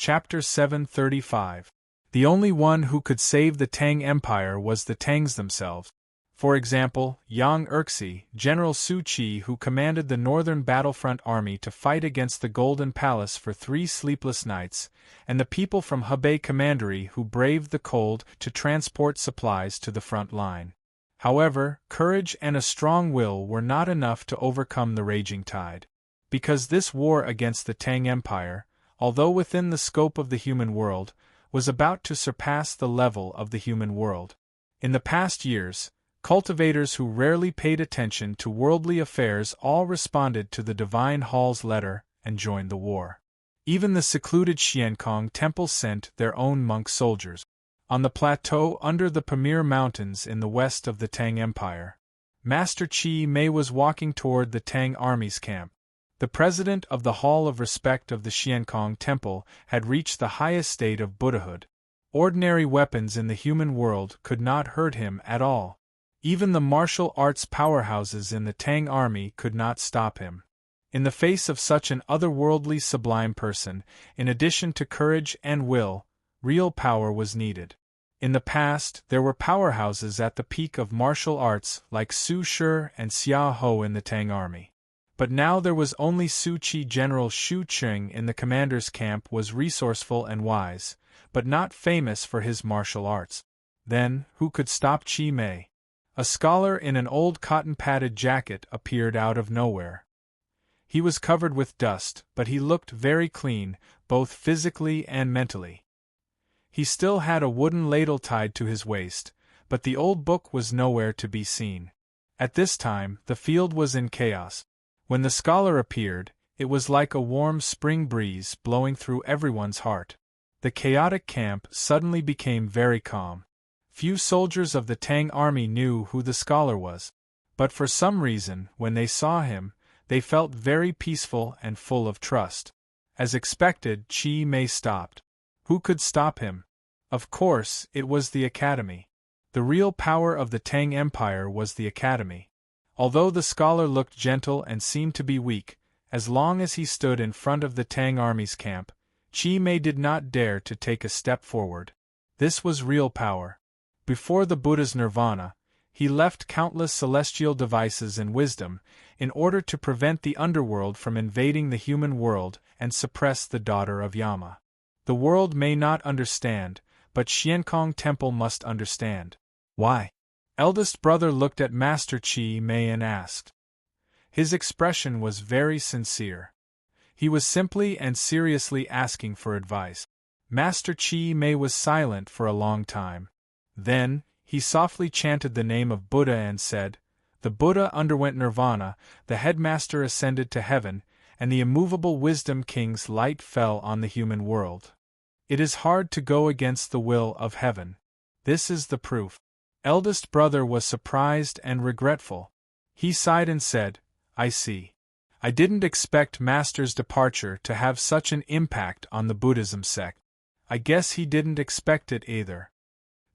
Chapter 735. The only one who could save the Tang Empire was the Tangs themselves. For example, Yang Erxi, General Su Qi, who commanded the northern battlefront army to fight against the Golden Palace for 3 sleepless nights, and the people from Hebei Commandery who braved the cold to transport supplies to the front line. However, courage and a strong will were not enough to overcome the raging tide. Because this war against the Tang Empire, although within the scope of the human world, was about to surpass the level of the human world. In the past years, cultivators who rarely paid attention to worldly affairs all responded to the Divine Hall's letter and joined the war. Even the secluded Xiankong Temple sent their own monk soldiers. On the plateau under the Pamir Mountains in the west of the Tang Empire, Master Qi Mei was walking toward the Tang army's camp. The president of the Hall of Respect of the Xiankong Temple had reached the highest state of Buddhahood. Ordinary weapons in the human world could not hurt him at all. Even the martial arts powerhouses in the Tang army could not stop him. In the face of such an otherworldly sublime person, in addition to courage and will, real power was needed. In the past, there were powerhouses at the peak of martial arts like Su Shi and Xia Ho in the Tang army. But now there was only Su Qi. General Shu Qing in the commander's camp was resourceful and wise, but not famous for his martial arts. Then, who could stop Qi Mei? A scholar in an old cotton-padded jacket appeared out of nowhere. He was covered with dust, but he looked very clean, both physically and mentally. He still had a wooden ladle tied to his waist, but the old book was nowhere to be seen. At this time, the field was in chaos. When the scholar appeared, it was like a warm spring breeze blowing through everyone's heart. The chaotic camp suddenly became very calm. Few soldiers of the Tang army knew who the scholar was. But for some reason, when they saw him, they felt very peaceful and full of trust. As expected, Qi Mei stopped. Who could stop him? Of course, it was the academy. The real power of the Tang Empire was the academy. Although the scholar looked gentle and seemed to be weak, as long as he stood in front of the Tang army's camp, Qi Mei did not dare to take a step forward. This was real power. Before the Buddha's nirvana, he left countless celestial devices and wisdom in order to prevent the underworld from invading the human world and suppress the daughter of Yama. The world may not understand, but Xiankong Temple must understand. Why? Eldest brother looked at Master Qi Mei and asked. His expression was very sincere. He was simply and seriously asking for advice. Master Qi Mei was silent for a long time. Then, he softly chanted the name of Buddha and said, "The Buddha underwent nirvana, the headmaster ascended to heaven, and the immovable wisdom king's light fell on the human world. It is hard to go against the will of heaven. This is the proof." Eldest brother was surprised and regretful. He sighed and said, "I see. I didn't expect Master's departure to have such an impact on the Buddhism sect. I guess he didn't expect it either."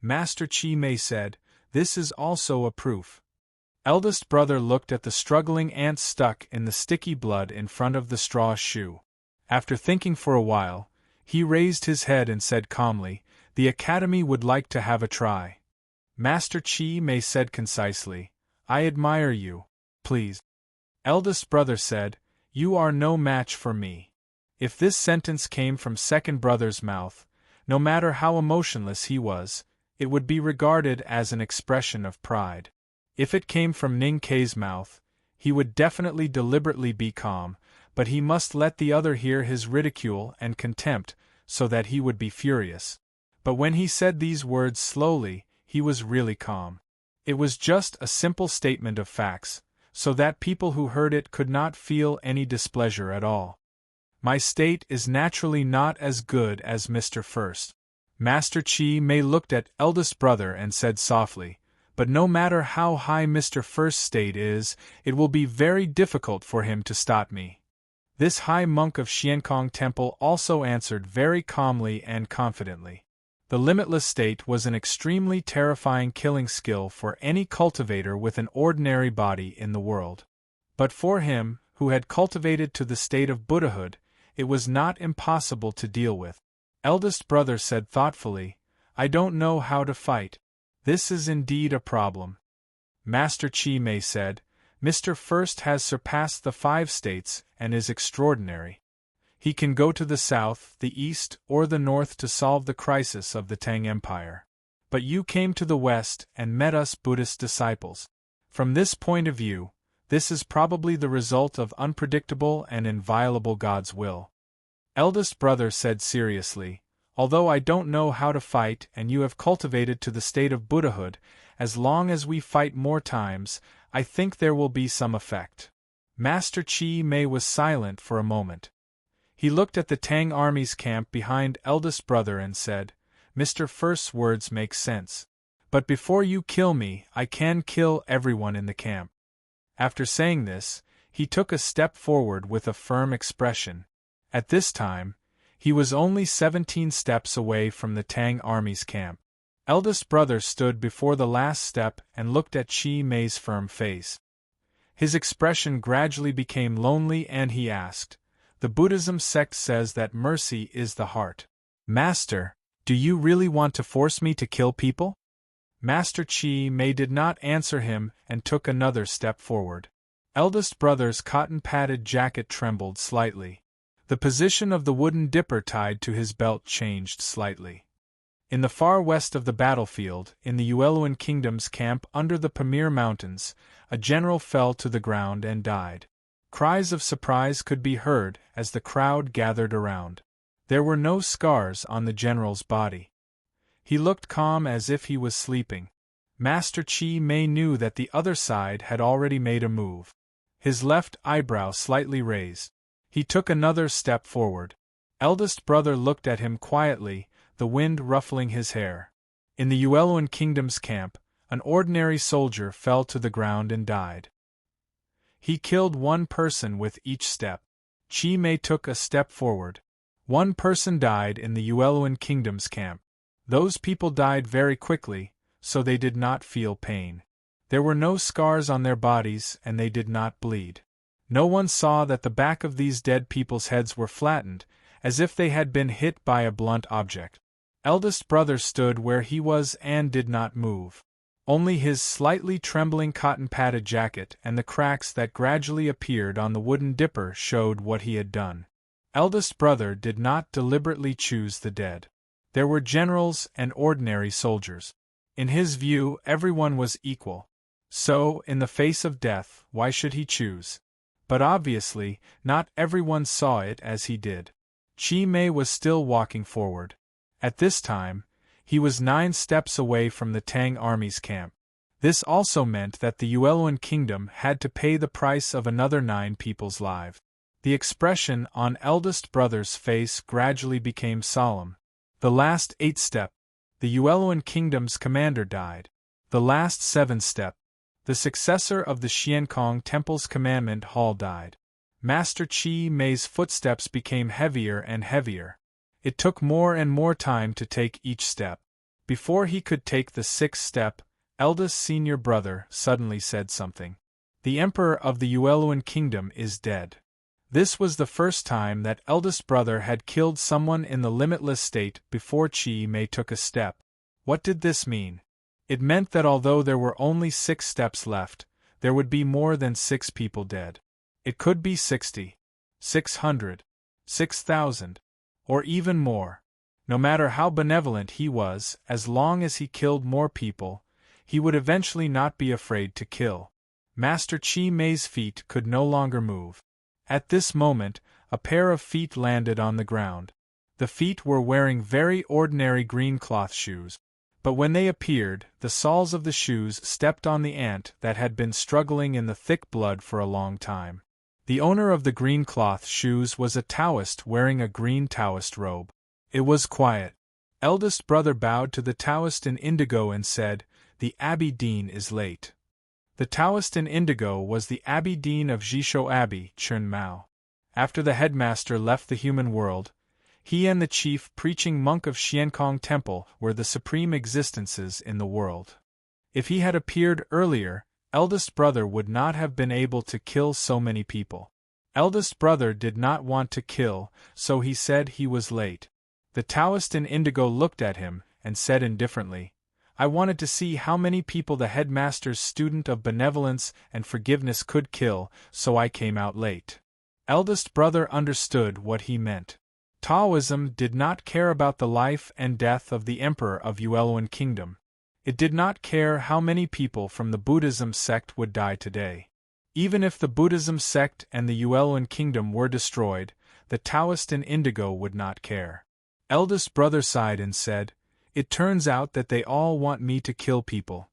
Master Qi Mei said, "This is also a proof." Eldest brother looked at the struggling ants stuck in the sticky blood in front of the straw shoe. After thinking for a while, he raised his head and said calmly, "The academy would like to have a try." Master Qi Mei said concisely, "I admire you. Please." Eldest brother said, "You are no match for me." If this sentence came from second brother's mouth, no matter how emotionless he was, it would be regarded as an expression of pride. If it came from Ning Kei's mouth, he would definitely deliberately be calm, but he must let the other hear his ridicule and contempt, so that he would be furious. But when he said these words slowly, he was really calm. It was just a simple statement of facts, so that people who heard it could not feel any displeasure at all. "My state is naturally not as good as Mr. First." Master Qi Mei looked at eldest brother and said softly, "But no matter how high Mr. First's state is, it will be very difficult for him to stop me." This high monk of Xiankong Temple also answered very calmly and confidently. The limitless state was an extremely terrifying killing skill for any cultivator with an ordinary body in the world. But for him, who had cultivated to the state of Buddhahood, it was not impossible to deal with. Eldest brother said thoughtfully, I don't know how to fight. This is indeed a problem. Master Chi Mei said, Mr. First has surpassed the 5 states and is extraordinary. He can go to the south, the east, or the north to solve the crisis of the Tang Empire. But you came to the west and met us Buddhist disciples. From this point of view, this is probably the result of unpredictable and inviolable God's will. Eldest brother said seriously, although I don't know how to fight and you have cultivated to the state of Buddhahood, as long as we fight more times, I think there will be some effect. Master Chi Mei was silent for a moment. He looked at the Tang army's camp behind eldest brother and said, Mr. First's words make sense. But before you kill me, I can kill everyone in the camp. After saying this, he took a step forward with a firm expression. At this time, he was only 17 steps away from the Tang army's camp. Eldest brother stood before the last step and looked at Chi Mei's firm face. His expression gradually became lonely and he asked, The Buddhism sect says that mercy is the heart. Master, do you really want to force me to kill people? Master Chi Mei did not answer him and took another step forward. Eldest brother's cotton-padded jacket trembled slightly. The position of the wooden dipper tied to his belt changed slightly. In the far west of the battlefield, in the Yueluan Kingdom's camp under the Pamir Mountains, a general fell to the ground and died. Cries of surprise could be heard as the crowd gathered around. There were no scars on the general's body. He looked calm as if he was sleeping. Master Chi Mei knew that the other side had already made a move. His left eyebrow slightly raised. He took another step forward. Eldest brother looked at him quietly, the wind ruffling his hair. In the Yueluan Kingdom's camp, an ordinary soldier fell to the ground and died. He killed one person with each step. Chi Mei took a step forward. One person died in the Yueluan Kingdom's camp. Those people died very quickly, so they did not feel pain. There were no scars on their bodies and they did not bleed. No one saw that the back of these dead people's heads were flattened, as if they had been hit by a blunt object. Eldest brother stood where he was and did not move. Only his slightly trembling cotton-padded jacket and the cracks that gradually appeared on the wooden dipper showed what he had done. Eldest brother did not deliberately choose the dead. There were generals and ordinary soldiers. In his view, everyone was equal. So, in the face of death, why should he choose? But obviously, not everyone saw it as he did. Chi Mei was still walking forward. At this time, he was 9 steps away from the Tang army's camp. This also meant that the Yueluan Kingdom had to pay the price of another 9 people's lives. The expression on eldest brother's face gradually became solemn. The last 8 step, the Yueluan Kingdom's commander died. The last 7 step, the successor of the Xiankong Temple's commandment hall died. Master Chi Mei's footsteps became heavier and heavier. It took more and more time to take each step. Before he could take the 6th step, eldest senior brother suddenly said something. The emperor of the Yueluan Kingdom is dead. This was the first time that eldest brother had killed someone in the limitless state before Chi Mei took a step. What did this mean? It meant that although there were only 6 steps left, there would be more than 6 people dead. It could be 60, 600, 6,000, or even more. No matter how benevolent he was, as long as he killed more people, he would eventually not be afraid to kill. Master Chi Mei's feet could no longer move. At this moment, a pair of feet landed on the ground. The feet were wearing very ordinary green cloth shoes. But when they appeared, the soles of the shoes stepped on the ant that had been struggling in the thick blood for a long time. The owner of the green cloth shoes was a Taoist wearing a green Taoist robe. It was quiet. Eldest brother bowed to the Taoist in indigo and said, "The Abbey Dean is late." The Taoist in indigo was the Abbey Dean of Jishou Abbey, Chun Mao. After the headmaster left the human world, he and the chief preaching monk of Xiankong Temple were the supreme existences in the world. If he had appeared earlier, eldest brother would not have been able to kill so many people. Eldest brother did not want to kill, so he said he was late. The Taoist in indigo looked at him, and said indifferently, "I wanted to see how many people the headmaster's student of benevolence and forgiveness could kill, so I came out late." Eldest brother understood what he meant. Taoism did not care about the life and death of the emperor of Yueluan Kingdom. It did not care how many people from the Buddhism sect would die today. Even if the Buddhism sect and the Yueluan Kingdom were destroyed, the Taoist in indigo would not care. Eldest brother sighed and said, "It turns out that they all want me to kill people."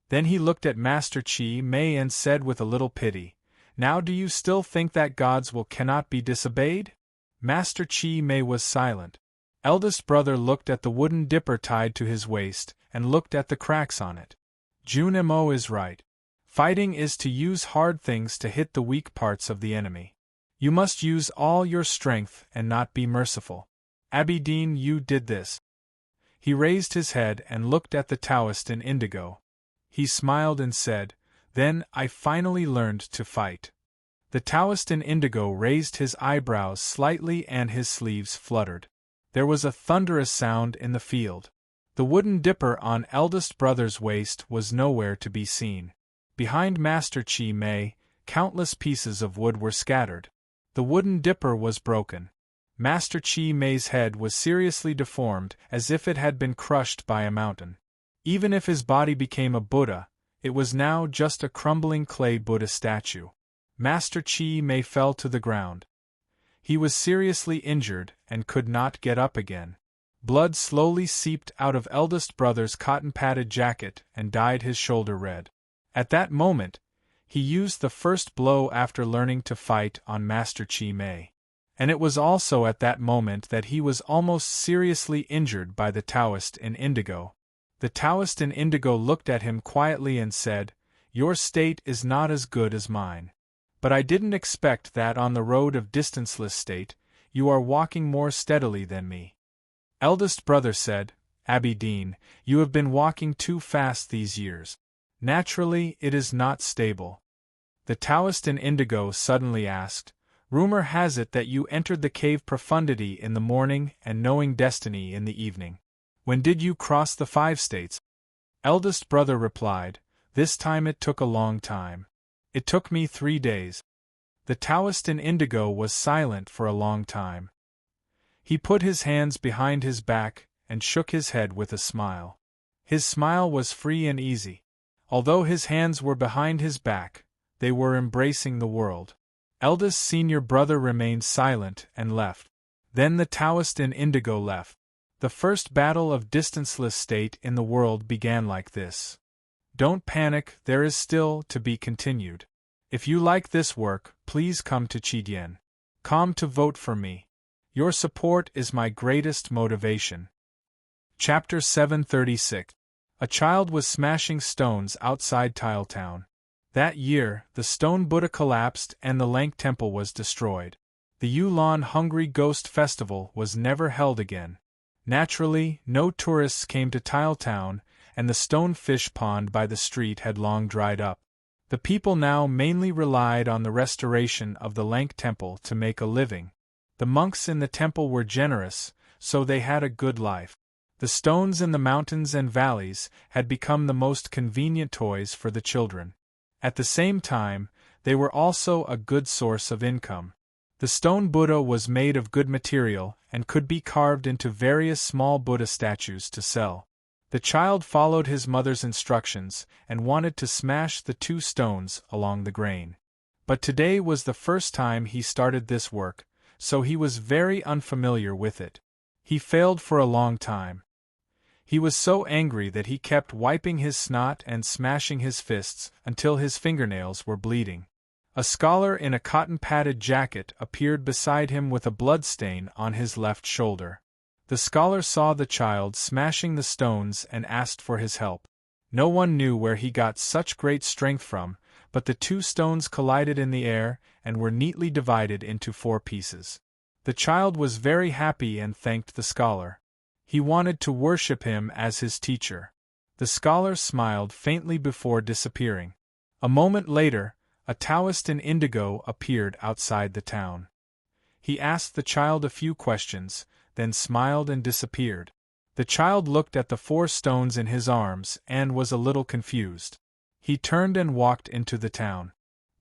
Then he looked at Master Chi Mei and said with a little pity, "Now do you still think that God's will cannot be disobeyed?" Master Chi Mei was silent. Eldest brother looked at the wooden dipper tied to his waist, and looked at the cracks on it. Jun Mo is right. Fighting is to use hard things to hit the weak parts of the enemy. You must use all your strength and not be merciful. Abidine, you did this. He raised his head and looked at the Taoist in indigo. He smiled and said, "Then I finally learned to fight." The Taoist in indigo raised his eyebrows slightly and his sleeves fluttered. There was a thunderous sound in the field. The wooden dipper on eldest brother's waist was nowhere to be seen. Behind Master Chi Mei, countless pieces of wood were scattered. The wooden dipper was broken. Master Chi Mei's head was seriously deformed, as if it had been crushed by a mountain. Even if his body became a Buddha, it was now just a crumbling clay Buddha statue. Master Chi Mei fell to the ground. He was seriously injured and could not get up again. Blood slowly seeped out of eldest brother's cotton-padded jacket and dyed his shoulder red. At that moment, he used the first blow after learning to fight on Master Chi Mei. And it was also at that moment that he was almost seriously injured by the Taoist in indigo. The Taoist in indigo looked at him quietly and said, "Your state is not as good as mine. But I didn't expect that on the road of distanceless state, you are walking more steadily than me." Eldest brother said, "Abidine, you have been walking too fast these years. Naturally, it is not stable." The Taoist in indigo suddenly asked, "Rumor has it that you entered the cave profundity in the morning and knowing destiny in the evening. When did you cross the 5 states?" Eldest brother replied, "This time it took a long time. It took me 3 days." The Taoist in indigo was silent for a long time. He put his hands behind his back and shook his head with a smile. His smile was free and easy. Although his hands were behind his back, they were embracing the world. Eldest senior brother remained silent and left. Then the Taoist in indigo left. The first battle of distanceless state in the world began like this. Don't panic, there is still to be continued. If you like this work, please come to Chidien. Come to vote for me. Your support is my greatest motivation. Chapter 736. A child was smashing stones outside Tiletown. That year, the stone Buddha collapsed and the Lank Temple was destroyed. The Yulan Hungry Ghost Festival was never held again. Naturally, no tourists came to Tiletown, and the stone fish pond by the street had long dried up. The people now mainly relied on the restoration of the Lank Temple to make a living. The monks in the temple were generous, so they had a good life. The stones in the mountains and valleys had become the most convenient toys for the children. At the same time, they were also a good source of income. The stone Buddha was made of good material and could be carved into various small Buddha statues to sell. The child followed his mother's instructions and wanted to smash the 2 stones along the grain. But today was the first time he started this work, so he was very unfamiliar with it. He failed for a long time. He was so angry that he kept wiping his snot and smashing his fists until his fingernails were bleeding. A scholar in a cotton-padded jacket appeared beside him with a bloodstain on his left shoulder. The scholar saw the child smashing the stones and asked for his help. No one knew where he got such great strength from, but the 2 stones collided in the air and were neatly divided into 4 pieces. The child was very happy and thanked the scholar. He wanted to worship him as his teacher. The scholar smiled faintly before disappearing. A moment later, a Taoist in indigo appeared outside the town. He asked the child a few questions, then smiled and disappeared. The child looked at the 4 stones in his arms and was a little confused. He turned and walked into the town.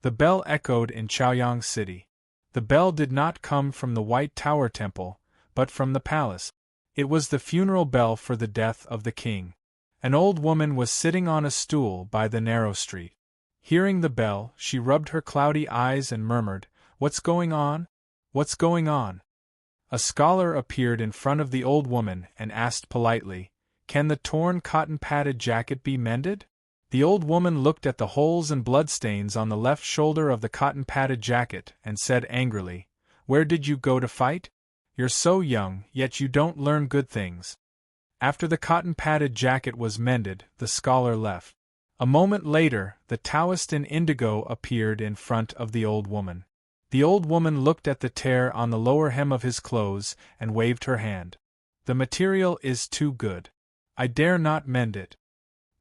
The bell echoed in Chaoyang City. The bell did not come from the White Tower Temple, but from the palace. It was the funeral bell for the death of the king. An old woman was sitting on a stool by the narrow street. Hearing the bell, she rubbed her cloudy eyes and murmured, "What's going on? What's going on?" A scholar appeared in front of the old woman and asked politely, "Can the torn cotton-padded jacket be mended?" The old woman looked at the holes and bloodstains on the left shoulder of the cotton-padded jacket and said angrily, "Where did you go to fight? You're so young, yet you don't learn good things." After the cotton-padded jacket was mended, the scholar left. A moment later, the Taoist in indigo appeared in front of the old woman. The old woman looked at the tear on the lower hem of his clothes and waved her hand. "The material is too good. I dare not mend it."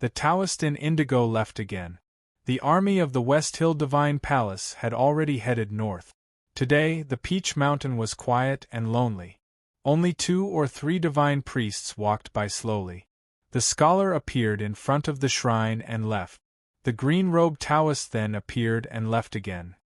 The Taoist in indigo left again. The army of the West Hill Divine Palace had already headed north. Today, the Peach Mountain was quiet and lonely. Only 2 or 3 divine priests walked by slowly. The scholar appeared in front of the shrine and left. The green-robed Taoist then appeared and left again.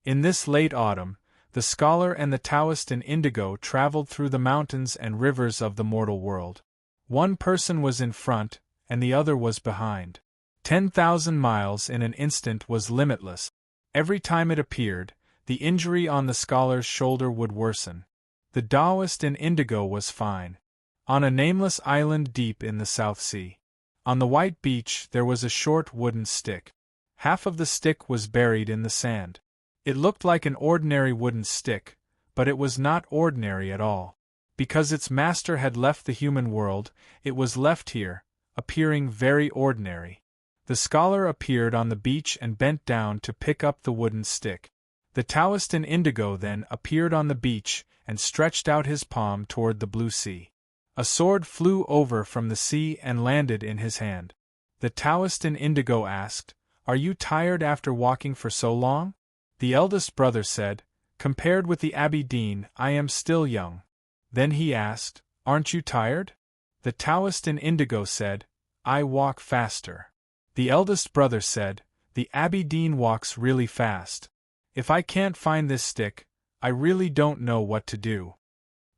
In this late autumn, the scholar and the Taoist in indigo traveled through the mountains and rivers of the mortal world. One person was in front, and the other was behind. 10,000 miles in an instant was limitless. Every time it appeared, the injury on the scholar's shoulder would worsen. The Taoist in indigo was fine. On a nameless island deep in the South Sea. On the white beach there was a short wooden stick. Half of the stick was buried in the sand. It looked like an ordinary wooden stick, but it was not ordinary at all. Because its master had left the human world, it was left here, appearing very ordinary. The scholar appeared on the beach and bent down to pick up the wooden stick. The Taoist in indigo then appeared on the beach and stretched out his palm toward the blue sea. A sword flew over from the sea and landed in his hand. The Taoist in indigo asked, "Are you tired after walking for so long?" The eldest brother said, "Compared with the Abbey Dean, I am still young." Then he asked, "Aren't you tired?" The Taoist in indigo said, "I walk faster." The eldest brother said, "The Abbey Dean walks really fast. If I can't find this stick, I really don't know what to do."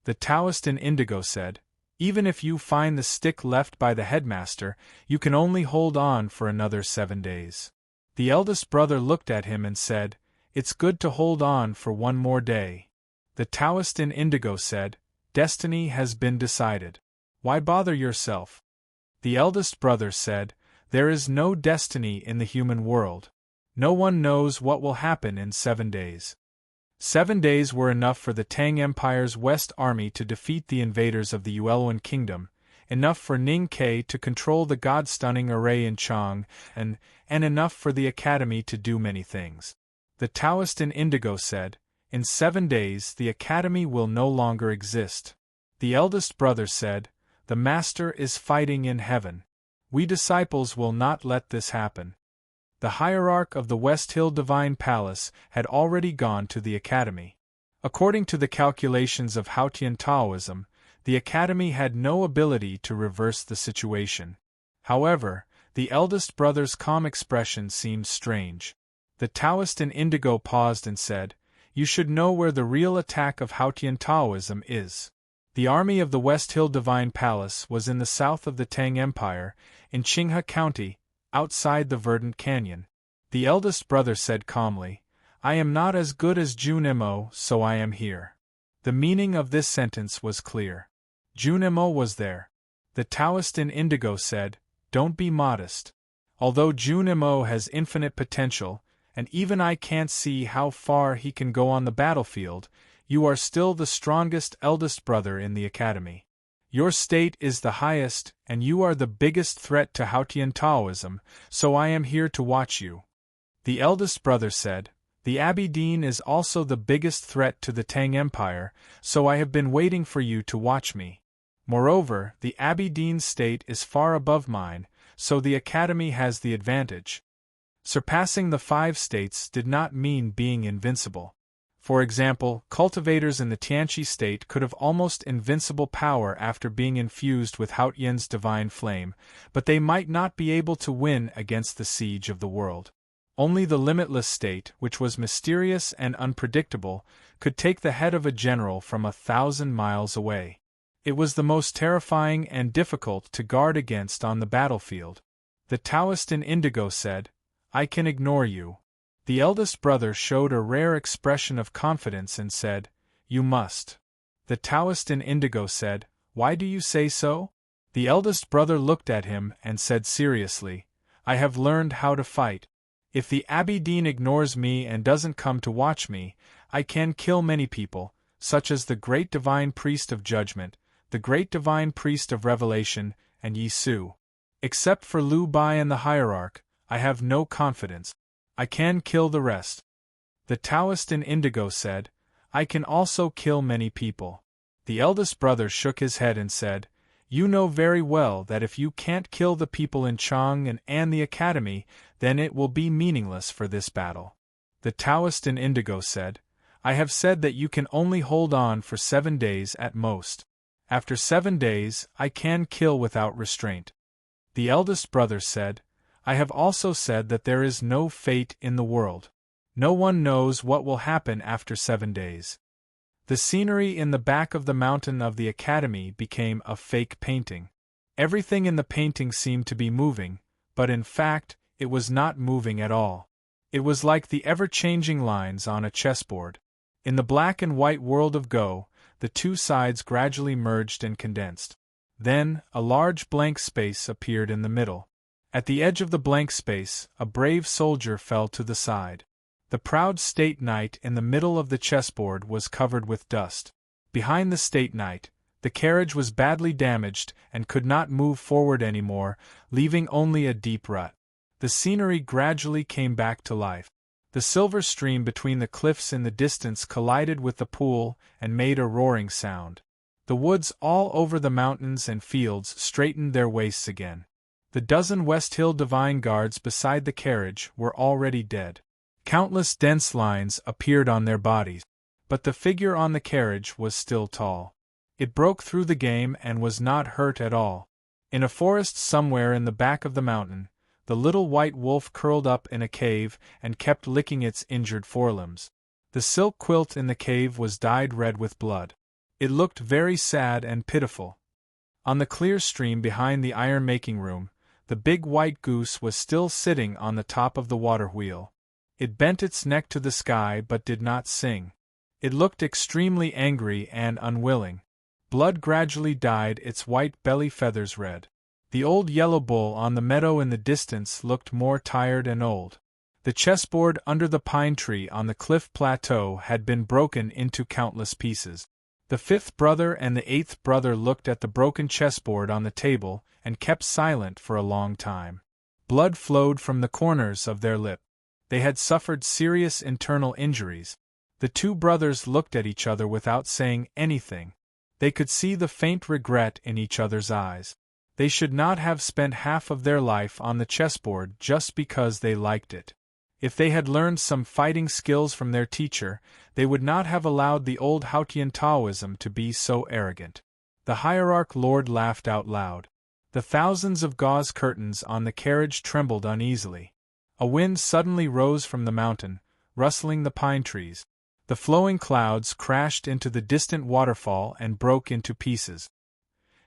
The Taoist in indigo said, "Even if you find the stick left by the headmaster, you can only hold on for another 7 days." The eldest brother looked at him and said, "It's good to hold on for one more day." The Taoist in indigo said, "Destiny has been decided. Why bother yourself?" The eldest brother said, "There is no destiny in the human world. No one knows what will happen in 7 days." 7 days were enough for the Tang Empire's West Army to defeat the invaders of the Yueluan Kingdom, enough for Ning Ke to control the god-stunning array in Chang, and enough for the Academy to do many things. The Taoist in indigo said, "In 7 days the Academy will no longer exist." The eldest brother said, "The Master is fighting in heaven. We disciples will not let this happen." The hierarch of the West Hill Divine Palace had already gone to the Academy. According to the calculations of Haotian Taoism, the Academy had no ability to reverse the situation. However, the eldest brother's calm expression seemed strange. The Taoist in indigo paused and said, "You should know where the real attack of Haotian Taoism is." The army of the West Hill Divine Palace was in the south of the Tang Empire, in Qinghe County, outside the verdant canyon. The eldest brother said calmly, "I am not as good as Junimo, so I am here." The meaning of this sentence was clear. Junimo was there. The Taoist in indigo said, "Don't be modest. Although Junimo has infinite potential, and even I can't see how far he can go on the battlefield, you are still the strongest eldest brother in the Academy. Your state is the highest, and you are the biggest threat to Haotian Taoism, so I am here to watch you." The eldest brother said, "The Abbey Dean is also the biggest threat to the Tang Empire, so I have been waiting for you to watch me. Moreover, the Abbey Dean's state is far above mine, so the Academy has the advantage." Surpassing the 5 states did not mean being invincible. For example, cultivators in the Tianqi state could have almost invincible power after being infused with Haotian's divine flame, but they might not be able to win against the siege of the world. Only the limitless state, which was mysterious and unpredictable, could take the head of a general from 1,000 miles away. It was the most terrifying and difficult to guard against on the battlefield. The Taoist in indigo said, "I can ignore you." The eldest brother showed a rare expression of confidence and said, "You must." The Taoist in indigo said, "Why do you say so?" The eldest brother looked at him and said seriously, "I have learned how to fight. If the Abidine ignores me and doesn't come to watch me, I can kill many people, such as the great divine priest of judgment, the great divine priest of revelation, and Yi Su. Except for Liu Bai and the hierarch, I have no confidence. I can kill the rest." The Taoist in indigo said, "I can also kill many people." The eldest brother shook his head and said, "You know very well that if you can't kill the people in Chang and the academy, then it will be meaningless for this battle." The Taoist in indigo said, "I have said that you can only hold on for 7 days at most. After 7 days, I can kill without restraint." The eldest brother said, "I have also said that there is no fate in the world. No one knows what will happen after 7 days." The scenery in the back of the mountain of the academy became a fake painting. Everything in the painting seemed to be moving, but in fact, it was not moving at all. It was like the ever-changing lines on a chessboard. In the black and white world of Go, the two sides gradually merged and condensed. Then, a large blank space appeared in the middle. At the edge of the blank space, a brave soldier fell to the side. The proud state knight in the middle of the chessboard was covered with dust. Behind the state knight, the carriage was badly damaged and could not move forward anymore, leaving only a deep rut. The scenery gradually came back to life. The silver stream between the cliffs in the distance collided with the pool and made a roaring sound. The woods all over the mountains and fields straightened their waists again. The dozen West Hill Divine Guards beside the carriage were already dead. Countless dense lines appeared on their bodies, but the figure on the carriage was still tall. It broke through the game and was not hurt at all. In a forest somewhere in the back of the mountain, the little white wolf curled up in a cave and kept licking its injured forelimbs. The silk quilt in the cave was dyed red with blood. It looked very sad and pitiful. On the clear stream behind the iron-making room, the big white goose was still sitting on the top of the water wheel. It bent its neck to the sky but did not sing. It looked extremely angry and unwilling. Blood gradually dyed its white belly feathers red. The old yellow bull on the meadow in the distance looked more tired and old. The chessboard under the pine tree on the cliff plateau had been broken into countless pieces. The fifth brother and the eighth brother looked at the broken chessboard on the table and kept silent for a long time. Blood flowed from the corners of their lips. They had suffered serious internal injuries. The two brothers looked at each other without saying anything. They could see the faint regret in each other's eyes. They should not have spent half of their life on the chessboard just because they liked it. If they had learned some fighting skills from their teacher, they would not have allowed the old Haotian Taoism to be so arrogant. The hierarch lord laughed out loud. The thousands of gauze curtains on the carriage trembled uneasily. A wind suddenly rose from the mountain, rustling the pine trees. The flowing clouds crashed into the distant waterfall and broke into pieces.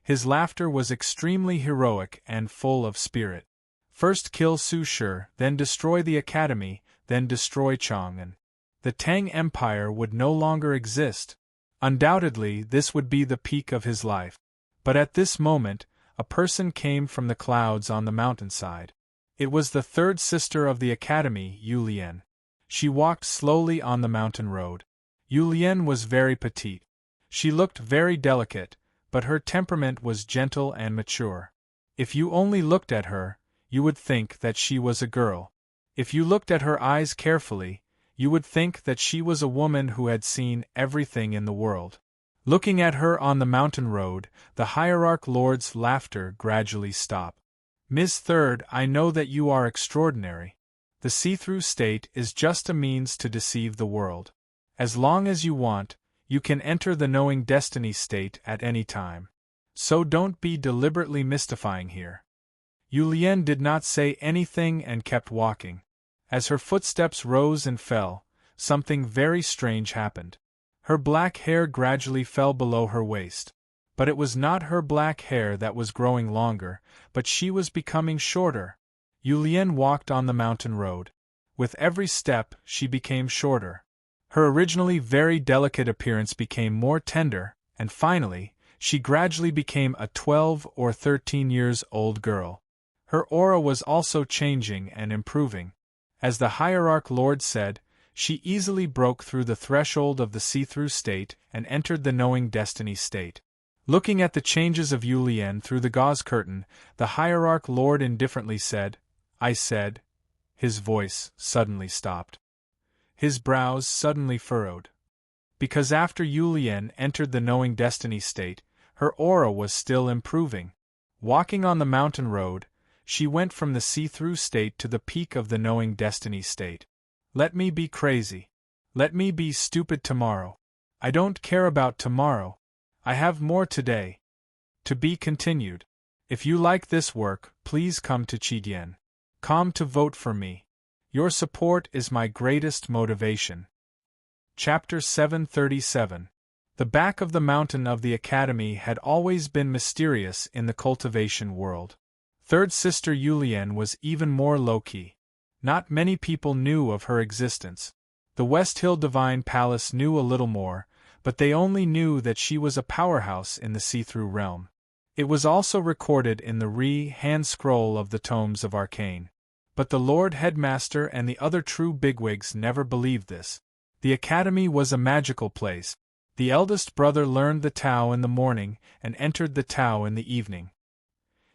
His laughter was extremely heroic and full of spirit. First kill Su Shi, then destroy the academy, then destroy Chang'an. The Tang Empire would no longer exist. Undoubtedly, this would be the peak of his life. But at this moment, a person came from the clouds on the mountainside. It was the third sister of the academy, Yu Lian. She walked slowly on the mountain road. Yu Lian was very petite. She looked very delicate, but her temperament was gentle and mature. If you only looked at her, you would think that she was a girl. If you looked at her eyes carefully, you would think that she was a woman who had seen everything in the world. Looking at her on the mountain road, the hierarch lord's laughter gradually stopped. "Miss Third, I know that you are extraordinary. The see-through state is just a means to deceive the world. As long as you want, you can enter the knowing destiny state at any time. So don't be deliberately mystifying here. Yulien did not say anything and kept walking. As her footsteps rose and fell, something very strange happened. Her black hair gradually fell below her waist. But it was not her black hair that was growing longer, but she was becoming shorter. Yulien walked on the mountain road. With every step, she became shorter. Her originally very delicate appearance became more tender, and finally, she gradually became a 12 or 13 years old girl. Her aura was also changing and improving. As the Hierarch Lord said, she easily broke through the threshold of the see-through state and entered the knowing destiny state. Looking at the changes of Yulien through the gauze curtain, the Hierarch Lord indifferently said, "I said." His voice suddenly stopped. His brows suddenly furrowed. Because after Yulien entered the knowing destiny state, her aura was still improving. Walking on the mountain road, she went from the see-through state to the peak of the knowing destiny state. Let me be crazy. Let me be stupid tomorrow. I don't care about tomorrow. I have more today. To be continued. If you like this work, please come to Qidien. Come to vote for me. Your support is my greatest motivation. Chapter 737. The back of the mountain of the Academy had always been mysterious in the cultivation world. Third sister Yulien was even more low-key. Not many people knew of her existence. The West Hill Divine Palace knew a little more, but they only knew that she was a powerhouse in the see-through realm. It was also recorded in the hand scroll of the Tomes of Arcane. But the Lord Headmaster and the other true bigwigs never believed this. The Academy was a magical place. The eldest brother learned the Tao in the morning and entered the Tao in the evening.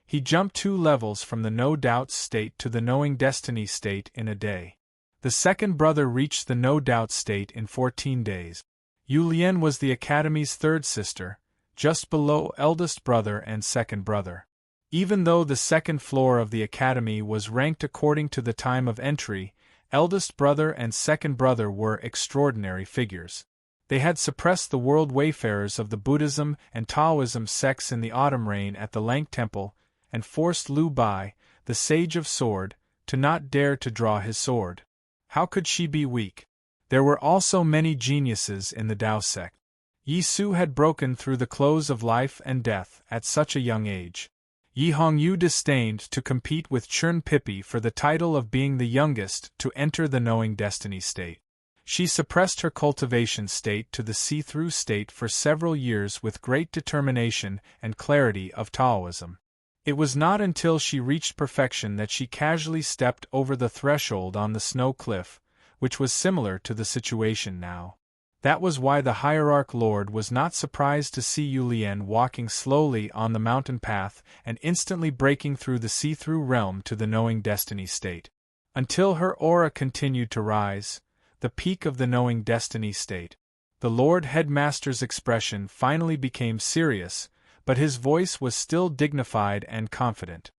He jumped 2 levels from the no-doubt state to the knowing destiny state in a day. The second brother reached the no-doubt state in 14 days. Yulien was the Academy's third sister, just below eldest brother and second brother. Even though the second floor of the Academy was ranked according to the time of entry, eldest brother and second brother were extraordinary figures. They had suppressed the world wayfarers of the Buddhism and Taoism sects in the autumn rain at the Lank Temple, and forced Liu Bai, the Sage of Sword, to not dare to draw his sword. How could she be weak? There were also many geniuses in the Tao sect. Yi Su had broken through the close of life and death at such a young age. Yi Hongyu disdained to compete with Churn Pippi for the title of being the youngest to enter the knowing destiny state. She suppressed her cultivation state to the see-through state for several years with great determination and clarity of Taoism. It was not until she reached perfection that she casually stepped over the threshold on the snow cliff, which was similar to the situation now. That was why the Hierarch Lord was not surprised to see Yulien walking slowly on the mountain path and instantly breaking through the see-through realm to the knowing destiny state. Until her aura continued to rise, the peak of the knowing destiny state. The Lord Headmaster's expression finally became serious, but his voice was still dignified and confident.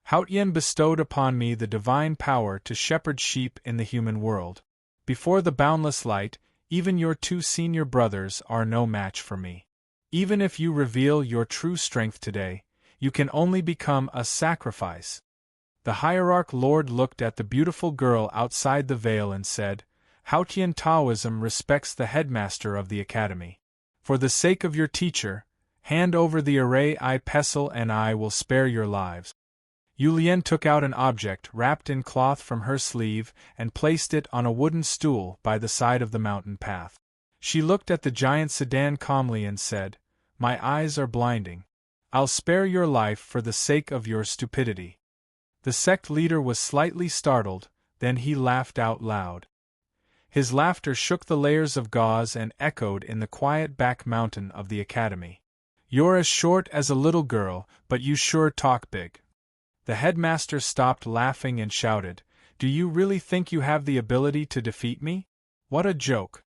Haotian bestowed upon me the divine power to shepherd sheep in the human world. Before the boundless light, even your 2 senior brothers are no match for me. Even if you reveal your true strength today, you can only become a sacrifice. The Hierarch Lord looked at the beautiful girl outside the veil and said, Haotian Taoism respects the headmaster of the Academy. For the sake of your teacher, hand over the array pestle and I will spare your lives. Yulien took out an object wrapped in cloth from her sleeve and placed it on a wooden stool by the side of the mountain path. She looked at the giant sedan calmly and said, My eyes are blinding. I'll spare your life for the sake of your stupidity. The sect leader was slightly startled, then he laughed out loud. His laughter shook the layers of gauze and echoed in the quiet back mountain of the Academy. You're as short as a little girl, but you sure talk big. The headmaster stopped laughing and shouted, Do you really think you have the ability to defeat me? What a joke.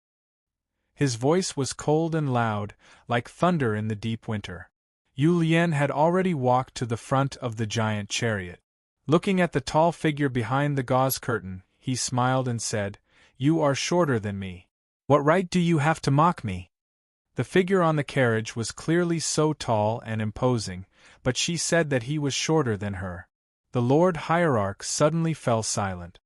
His voice was cold and loud, like thunder in the deep winter. Yulien had already walked to the front of the giant chariot. Looking at the tall figure behind the gauze curtain, he smiled and said, You are shorter than me. What right do you have to mock me? The figure on the carriage was clearly so tall and imposing, but she said that he was shorter than her. The Lord Hierarch suddenly fell silent.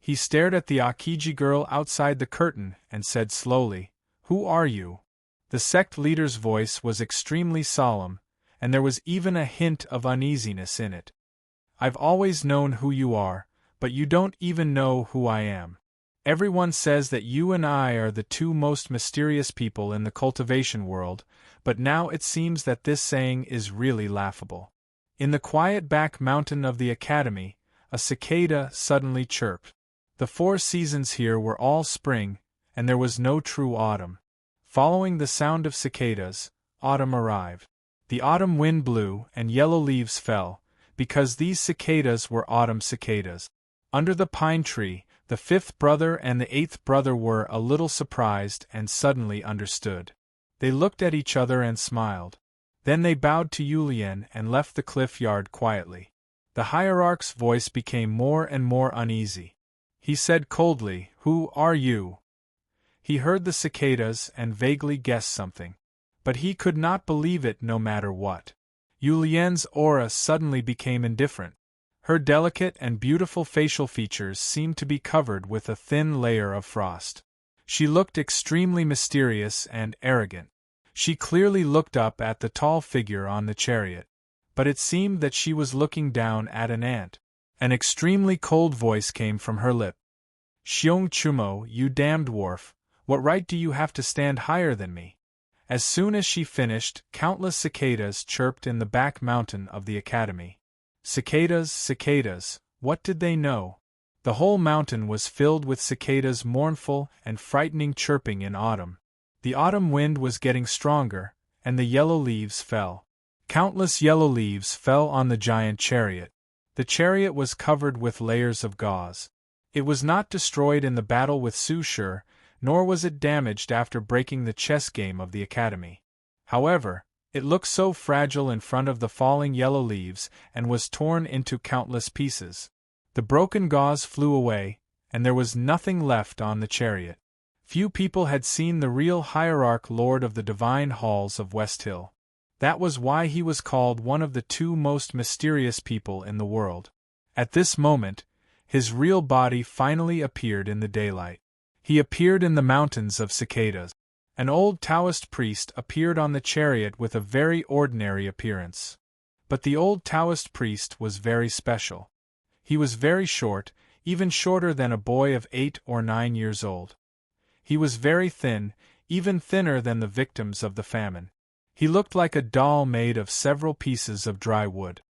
He stared at the Akiji girl outside the curtain and said slowly, "Who are you?" The sect leader's voice was extremely solemn, and there was even a hint of uneasiness in it. "I've always known who you are, but you don't even know who I am. Everyone says that you and I are the two most mysterious people in the cultivation world, but now it seems that this saying is really laughable." In the quiet back mountain of the academy, a cicada suddenly chirped. The 4 seasons here were all spring, and there was no true autumn. Following the sound of cicadas, autumn arrived. The autumn wind blew and yellow leaves fell, because these cicadas were autumn cicadas. Under the pine tree, the 5th brother and the 8th brother were a little surprised and suddenly understood. They looked at each other and smiled. Then they bowed to Yulian and left the cliff yard quietly. The hierarch's voice became more and more uneasy. He said coldly, "Who are you?" He heard the cicadas and vaguely guessed something. But he could not believe it no matter what. Yulian's aura suddenly became indifferent. Her delicate and beautiful facial features seemed to be covered with a thin layer of frost. She looked extremely mysterious and arrogant. She clearly looked up at the tall figure on the chariot. But it seemed that she was looking down at an ant. An extremely cold voice came from her lip. "Xiong Chumo, you damned dwarf, what right do you have to stand higher than me?" As soon as she finished, countless cicadas chirped in the back mountain of the academy. Cicadas, cicadas, what did they know? The whole mountain was filled with cicadas' mournful and frightening chirping in autumn. The autumn wind was getting stronger, and the yellow leaves fell. Countless yellow leaves fell on the giant chariot. The chariot was covered with layers of gauze. It was not destroyed in the battle with Su Shi, nor was it damaged after breaking the chess game of the academy. However, it looked so fragile in front of the falling yellow leaves and was torn into countless pieces. The broken gauze flew away, and there was nothing left on the chariot. Few people had seen the real hierarch lord of the divine halls of West Hill. That was why he was called one of the 2 most mysterious people in the world. At this moment, his real body finally appeared in the daylight. He appeared in the mountains of cicadas. An old Taoist priest appeared on the chariot with a very ordinary appearance. But the old Taoist priest was very special. He was very short, even shorter than a boy of 8 or 9 years old. He was very thin, even thinner than the victims of the famine. He looked like a doll made of several pieces of dry wood.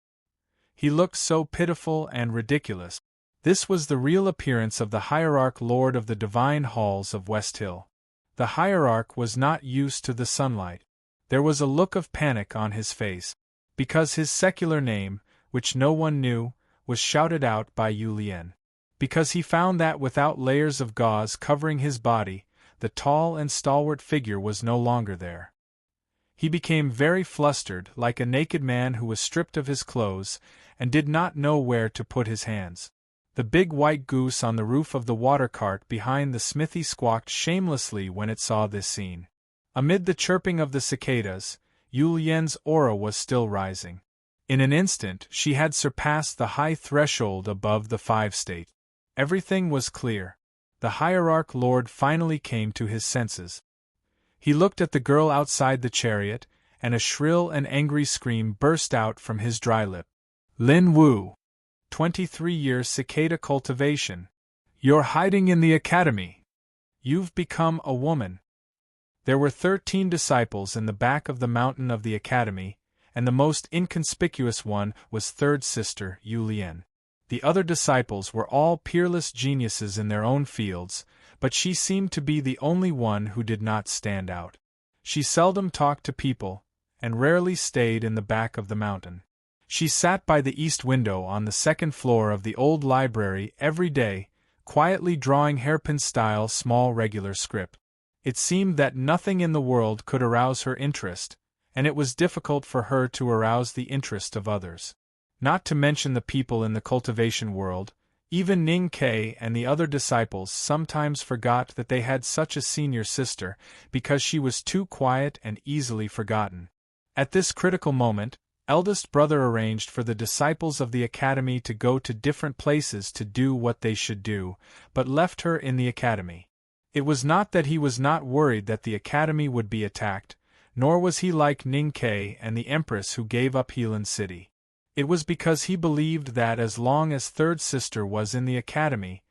He looked so pitiful and ridiculous. This was the real appearance of the hierarch lord of the divine halls of West Hill. The hierarch was not used to the sunlight. There was a look of panic on his face, because his secular name, which no one knew, was shouted out by Yulian. Because he found that without layers of gauze covering his body, the tall and stalwart figure was no longer there. He became very flustered, like a naked man who was stripped of his clothes, and did not know where to put his hands. The big white goose on the roof of the water cart behind the smithy squawked shamelessly when it saw this scene. Amid the chirping of the cicadas, Yulian's aura was still rising. In an instant she had surpassed the high threshold above the 5 state. Everything was clear. The hierarch lord finally came to his senses. He looked at the girl outside the chariot, and a shrill and angry scream burst out from his dry lip. "Lin Wu, 23 years cicada cultivation. You're hiding in the academy. You've become a woman." There were 13 disciples in the back of the mountain of the academy, and the most inconspicuous one was third sister Yulian. The other disciples were all peerless geniuses in their own fields, but she seemed to be the only one who did not stand out. She seldom talked to people, and rarely stayed in the back of the mountain. She sat by the east window on the 2nd floor of the old library every day, quietly drawing hairpin-style small regular script. It seemed that nothing in the world could arouse her interest, and it was difficult for her to arouse the interest of others. Not to mention the people in the cultivation world, Even Ning Kei and the other disciples sometimes forgot that they had such a senior sister, because she was too quiet and easily forgotten. At this critical moment, eldest brother arranged for the disciples of the academy to go to different places to do what they should do, but left her in the academy. It was not that he was not worried that the academy would be attacked, nor was he like Ning Kei and the empress who gave up Helan City. It was because he believed that as long as third sister was in the academy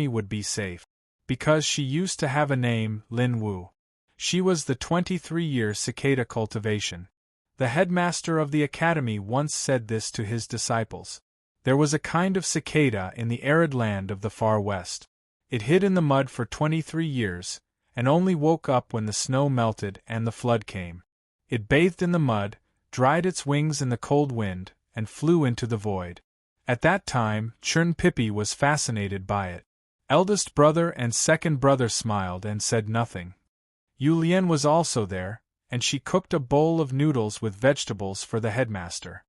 would be safe. Because she used to have a name, Lin Wu. She was the 23-year cicada cultivation. The headmaster of the academy once said this to his disciples. There was a kind of cicada in the arid land of the far west. It hid in the mud for 23 years, and only woke up when the snow melted and the flood came. It bathed in the mud, dried its wings in the cold wind, and flew into the void. At that time, Chern Pippi was fascinated by it. Eldest brother and second brother smiled and said nothing. Yu Lian was also there, and she cooked a bowl of noodles with vegetables for the headmaster.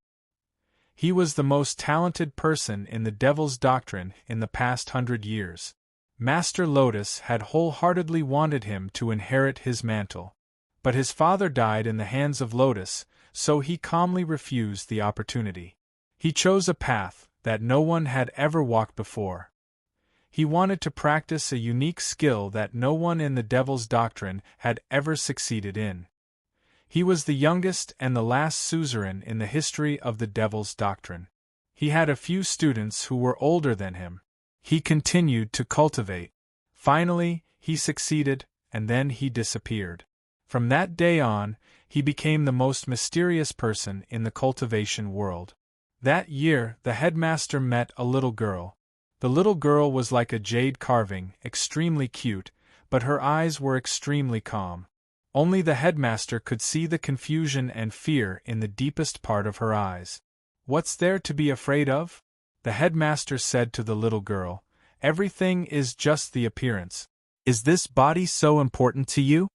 He was the most talented person in the Devil's Doctrine in the past 100 years. Master Lotus had wholeheartedly wanted him to inherit his mantle. But his father died in the hands of Lotus, so he calmly refused the opportunity. He chose a path that no one had ever walked before. He wanted to practice a unique skill that no one in the Devil's Doctrine had ever succeeded in. He was the youngest and the last suzerain in the history of the Devil's Doctrine. He had a few students who were older than him. He continued to cultivate. Finally, he succeeded, and then he disappeared. From that day on, he became the most mysterious person in the cultivation world. That year, the headmaster met a little girl. The little girl was like a jade carving, extremely cute, but her eyes were extremely calm. Only the headmaster could see the confusion and fear in the deepest part of her eyes. "What's there to be afraid of?" the headmaster said to the little girl. "Everything is just the appearance. Is this body so important to you?"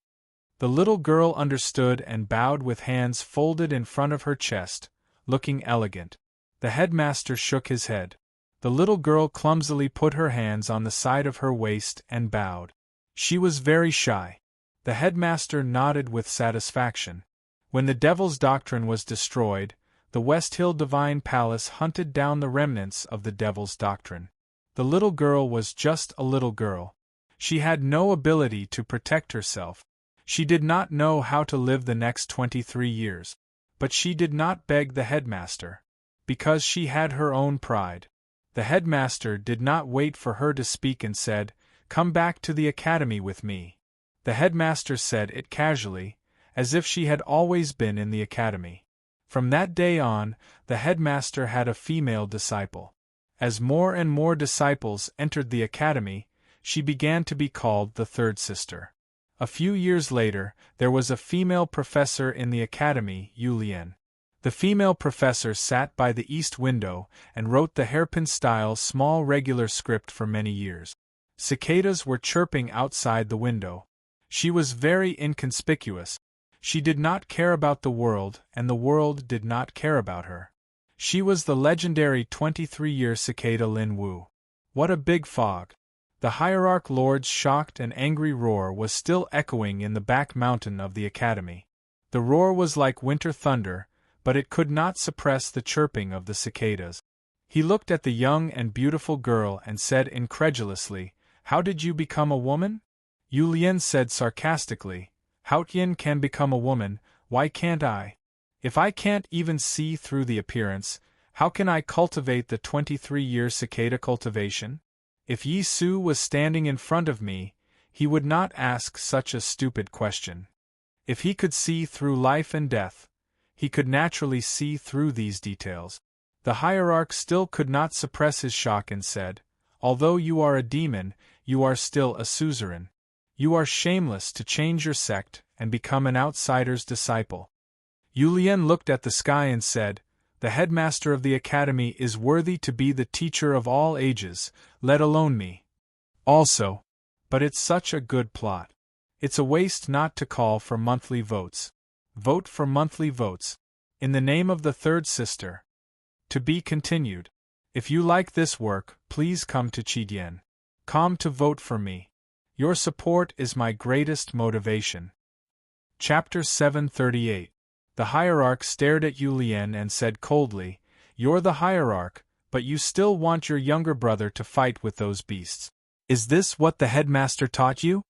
The little girl understood and bowed with hands folded in front of her chest, looking elegant. The headmaster shook his head. The little girl clumsily put her hands on the side of her waist and bowed. She was very shy. The headmaster nodded with satisfaction. When the Devil's Doctrine was destroyed, the West Hill Divine Palace hunted down the remnants of the Devil's Doctrine. The little girl was just a little girl. She had no ability to protect herself. She did not know how to live the next 23 years. But she did not beg the headmaster. Because she had her own pride. The headmaster did not wait for her to speak and said, "Come back to the academy with me." The headmaster said it casually, as if she had always been in the academy. From that day on, the headmaster had a female disciple. As more and more disciples entered the academy, she began to be called the third sister. A few years later, there was a female professor in the academy, Yu Lian. The female professor sat by the east window and wrote the hairpin-style small regular script for many years. Cicadas were chirping outside the window. She was very inconspicuous. She did not care about the world, and the world did not care about her. She was the legendary 23-year cicada Lin Wu. What a big fog! The hierarch lord's shocked and angry roar was still echoing in the back mountain of the academy. The roar was like winter thunder, but it could not suppress the chirping of the cicadas. He looked at the young and beautiful girl and said incredulously, "How did you become a woman?" Yu Lian said sarcastically, "How Yin can become a woman, why can't I? If I can't even see through the appearance, how can I cultivate the 23-year cicada cultivation? If Yi Su was standing in front of me, he would not ask such a stupid question. If he could see through life and death, he could naturally see through these details." The hierarch still could not suppress his shock and said, "Although you are a demon, you are still a suzerain. You are shameless to change your sect and become an outsider's disciple." Yu Lian looked at the sky and said, "The headmaster of the academy is worthy to be the teacher of all ages, let alone me. Also. But it's such a good plot. It's a waste not to call for monthly votes. Vote for monthly votes. In the name of the third sister. To be continued. If you like this work, please come to Chidien. Come to vote for me. Your support is my greatest motivation. Chapter 738. The hierarch stared at Yulien and said coldly, "You're the hierarch, but you still want your younger brother to fight with those beasts. Is this what the headmaster taught you?"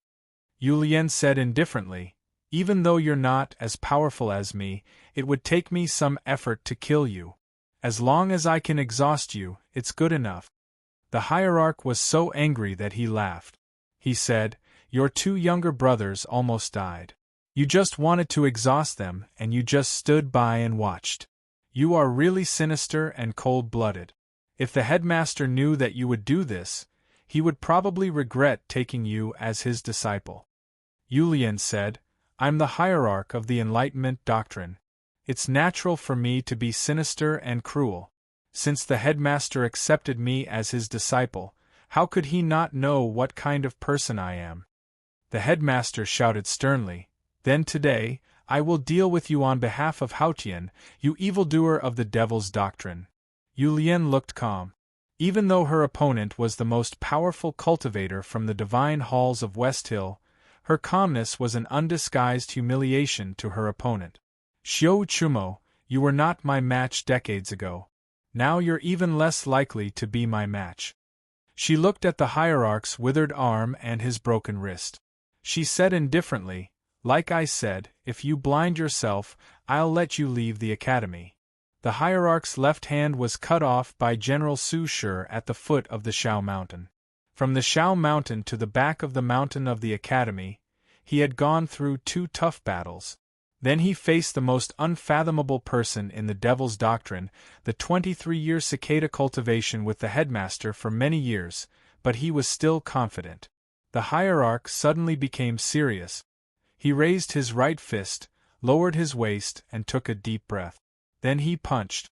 Yulien said indifferently, "Even though you're not as powerful as me, it would take me some effort to kill you. As long as I can exhaust you, it's good enough." The hierarch was so angry that he laughed. He said, "Your two younger brothers almost died. You just wanted to exhaust them, and you just stood by and watched. You are really sinister and cold-blooded. If the headmaster knew that you would do this, he would probably regret taking you as his disciple." Yulien said, "I'm the hierarch of the Enlightenment doctrine. It's natural for me to be sinister and cruel. Since the headmaster accepted me as his disciple, how could he not know what kind of person I am?" The headmaster shouted sternly, "Then today, I will deal with you on behalf of Hautian, you evildoer of the devil's doctrine." Yulien looked calm. Even though her opponent was the most powerful cultivator from the divine halls of West Hill, her calmness was an undisguised humiliation to her opponent. "Xiao Chumo, you were not my match decades ago. Now you're even less likely to be my match." She looked at the hierarch's withered arm and his broken wrist. She said indifferently, "Like I said, if you blind yourself, I'll let you leave the academy." The hierarch's left hand was cut off by General Su Shi at the foot of the Shao Mountain. From the Shao Mountain to the back of the mountain of the academy, he had gone through 2 tough battles. Then he faced the most unfathomable person in the devil's doctrine, the 23-year cicada cultivation with the headmaster for many years, but he was still confident. The hierarch suddenly became serious. He raised his right fist, lowered his waist, and took a deep breath. Then he punched.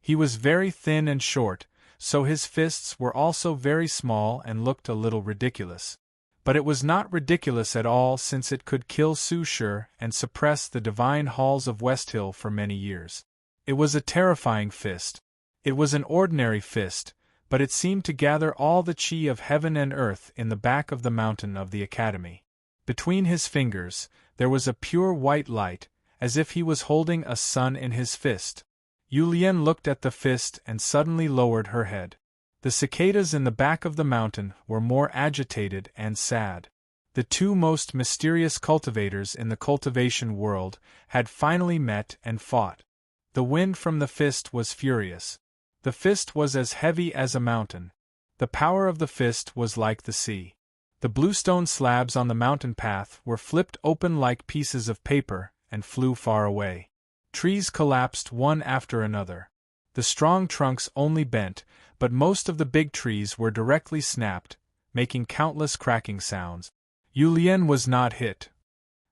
He was very thin and short, so his fists were also very small and looked a little ridiculous. But it was not ridiculous at all, since it could kill Su Shi and suppress the divine halls of West Hill for many years. It was a terrifying fist. It was an ordinary fist, but it seemed to gather all the chi of heaven and earth in the back of the mountain of the academy. Between his fingers, there was a pure white light, as if he was holding a sun in his fist. Yulien looked at the fist and suddenly lowered her head. The cicadas in the back of the mountain were more agitated and sad. The 2 most mysterious cultivators in the cultivation world had finally met and fought. The wind from the fist was furious. The fist was as heavy as a mountain. The power of the fist was like the sea. The bluestone slabs on the mountain path were flipped open like pieces of paper and flew far away. Trees collapsed one after another. The strong trunks only bent, but most of the big trees were directly snapped, making countless cracking sounds. Yulien was not hit.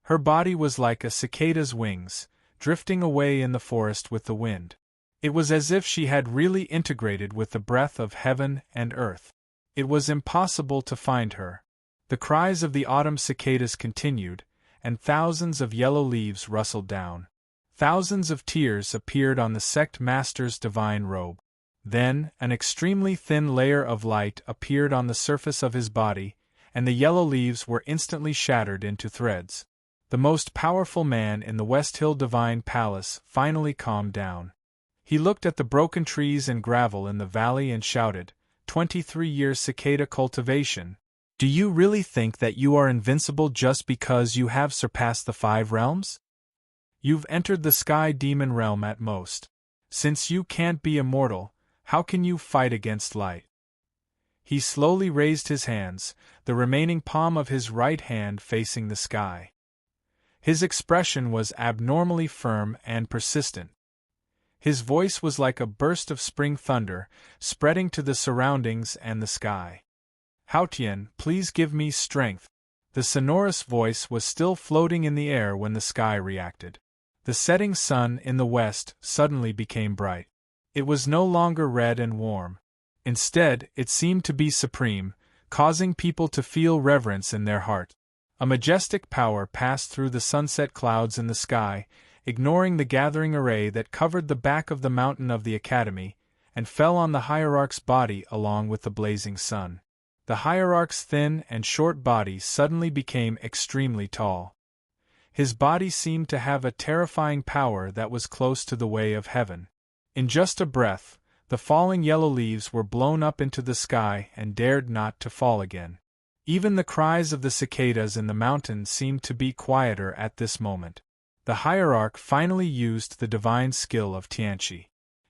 Her body was like a cicada's wings, drifting away in the forest with the wind. It was as if she had really integrated with the breath of heaven and earth. It was impossible to find her. The cries of the autumn cicadas continued, and thousands of yellow leaves rustled down. Thousands of tears appeared on the sect master's divine robe. Then, an extremely thin layer of light appeared on the surface of his body, and the yellow leaves were instantly shattered into threads. The most powerful man in the West Hill Divine Palace finally calmed down. He looked at the broken trees and gravel in the valley and shouted, 23-year cicada cultivation. Do you really think that you are invincible just because you have surpassed the 5 realms? You've entered the sky demon realm at most. Since you can't be immortal, how can you fight against light? He slowly raised his hands, the remaining palm of his right hand facing the sky. His expression was abnormally firm and persistent. His voice was like a burst of spring thunder, spreading to the surroundings and the sky. Hautian, please give me strength. The sonorous voice was still floating in the air when the sky reacted. The setting sun in the west suddenly became bright. It was no longer red and warm. Instead, it seemed to be supreme, causing people to feel reverence in their heart. A majestic power passed through the sunset clouds in the sky, ignoring the gathering array that covered the back of the mountain of the academy, and fell on the hierarch's body along with the blazing sun. The hierarch's thin and short body suddenly became extremely tall. His body seemed to have a terrifying power that was close to the way of heaven. In just a breath, the falling yellow leaves were blown up into the sky and dared not to fall again. Even the cries of the cicadas in the mountain seemed to be quieter at this moment. The hierarch finally used the divine skill of Tianqi.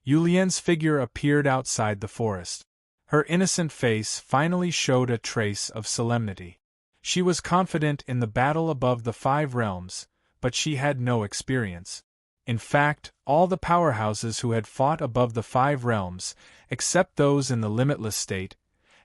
Yulian's figure appeared outside the forest. Her innocent face finally showed a trace of solemnity. She was confident in the battle above the 5 realms, but she had no experience. In fact, all the powerhouses who had fought above the 5 realms, except those in the limitless state,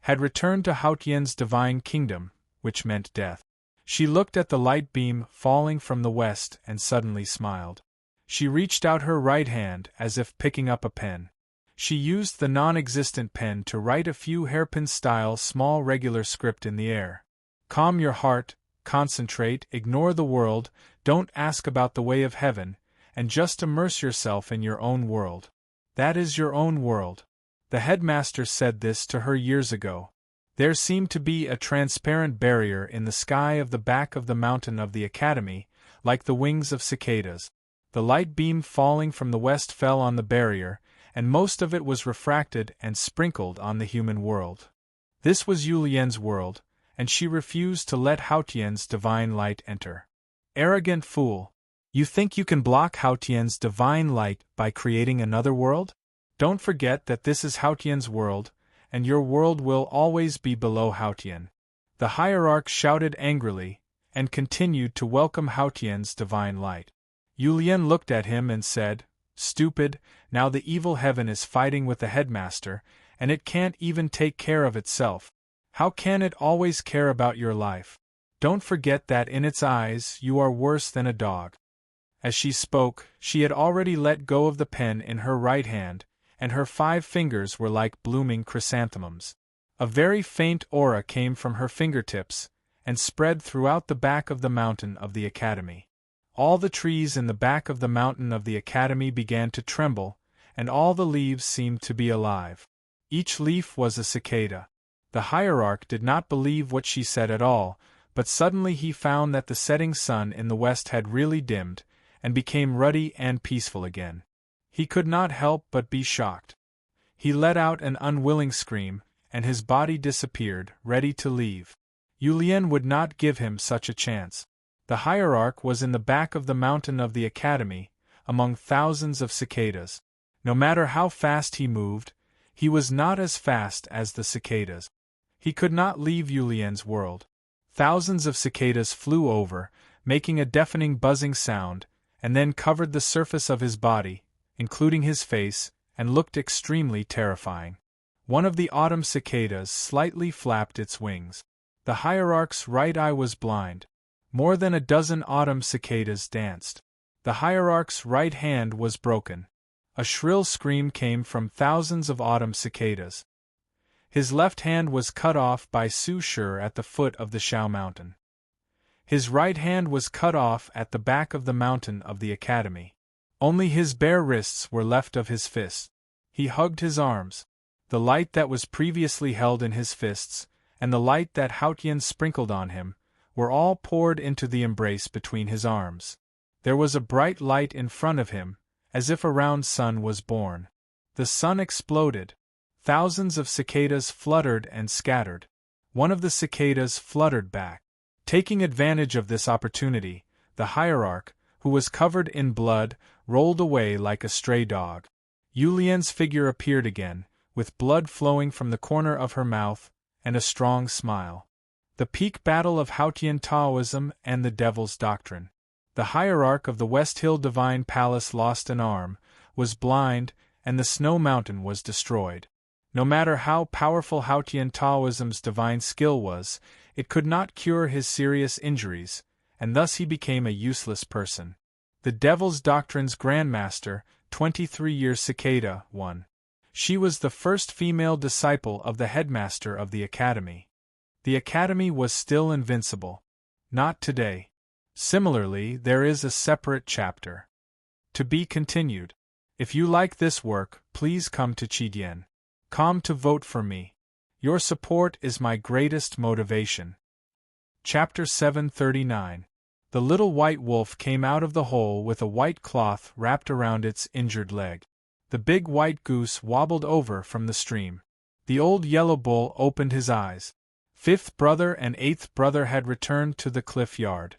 had returned to Haotian's divine kingdom, which meant death. She looked at the light beam falling from the west and suddenly smiled. She reached out her right hand as if picking up a pen. She used the non-existent pen to write a few hairpin-style small regular script in the air. Calm your heart, concentrate, ignore the world, don't ask about the way of heaven, and just immerse yourself in your own world. That is your own world. The headmaster said this to her years ago. There seemed to be a transparent barrier in the sky of the back of the mountain of the academy, like the wings of cicadas. The light beam falling from the west fell on the barrier, and most of it was refracted and sprinkled on the human world. This was Yulian's world, and she refused to let Haotian's divine light enter. Arrogant fool! You think you can block Haotian's divine light by creating another world? Don't forget that this is Haotian's world, and your world will always be below Haotian. The hierarch shouted angrily, and continued to welcome Haotian's divine light. Yulian looked at him and said, "Stupid, now the evil heaven is fighting with the headmaster, and it can't even take care of itself. How can it always care about your life? Don't forget that in its eyes you are worse than a dog." As she spoke, she had already let go of the pen in her right hand, and her 5 fingers were like blooming chrysanthemums. A very faint aura came from her fingertips, and spread throughout the back of the mountain of the academy. All the trees in the back of the mountain of the academy began to tremble, and all the leaves seemed to be alive. Each leaf was a cicada. The hierarch did not believe what she said at all, but suddenly he found that the setting sun in the west had really dimmed, and became ruddy and peaceful again. He could not help but be shocked. He let out an unwilling scream, and his body disappeared, ready to leave. Yulian would not give him such a chance. The hierarch was in the back of the mountain of the academy, among thousands of cicadas. No matter how fast he moved, he was not as fast as the cicadas. He could not leave Yulian's world. Thousands of cicadas flew over, making a deafening buzzing sound, and then covered the surface of his body, including his face, and looked extremely terrifying. One of the autumn cicadas slightly flapped its wings. The hierarch's right eye was blind. More than a dozen autumn cicadas danced. The hierarch's right hand was broken. A shrill scream came from thousands of autumn cicadas. His left hand was cut off by Su Shi at the foot of the Shao mountain. His right hand was cut off at the back of the mountain of the academy. Only his bare wrists were left of his fists. He hugged his arms. The light that was previously held in his fists, and the light that Haotian sprinkled on him, were all poured into the embrace between his arms. There was a bright light in front of him, as if a round sun was born. The sun exploded. Thousands of cicadas fluttered and scattered. One of the cicadas fluttered back. Taking advantage of this opportunity, the hierarch, who was covered in blood, rolled away like a stray dog. Yulian's figure appeared again, with blood flowing from the corner of her mouth, and a strong smile. The peak battle of Haotian Taoism and the Devil's Doctrine. The hierarch of the West Hill Divine Palace lost an arm, was blind, and the Snow Mountain was destroyed. No matter how powerful Haotian Taoism's divine skill was, it could not cure his serious injuries, and thus he became a useless person. The Devil's Doctrine's Grandmaster, 23-year Cicada, won. She was the first female disciple of the headmaster of the academy. The academy was still invincible. Not today. Similarly, there is a separate chapter. To be continued. If you like this work, please come to Qidien. Come to vote for me. Your support is my greatest motivation. Chapter 739. The little white wolf came out of the hole with a white cloth wrapped around its injured leg. The big white goose wobbled over from the stream. The old yellow bull opened his eyes. Fifth brother and eighth brother had returned to the cliff yard.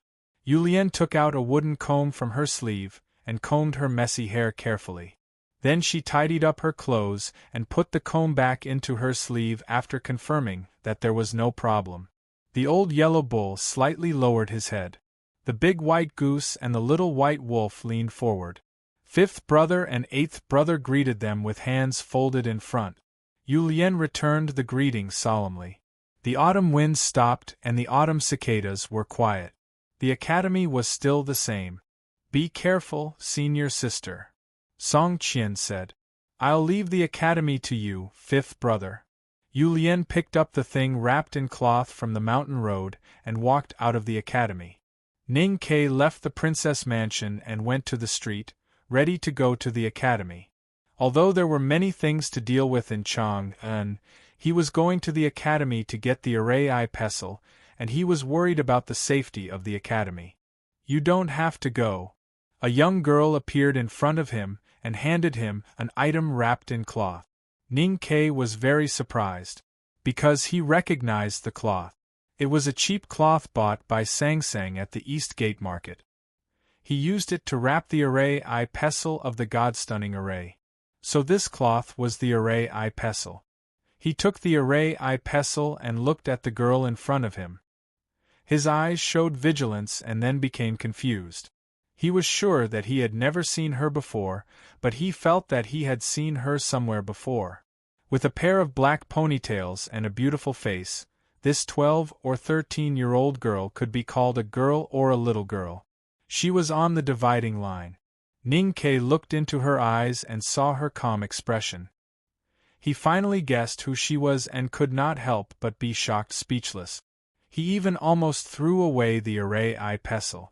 Yulien took out a wooden comb from her sleeve and combed her messy hair carefully. Then she tidied up her clothes and put the comb back into her sleeve after confirming that there was no problem. The old yellow bull slightly lowered his head. The big white goose and the little white wolf leaned forward. Fifth brother and eighth brother greeted them with hands folded in front. Yulien returned the greeting solemnly. The autumn winds stopped and the autumn cicadas were quiet. The academy was still the same. Be careful, senior sister. Song Qian said. I'll leave the academy to you, fifth brother. Yulien picked up the thing wrapped in cloth from the mountain road and walked out of the academy. Ning Ke left the princess mansion and went to the street, ready to go to the academy. Although there were many things to deal with in Chang'an, he was going to the academy to get the array pestle, and he was worried about the safety of the academy. You don't have to go. A young girl appeared in front of him and handed him an item wrapped in cloth. Ning Ke was very surprised, because he recognized the cloth. It was a cheap cloth bought by Sang Sang at the East Gate Market. He used it to wrap the array pestle of the God-stunning array. So this cloth was the array pestle. He took the array pestle and looked at the girl in front of him. His eyes showed vigilance and then became confused. He was sure that he had never seen her before, but he felt that he had seen her somewhere before. With a pair of black ponytails and a beautiful face, this 12 or 13-year-old girl could be called a girl or a little girl. She was on the dividing line. Ning Ke looked into her eyes and saw her calm expression. He finally guessed who she was and could not help but be shocked speechless. He even almost threw away the array pestle.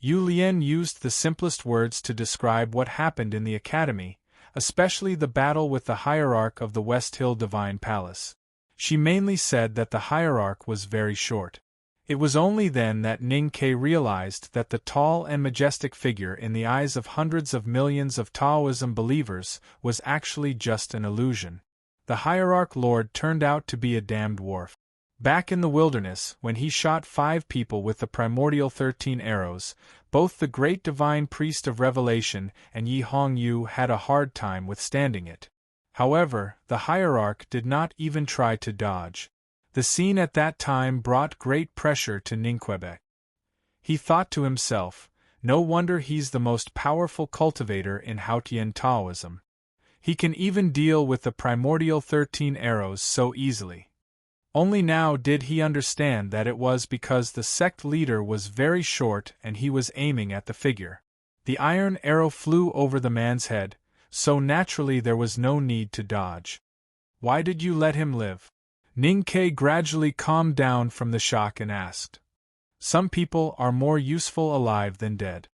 Yulien used the simplest words to describe what happened in the academy, especially the battle with the hierarch of the West Hill Divine Palace. She mainly said that the hierarch was very short. It was only then that Ning Ke realized that the tall and majestic figure in the eyes of hundreds of millions of Taoism believers was actually just an illusion. The hierarch lord turned out to be a damned dwarf. Back in the wilderness, when he shot 5 people with the primordial 13 arrows, both the great divine priest of revelation and Yi Hongyu had a hard time withstanding it. However, the hierarch did not even try to dodge. The scene at that time brought great pressure to Ningquebec. He thought to himself, no wonder he's the most powerful cultivator in Haotian Taoism. He can even deal with the primordial 13 arrows so easily. Only now did he understand that it was because the sect leader was very short and he was aiming at the figure. The iron arrow flew over the man's head, so naturally there was no need to dodge. Why did you let him live? Ning Ke gradually calmed down from the shock and asked. Some people are more useful alive than dead.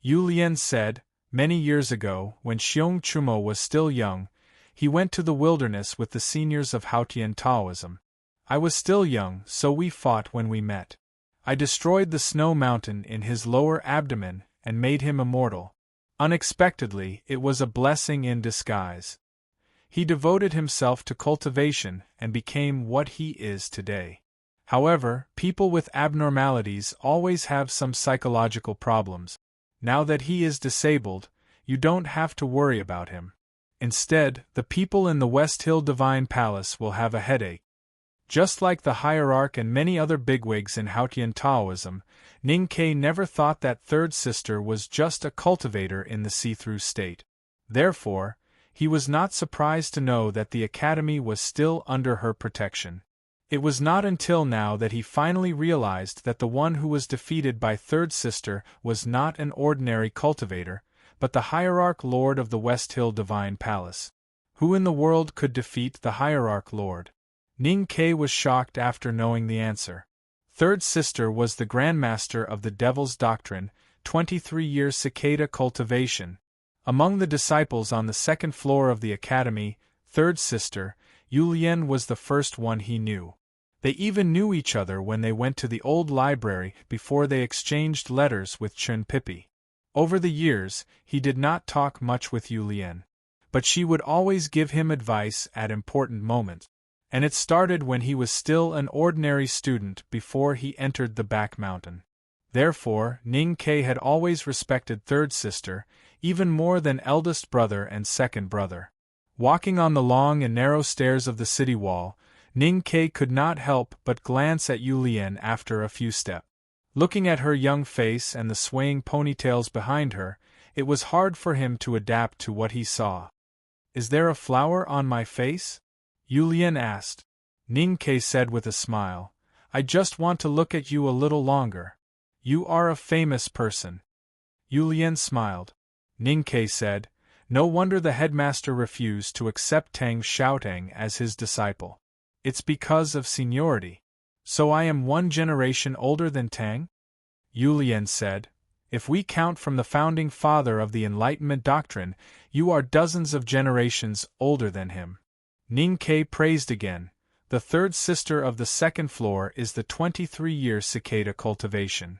Yulien said, many years ago, when Xiong Chumo was still young, he went to the wilderness with the seniors of Haotian Taoism. I was still young, so we fought when we met. I destroyed the snow mountain in his lower abdomen and made him immortal. Unexpectedly, it was a blessing in disguise. He devoted himself to cultivation and became what he is today. However, people with abnormalities always have some psychological problems. Now that he is disabled, you don't have to worry about him. Instead, the people in the West Hill Divine Palace will have a headache. Just like the hierarch and many other bigwigs in Haotian Taoism, Ning Ke never thought that third sister was just a cultivator in the see-through state. Therefore, he was not surprised to know that the academy was still under her protection. It was not until now that he finally realized that the one who was defeated by third sister was not an ordinary cultivator, but the hierarch lord of the West Hill Divine Palace. Who in the world could defeat the hierarch lord? Ning Ke was shocked after knowing the answer. Third sister was the grandmaster of the Devil's Doctrine, 23-year cicada cultivation. Among the disciples on the second floor of the academy, third sister, Yulian was the first one he knew. They even knew each other when they went to the old library before they exchanged letters with Chun Pippi. Over the years, he did not talk much with Yulian, but she would always give him advice at important moments. And it started when he was still an ordinary student before he entered the back mountain. Therefore, Ning Ke had always respected third sister, even more than eldest brother and second brother. Walking on the long and narrow stairs of the city wall, Ning Ke could not help but glance at Yulian after a few steps. Looking at her young face and the swaying ponytails behind her, it was hard for him to adapt to what he saw. "Is there a flower on my face?" Yulian asked. Ning Ke said with a smile, "I just want to look at you a little longer. You are a famous person." Yulian smiled. Ning Ke said, "No wonder the headmaster refused to accept Tang Xiaotang as his disciple. It's because of seniority. So I am one generation older than Tang?" Yulian said, "If we count from the founding father of the Enlightenment doctrine, you are dozens of generations older than him." Ning Ke praised again. The third sister of the second floor is the 23-year cicada cultivation.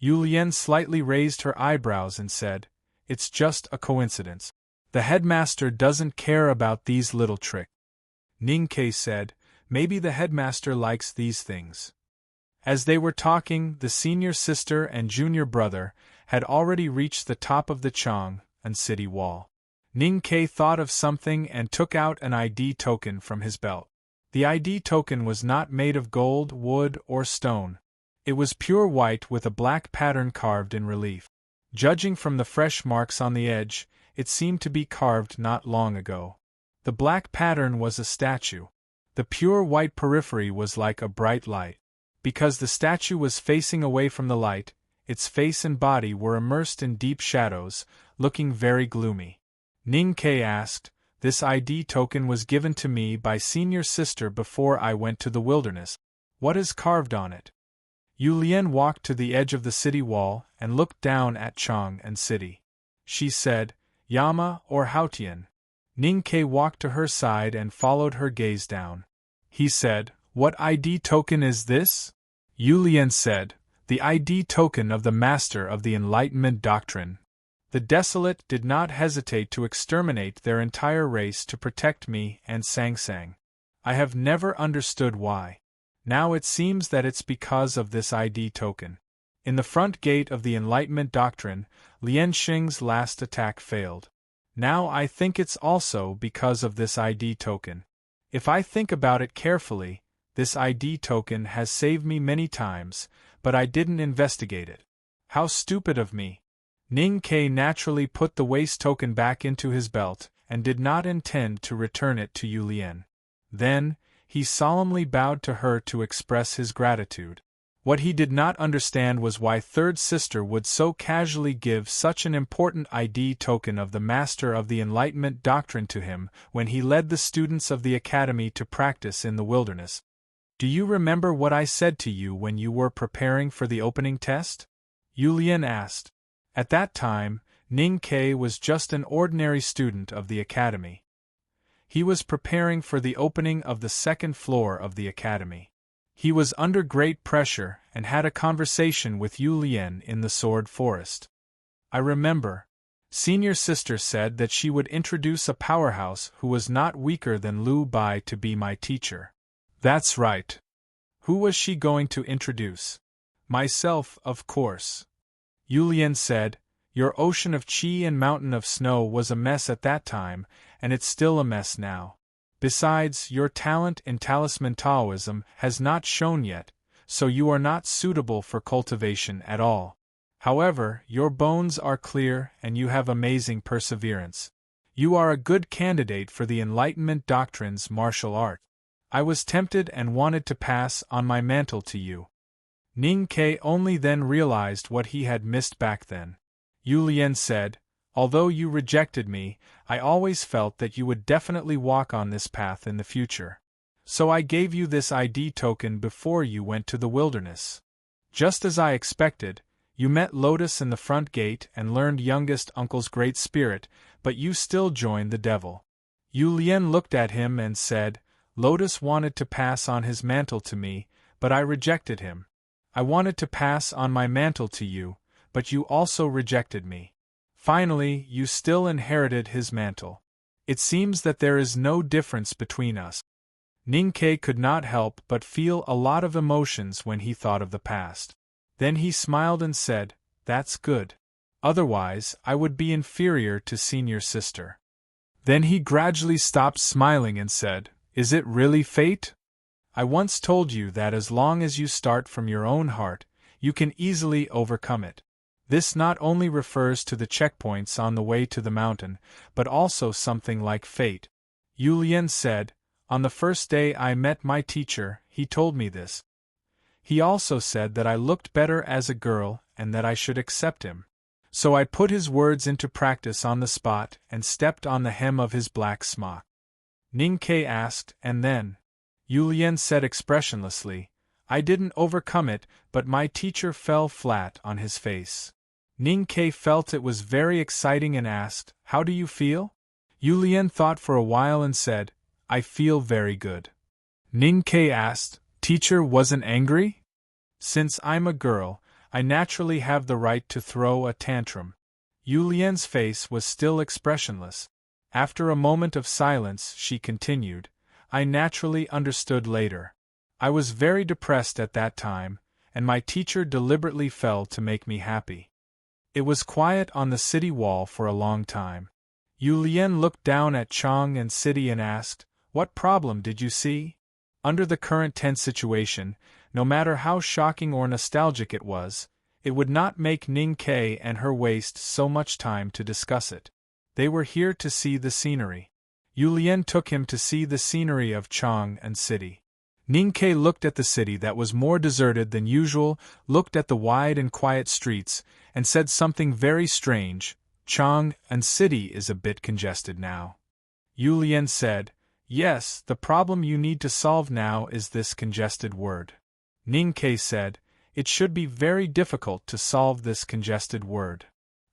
Yulian slightly raised her eyebrows and said, "It's just a coincidence. The headmaster doesn't care about these little tricks." Ning Ke said, "Maybe the headmaster likes these things." As they were talking, the senior sister and junior brother had already reached the top of the Chang and city wall. Ning Ke thought of something and took out an ID token from his belt. The ID token was not made of gold, wood, or stone. It was pure white with a black pattern carved in relief. Judging from the fresh marks on the edge, it seemed to be carved not long ago. The black pattern was a statue. The pure white periphery was like a bright light. Because the statue was facing away from the light, its face and body were immersed in deep shadows, looking very gloomy. Ning Ke asked, "This ID token was given to me by senior sister before I went to the wilderness. What is carved on it?" Yulian walked to the edge of the city wall and looked down at Chang and city. She said, "Yama or Haotian." Ning Ke walked to her side and followed her gaze down. He said, "What ID token is this?" Yulian said, "The ID token of the master of the Enlightenment doctrine." The Desolate did not hesitate to exterminate their entire race to protect me and Sang Sang. I have never understood why. Now it seems that it's because of this ID token. In the front gate of the Enlightenment doctrine, Lian Xing's last attack failed. Now I think it's also because of this ID token. If I think about it carefully, this ID token has saved me many times, but I didn't investigate it. How stupid of me. Ning Ke naturally put the waste token back into his belt and did not intend to return it to Yulian. Then, he solemnly bowed to her to express his gratitude. What he did not understand was why third sister would so casually give such an important ID token of the master of the Enlightenment doctrine to him when he led the students of the academy to practice in the wilderness. "Do you remember what I said to you when you were preparing for the opening test?" Yulian asked. At that time, Ning Ke was just an ordinary student of the academy. He was preparing for the opening of the second floor of the academy. He was under great pressure and had a conversation with Yulian in the Sword Forest. "I remember. Senior sister said that she would introduce a powerhouse who was not weaker than Lu Bai to be my teacher." "That's right. Who was she going to introduce?" "Myself, of course." Yulian said, "Your ocean of qi and mountain of snow was a mess at that time, and it's still a mess now. Besides, your talent in talisman Taoism has not shown yet, so you are not suitable for cultivation at all. However, your bones are clear and you have amazing perseverance. You are a good candidate for the Enlightenment doctrine's martial art. I was tempted and wanted to pass on my mantle to you." Ning Ke only then realized what he had missed back then. Yulian said, "Although you rejected me, I always felt that you would definitely walk on this path in the future. So I gave you this ID token before you went to the wilderness. Just as I expected, you met Lotus in the front gate and learned youngest uncle's great spirit, but you still joined the devil. Yu Lian looked at him and said, Lotus wanted to pass on his mantle to me, but I rejected him. I wanted to pass on my mantle to you, but you also rejected me. Finally, you still inherited his mantle. It seems that there is no difference between us. Ning Ke could not help but feel a lot of emotions when he thought of the past. Then he smiled and said, That's good. Otherwise, I would be inferior to senior sister. Then he gradually stopped smiling and said, Is it really fate? I once told you that as long as you start from your own heart, you can easily overcome it. This not only refers to the checkpoints on the way to the mountain, but also something like fate. Yu Lian said, On the first day I met my teacher, he told me this. He also said that I looked better as a girl and that I should accept him. So I put his words into practice on the spot and stepped on the hem of his black smock. Ning Ke asked, And then? Yu Lian said expressionlessly, I didn't overcome it, but my teacher fell flat on his face. Ning Ke felt it was very exciting and asked, How do you feel? Yu Lian thought for a while and said, I feel very good. Ning Ke asked, Teacher wasn't angry? Since I'm a girl, I naturally have the right to throw a tantrum. Yu Lian's face was still expressionless. After a moment of silence, she continued, I naturally understood later. I was very depressed at that time, and my teacher deliberately fell to make me happy. It was quiet on the city wall for a long time. Yu Lian looked down at Chang and City and asked, What problem did you see? Under the current tense situation, no matter how shocking or nostalgic it would not make Ning Ke and her waste so much time to discuss it. They were here to see the scenery. Yu Lian took him to see the scenery of Chang and City. Ning Ke looked at the city that was more deserted than usual, looked at the wide and quiet streets, and said something very strange, Chang and City is a bit congested now. Yu Lian said, Yes, the problem you need to solve now is this congested word. Ning Ke said, It should be very difficult to solve this congested word.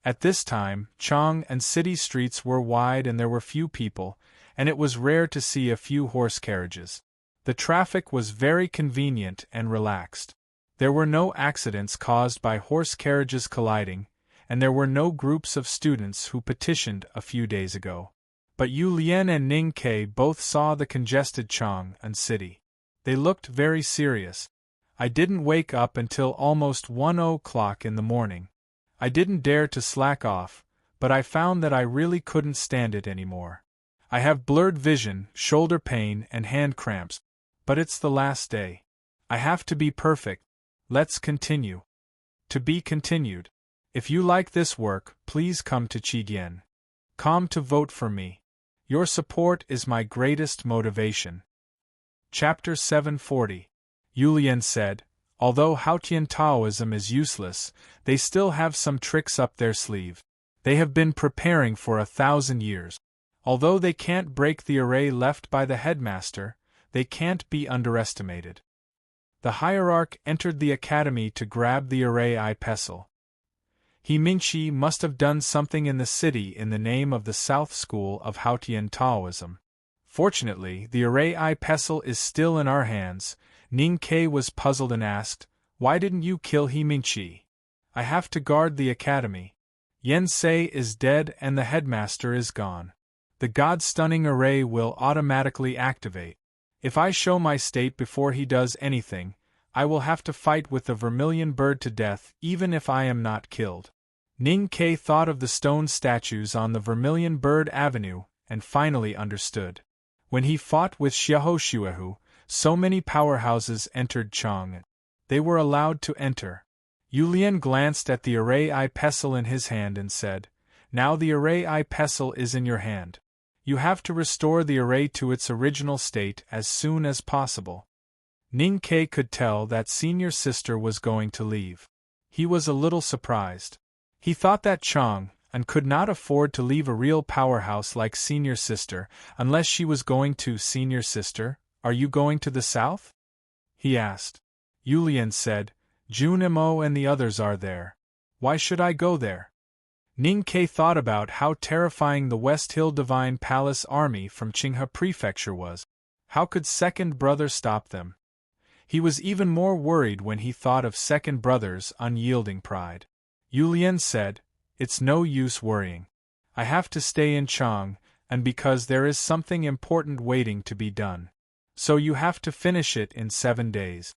At this time, Chang and City streets were wide and there were few people, and it was rare to see a few horse carriages. The traffic was very convenient and relaxed. There were no accidents caused by horse carriages colliding, and there were no groups of students who petitioned a few days ago. But Yu Lian and Ning Ke both saw the congested Chang and City. They looked very serious. I didn't wake up until almost 1 o'clock in the morning. I didn't dare to slack off, but I found that I really couldn't stand it anymore. I have blurred vision, shoulder pain, and hand cramps. But it's the last day. I have to be perfect. Let's continue. To be continued. If you like this work, please come to Qigyan. Come to vote for me. Your support is my greatest motivation. Chapter 740. Yu Lian said, Although Haotian Taoism is useless, they still have some tricks up their sleeve. They have been preparing for 1,000 years. Although they can't break the array left by the headmaster, they can't be underestimated. The hierarch entered the academy to grab the array pestle. He Mingqi must have done something in the city in the name of the South School of Haotian Taoism. Fortunately, the array pestle is still in our hands. Ning Ke was puzzled and asked, Why didn't you kill He Mingqi? I have to guard the academy. Yen Sei is dead and the headmaster is gone. The God-stunning array will automatically activate. If I show my state before he does anything, I will have to fight with the vermilion bird to death even if I am not killed. Ning Ke thought of the stone statues on the Vermilion Bird Avenue and finally understood. When he fought with Xiahou Shuehu, so many powerhouses entered Chang. They were allowed to enter. Yu Lian glanced at the array pestle in his hand and said, Now the array pestle is in your hand. You have to restore the array to its original state as soon as possible. Ning Ke could tell that senior sister was going to leave. He was a little surprised. He thought that Chang and could not afford to leave a real powerhouse like senior sister unless she was going to senior sister. Are you going to the south? He asked. Yu Lian said, Jun Mo and the others are there. Why should I go there? Ning Ke thought about how terrifying the West Hill Divine Palace army from Qinghe Prefecture was. How could Second Brother stop them? He was even more worried when he thought of Second Brother's unyielding pride. Yulian said, "It's no use worrying. I have to stay in Chang, and because there is something important waiting to be done. So you have to finish it in 7 days."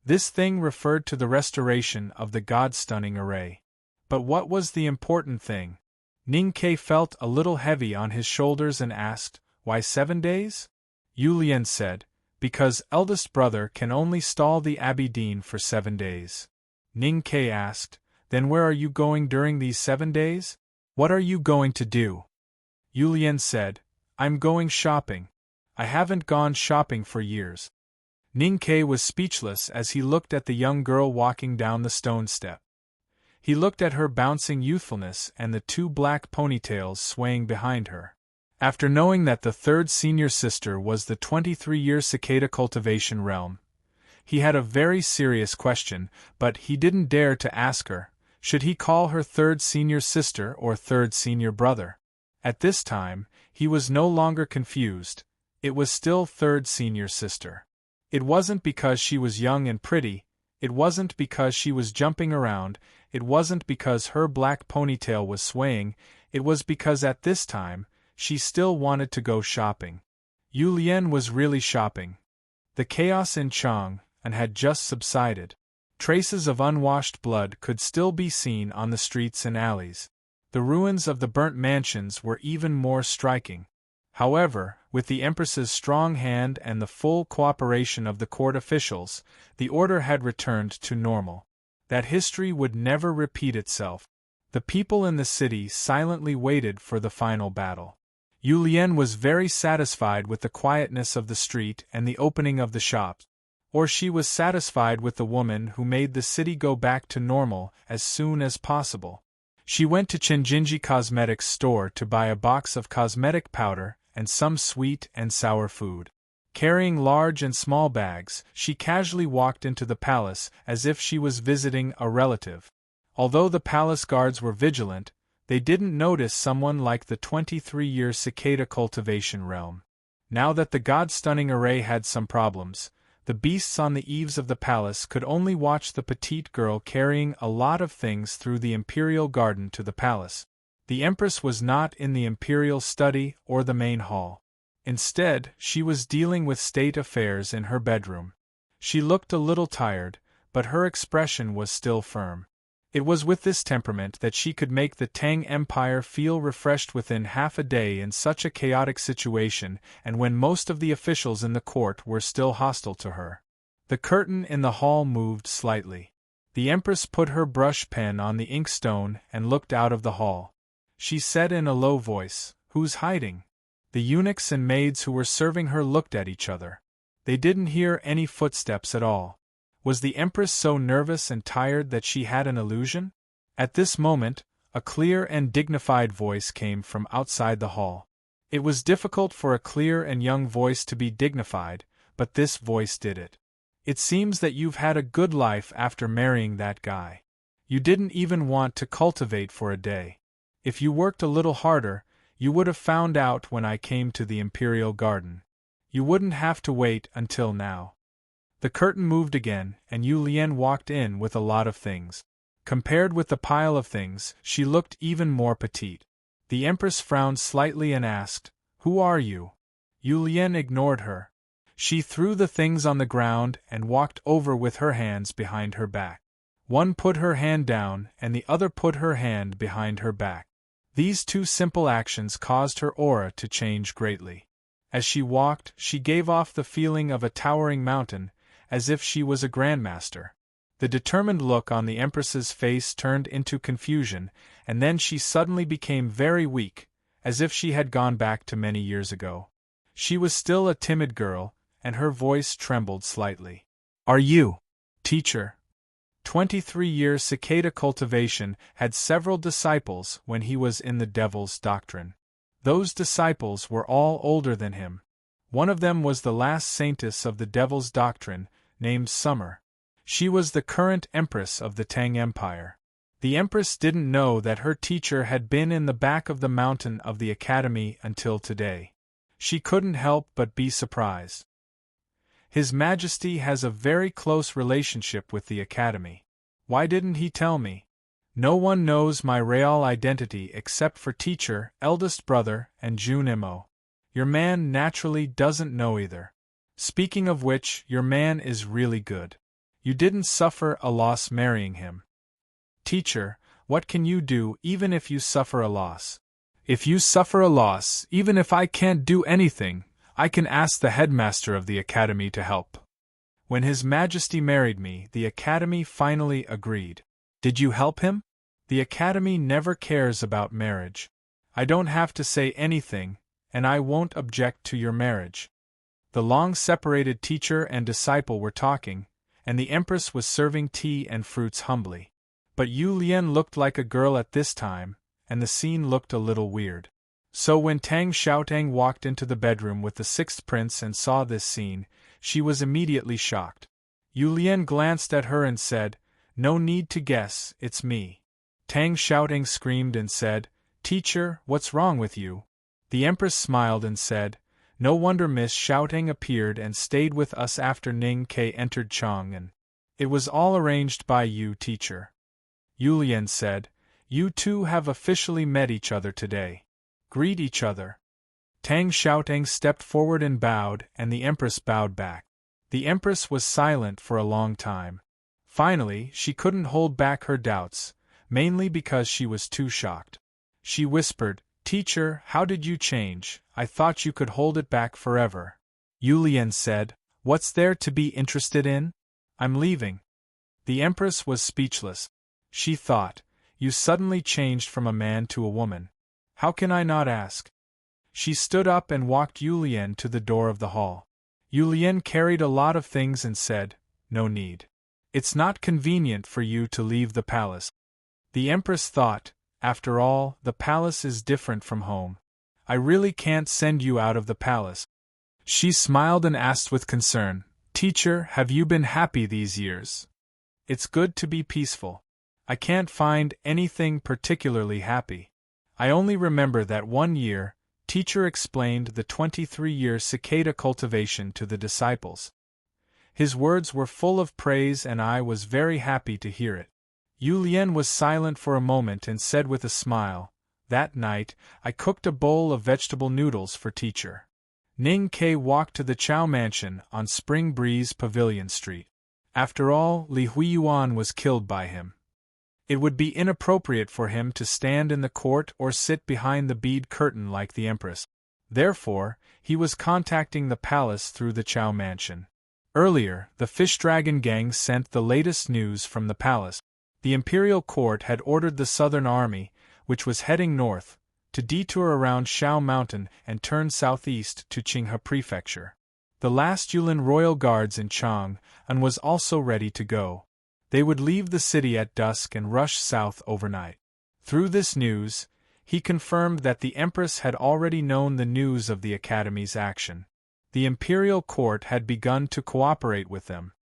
This thing referred to the restoration of the God-stunning array. But what was the important thing? Ning Ke felt a little heavy on his shoulders and asked, "Why 7 days?" Yulian said, "Because eldest brother can only stall the Abidine for 7 days." Ning Ke asked, "Then where are you going during these 7 days? What are you going to do?" Yulian said, "I'm going shopping. I haven't gone shopping for years." Ning Ke was speechless as he looked at the young girl walking down the stone step. He looked at her bouncing youthfulness and the 2 black ponytails swaying behind her. After knowing that the third senior sister was the 23-year cicada cultivation realm, he had a very serious question, but he didn't dare to ask her, should he call her third senior sister or third senior brother? At this time, he was no longer confused. It was still third senior sister. It wasn't because she was young and pretty, it wasn't because she was jumping around, it wasn't because her black ponytail was swaying, it was because at this time, she still wanted to go shopping. Yulian was really shopping. The chaos in Chang had just subsided. Traces of unwashed blood could still be seen on the streets and alleys. The ruins of the burnt mansions were even more striking. However, with the Empress's strong hand and the full cooperation of the court officials, the order had returned to normal. That history would never repeat itself. The people in the city silently waited for the final battle. Yulian was very satisfied with the quietness of the street and the opening of the shops. Or she was satisfied with the woman who made the city go back to normal as soon as possible. She went to Chenjinji Cosmetics store to buy a box of cosmetic powder and some sweet and sour food. Carrying large and small bags, she casually walked into the palace as if she was visiting a relative. Although the palace guards were vigilant, they didn't notice someone like the 23-year cicada cultivation realm. Now that the God-stunning array had some problems, the beasts on the eaves of the palace could only watch the petite girl carrying a lot of things through the imperial garden to the palace. The Empress was not in the imperial study or the main hall. Instead, she was dealing with state affairs in her bedroom. She looked a little tired, but her expression was still firm. It was with this temperament that she could make the Tang Empire feel refreshed within half a day in such a chaotic situation and when most of the officials in the court were still hostile to her. The curtain in the hall moved slightly. The Empress put her brush pen on the inkstone and looked out of the hall. She said in a low voice, "Who's hiding?" The eunuchs and maids who were serving her looked at each other. They didn't hear any footsteps at all. Was the Empress so nervous and tired that she had an illusion? At this moment, a clear and dignified voice came from outside the hall. It was difficult for a clear and young voice to be dignified, but this voice did it. "It seems that you've had a good life after marrying that guy. You didn't even want to cultivate for a day. If you worked a little harder, you would have found out when I came to the Imperial Garden. You wouldn't have to wait until now." The curtain moved again, and Yulian walked in with a lot of things. Compared with the pile of things, she looked even more petite. The Empress frowned slightly and asked, "Who are you?" Yulian ignored her. She threw the things on the ground and walked over with her hands behind her back. One put her hand down and the other put her hand behind her back. These 2 simple actions caused her aura to change greatly. As she walked, she gave off the feeling of a towering mountain, as if she was a grandmaster. The determined look on the Empress's face turned into confusion, and then she suddenly became very weak, as if she had gone back to many years ago. She was still a timid girl, and her voice trembled slightly. "Are you, teacher?" 23-year cicada cultivation had several disciples when he was in the Devil's Doctrine. Those disciples were all older than him. One of them was the last saintess of the Devil's Doctrine, named Summer. She was the current Empress of the Tang Empire. The Empress didn't know that her teacher had been in the back of the mountain of the academy until today. She couldn't help but be surprised. His Majesty has a very close relationship with the academy. Why didn't he tell me? No one knows my real identity except for teacher, eldest brother, and Jun Imo. Your man naturally doesn't know either. Speaking of which, your man is really good. You didn't suffer a loss marrying him. Teacher, what can you do even if you suffer a loss? If you suffer a loss, even if I can't do anything, I can ask the headmaster of the academy to help. When His Majesty married me, the academy finally agreed. Did you help him? The academy never cares about marriage. I don't have to say anything, and I won't object to your marriage. The long-separated teacher and disciple were talking, and the Empress was serving tea and fruits humbly. But Yu Lian looked like a girl at this time, and the scene looked a little weird. So when Tang Xiaotang walked into the bedroom with the sixth prince and saw this scene, she was immediately shocked. Yu Lian glanced at her and said, "No need to guess, it's me." Tang Xiaotang screamed and said, "Teacher, what's wrong with you?" The Empress smiled and said, "No wonder Miss Xiaotang appeared and stayed with us after Ning Ke entered Chang'an. It was all arranged by you, teacher." Yu Lian said, "You two have officially met each other today. Greet each other." Tang Xiaotang stepped forward and bowed, and the Empress bowed back. The Empress was silent for a long time. Finally, she couldn't hold back her doubts, mainly because she was too shocked. She whispered, "Teacher, how did you change? I thought you could hold it back forever." Yu Lian said, "What's there to be interested in? I'm leaving." The Empress was speechless. She thought, "You suddenly changed from a man to a woman. How can I not ask?" She stood up and walked Yu Lian to the door of the hall. Yu Lian carried a lot of things and said, "No need. It's not convenient for you to leave the palace." The Empress thought, "After all, the palace is different from home. I really can't send you out of the palace." She smiled and asked with concern, "Teacher, have you been happy these years?" "It's good to be peaceful. I can't find anything particularly happy. I only remember that one year, teacher explained the 23-year cicada cultivation to the disciples. His words were full of praise and I was very happy to hear it." Yu Lian was silent for a moment and said with a smile, "That night, I cooked a bowl of vegetable noodles for teacher." Ning Ke walked to the Chow Mansion on Spring Breeze Pavilion Street. After all, Li Huiyuan was killed by him. It would be inappropriate for him to stand in the court or sit behind the bead curtain like the Empress. Therefore, he was contacting the palace through the Chow Mansion. Earlier, the Fish Dragon Gang sent the latest news from the palace. The imperial court had ordered the southern army, which was heading north, to detour around Shao Mountain and turn southeast to Qinghe Prefecture. The last Yulin royal guards in Chang'an was also ready to go. They would leave the city at dusk and rush south overnight. Through this news, he confirmed that the Empress had already known the news of the Academy's action. The imperial court had begun to cooperate with them.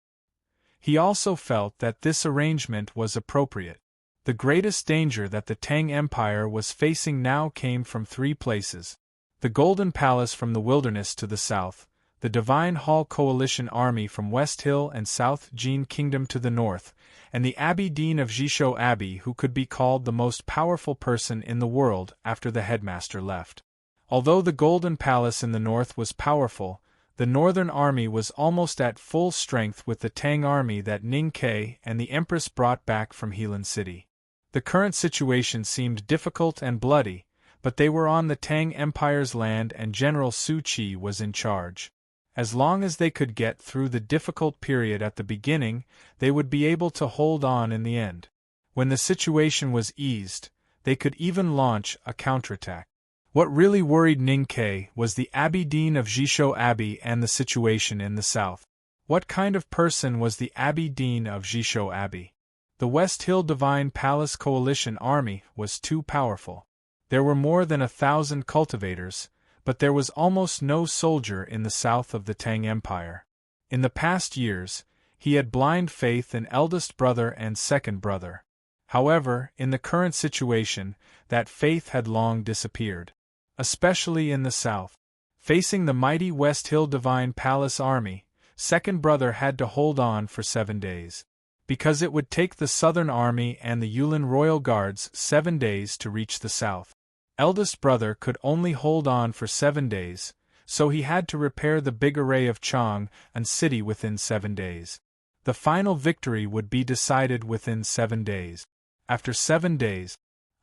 He also felt that this arrangement was appropriate. The greatest danger that the Tang Empire was facing now came from three places: the Golden Palace from the wilderness to the south, the Divine Hall Coalition Army from West Hill and South Jin Kingdom to the north, and the Abbey Dean of Jishou Abbey, who could be called the most powerful person in the world after the headmaster left. Although the Golden Palace in the north was powerful, the northern army was almost at full strength with the Tang army that Ning Ke and the Empress brought back from Helan City. The current situation seemed difficult and bloody, but they were on the Tang Empire's land and General Su Qi was in charge. As long as they could get through the difficult period at the beginning, they would be able to hold on in the end. When the situation was eased, they could even launch a counterattack. What really worried Ning Ke was the Abbey Dean of Jishou Abbey and the situation in the south. What kind of person was the Abbey Dean of Jishou Abbey? The West Hill Divine Palace Coalition Army was too powerful. There were more than 1,000 cultivators, but there was almost no soldier in the south of the Tang Empire. In the past years, he had blind faith in eldest brother and second brother. However, in the current situation, that faith had long disappeared. Especially in the south. Facing the mighty West Hill Divine Palace army, second brother had to hold on for 7 days. Because it would take the Southern Army and the Yulin Royal Guards 7 days to reach the south. Eldest brother could only hold on for 7 days, so he had to repair the big array of Chang and city within 7 days. The final victory would be decided within 7 days. After 7 days,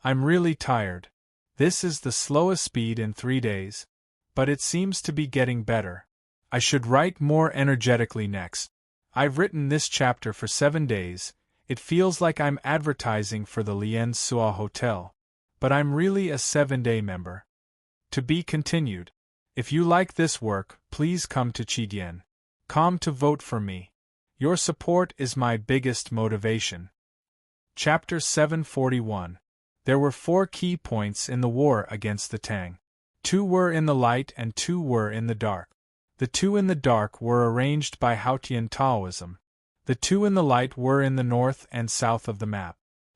I'm really tired. This is the slowest speed in 3 days, but it seems to be getting better. I should write more energetically next. I've written this chapter for 7 days, it feels like I'm advertising for the Lien Sua Hotel. But I'm really a 7-day member. To be continued. If you like this work, please come to Qidien. Come to vote for me. Your support is my biggest motivation. Chapter 741. There were 4 key points in the war against the Tang. 2 were in the light and 2 were in the dark. The 2 in the dark were arranged by Haotian Taoism. The 2 in the light were in the north and south of the map.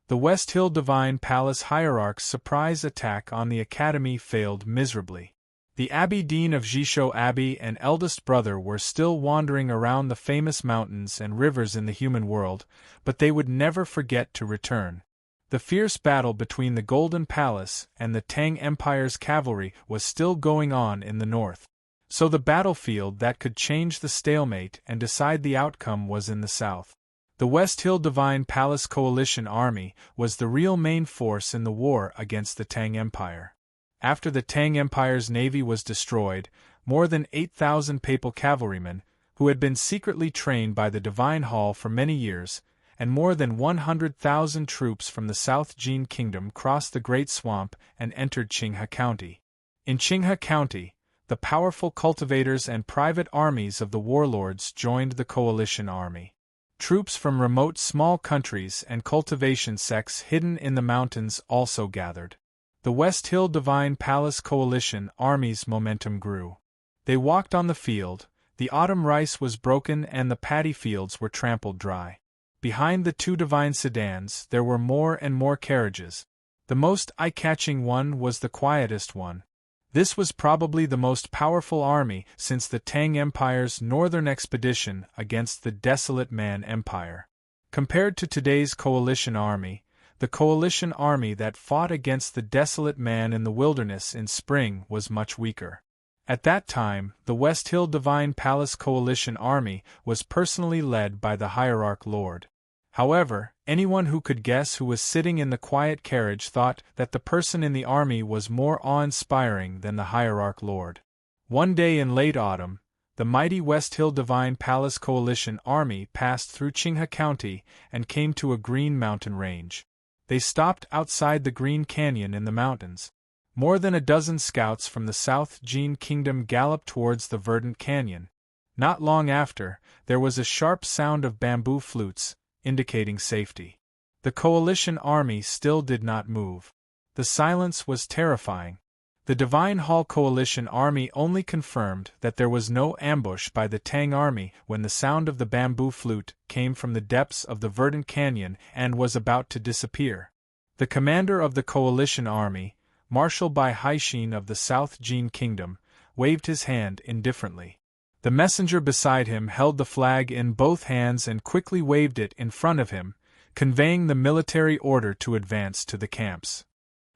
The West Hill Divine Palace Hierarch's surprise attack on the academy failed miserably. The Abbey Dean of Jishou Abbey and eldest brother were still wandering around the famous mountains and rivers in the human world, but they would never forget to return. The fierce battle between the Golden Palace and the Tang Empire's cavalry was still going on in the north. So the battlefield that could change the stalemate and decide the outcome was in the south. The West Hill Divine Palace Coalition Army was the real main force in the war against the Tang Empire. After the Tang Empire's navy was destroyed, more than 8,000 papal cavalrymen, who had been secretly trained by the Divine Hall for many years, and more than 100,000 troops from the South Jin Kingdom crossed the Great Swamp and entered Qinghe County. In Qinghe County, the powerful cultivators and private armies of the warlords joined the coalition army. Troops from remote small countries and cultivation sects hidden in the mountains also gathered. The West Hill Divine Palace Coalition Army's momentum grew. They walked on the field, the autumn rice was broken and the paddy fields were trampled dry. Behind the 2 divine sedans there were more and more carriages. The most eye-catching one was the quietest one. This was probably the most powerful army since the Tang Empire's northern expedition against the desolate Man Empire. Compared to today's coalition army, the coalition army that fought against the desolate man in the wilderness in spring was much weaker. At that time, the West Hill Divine Palace Coalition Army was personally led by the Hierarch Lord. However, anyone who could guess who was sitting in the quiet carriage thought that the person in the army was more awe-inspiring than the Hierarch Lord. One day in late autumn, the mighty West Hill Divine Palace Coalition Army passed through Qinghe County and came to a green mountain range. They stopped outside the Green Canyon in the mountains. More than a dozen scouts from the South Jin Kingdom galloped towards the verdant canyon. Not long after, there was a sharp sound of bamboo flutes, indicating safety. The coalition army still did not move. The silence was terrifying. The Divine Hall Coalition Army only confirmed that there was no ambush by the Tang Army when the sound of the bamboo flute came from the depths of the verdant canyon and was about to disappear. The commander of the Coalition Army, Marshal Bai Haixin of the South Jin Kingdom, waved his hand indifferently. The messenger beside him held the flag in both hands and quickly waved it in front of him, conveying the military order to advance to the camps.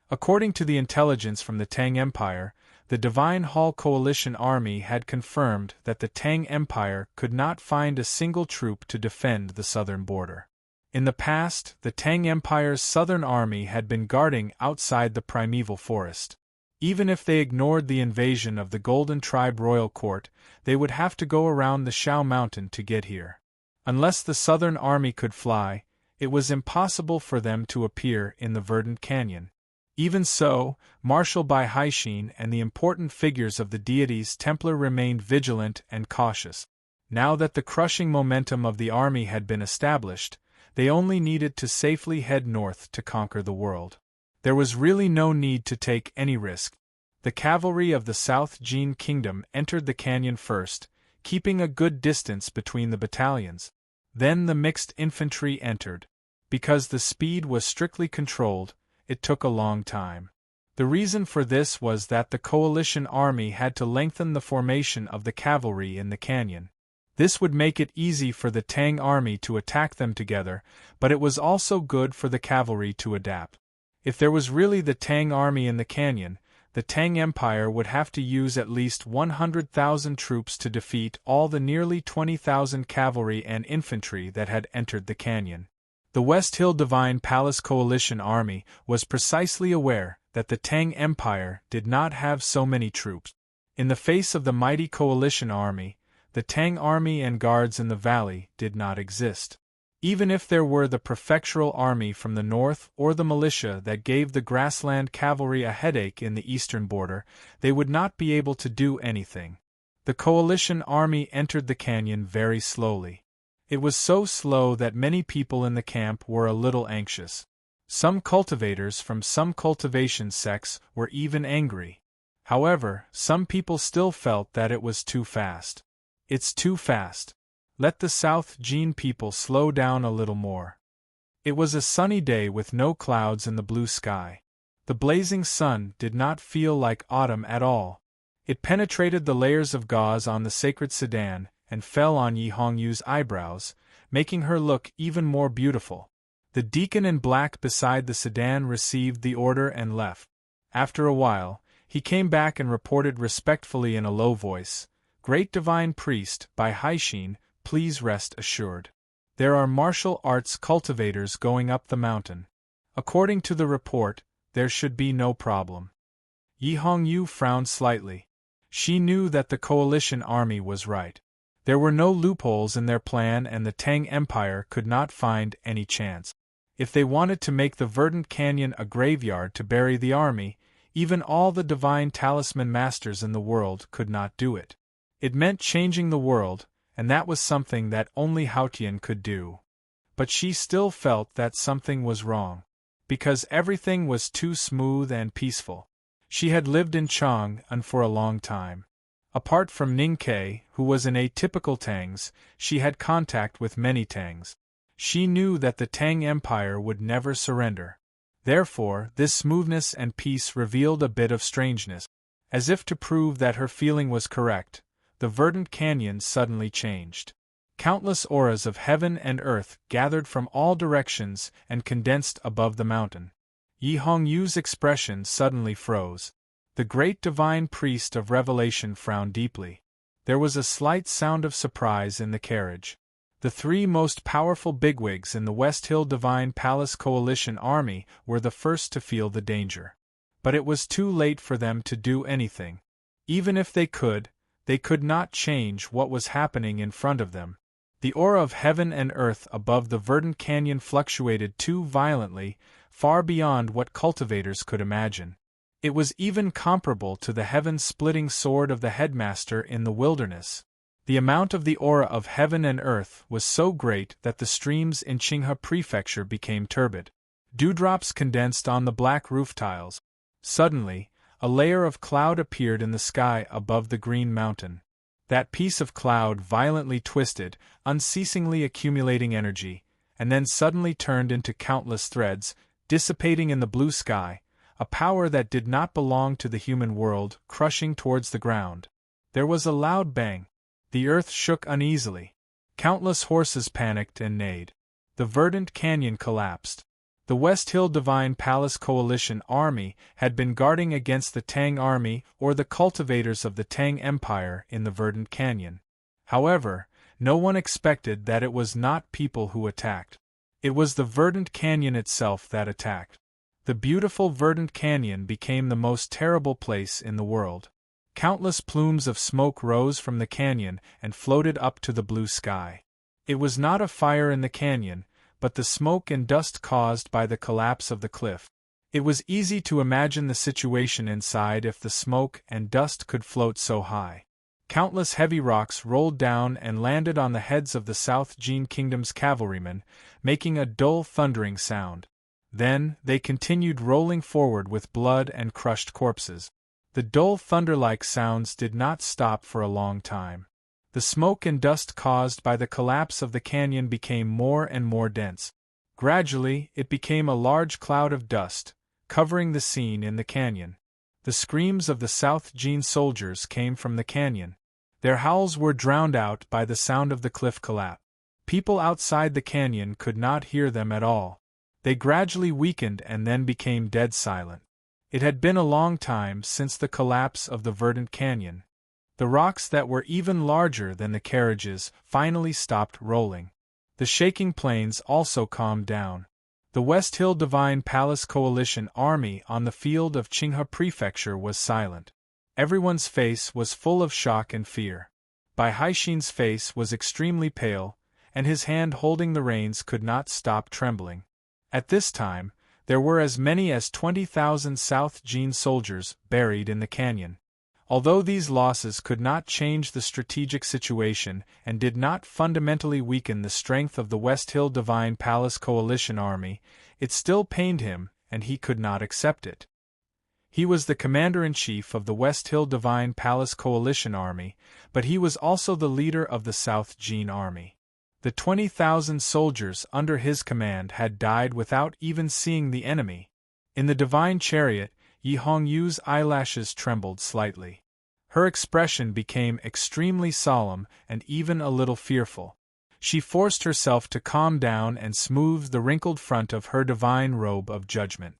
According to the intelligence from the Tang Empire, the Divine Hall Coalition Army had confirmed that the Tang Empire could not find a single troop to defend the southern border. In the past, the Tang Empire's southern army had been guarding outside the primeval forest. Even if they ignored the invasion of the Golden Tribe Royal Court, they would have to go around the Shao Mountain to get here. Unless the southern army could fly, it was impossible for them to appear in the verdant canyon. Even so, Marshal Bai Haixin and the important figures of the deity's Templar remained vigilant and cautious. Now that the crushing momentum of the army had been established, they only needed to safely head north to conquer the world. There was really no need to take any risk. The cavalry of the South Jin Kingdom entered the canyon first, keeping a good distance between the battalions. Then the mixed infantry entered. Because the speed was strictly controlled, it took a long time. The reason for this was that the coalition army had to lengthen the formation of the cavalry in the canyon. This would make it easy for the Tang army to attack them together, but it was also good for the cavalry to adapt. If there was really the Tang army in the canyon, the Tang Empire would have to use at least 100,000 troops to defeat all the nearly 20,000 cavalry and infantry that had entered the canyon. The West Hill Divine Palace Coalition Army was precisely aware that the Tang Empire did not have so many troops. In the face of the mighty coalition army, the Tang army and guards in the valley did not exist. Even if there were the prefectural army from the north or the militia that gave the grassland cavalry a headache in the eastern border, they would not be able to do anything. The coalition army entered the canyon very slowly. It was so slow that many people in the camp were a little anxious. Some cultivators from some cultivation sects were even angry. However, some people still felt that it was too fast. It's too fast. Let the South Jean people slow down a little more. It was a sunny day with no clouds in the blue sky. The blazing sun did not feel like autumn at all. It penetrated the layers of gauze on the sacred sedan and fell on Yi Hongyu's eyebrows, making her look even more beautiful. The deacon in black beside the sedan received the order and left. After a while, he came back and reported respectfully in a low voice, "Great Divine Priest, by Haishin, please rest assured. There are martial arts cultivators going up the mountain. According to the report, there should be no problem." Yi Hongyu frowned slightly. She knew that the coalition army was right. There were no loopholes in their plan and the Tang Empire could not find any chance. If they wanted to make the verdant canyon a graveyard to bury the army, even all the divine talisman masters in the world could not do it. It meant changing the world, and that was something that only Haotian could do. But she still felt that something was wrong. Because everything was too smooth and peaceful. She had lived in Chang'an for a long time. Apart from Ning Ke, who was an atypical Tangs, she had contact with many Tangs. She knew that the Tang Empire would never surrender. Therefore, this smoothness and peace revealed a bit of strangeness. As if to prove that her feeling was correct, the verdant canyon suddenly changed. Countless auras of heaven and earth gathered from all directions and condensed above the mountain. Yi Hongyu's expression suddenly froze. The great divine priest of revelation frowned deeply. There was a slight sound of surprise in the carriage. The three most powerful bigwigs in the West Hill Divine Palace Coalition Army were the first to feel the danger. But it was too late for them to do anything. Even if they could not change what was happening in front of them. The aura of heaven and earth above the verdant canyon fluctuated too violently, far beyond what cultivators could imagine. It was even comparable to the heaven-splitting sword of the headmaster in the wilderness. The amount of the aura of heaven and earth was so great that the streams in Qinghe Prefecture became turbid. Dewdrops condensed on the black roof tiles. Suddenly, a layer of cloud appeared in the sky above the green mountain. That piece of cloud violently twisted, unceasingly accumulating energy, and then suddenly turned into countless threads, dissipating in the blue sky, a power that did not belong to the human world, crushing towards the ground. There was a loud bang. The earth shook uneasily. Countless horses panicked and neighed. The verdant canyon collapsed. The West Hill Divine Palace Coalition Army had been guarding against the Tang Army or the cultivators of the Tang Empire in the verdant canyon. However, no one expected that it was not people who attacked. It was the verdant canyon itself that attacked. The beautiful verdant canyon became the most terrible place in the world. Countless plumes of smoke rose from the canyon and floated up to the blue sky. It was not a fire in the canyon, but the smoke and dust caused by the collapse of the cliff. It was easy to imagine the situation inside if the smoke and dust could float so high. Countless heavy rocks rolled down and landed on the heads of the South Jin Kingdom's cavalrymen, making a dull thundering sound. Then, they continued rolling forward with blood and crushed corpses. The dull thunder-like sounds did not stop for a long time. The smoke and dust caused by the collapse of the canyon became more and more dense. Gradually, it became a large cloud of dust, covering the scene in the canyon. The screams of the South Gene soldiers came from the canyon. Their howls were drowned out by the sound of the cliff collapse. People outside the canyon could not hear them at all. They gradually weakened and then became dead silent. It had been a long time since the collapse of the verdant canyon. The rocks that were even larger than the carriages finally stopped rolling. The shaking plains also calmed down. The West Hill Divine Palace Coalition army on the field of Qinghe Prefecture was silent. Everyone's face was full of shock and fear. Bai Haixin's face was extremely pale, and his hand holding the reins could not stop trembling. At this time, there were as many as 20,000 South Gene soldiers buried in the canyon. Although these losses could not change the strategic situation and did not fundamentally weaken the strength of the West Hill Divine Palace Coalition army, it still pained him, and he could not accept it. He was the commander-in-chief of the West Hill Divine Palace Coalition army, but he was also the leader of the South Gene army. The 20,000 soldiers under his command had died without even seeing the enemy. In the divine chariot, Yi Hongyu's eyelashes trembled slightly. Her expression became extremely solemn and even a little fearful. She forced herself to calm down and smooth the wrinkled front of her divine robe of judgment.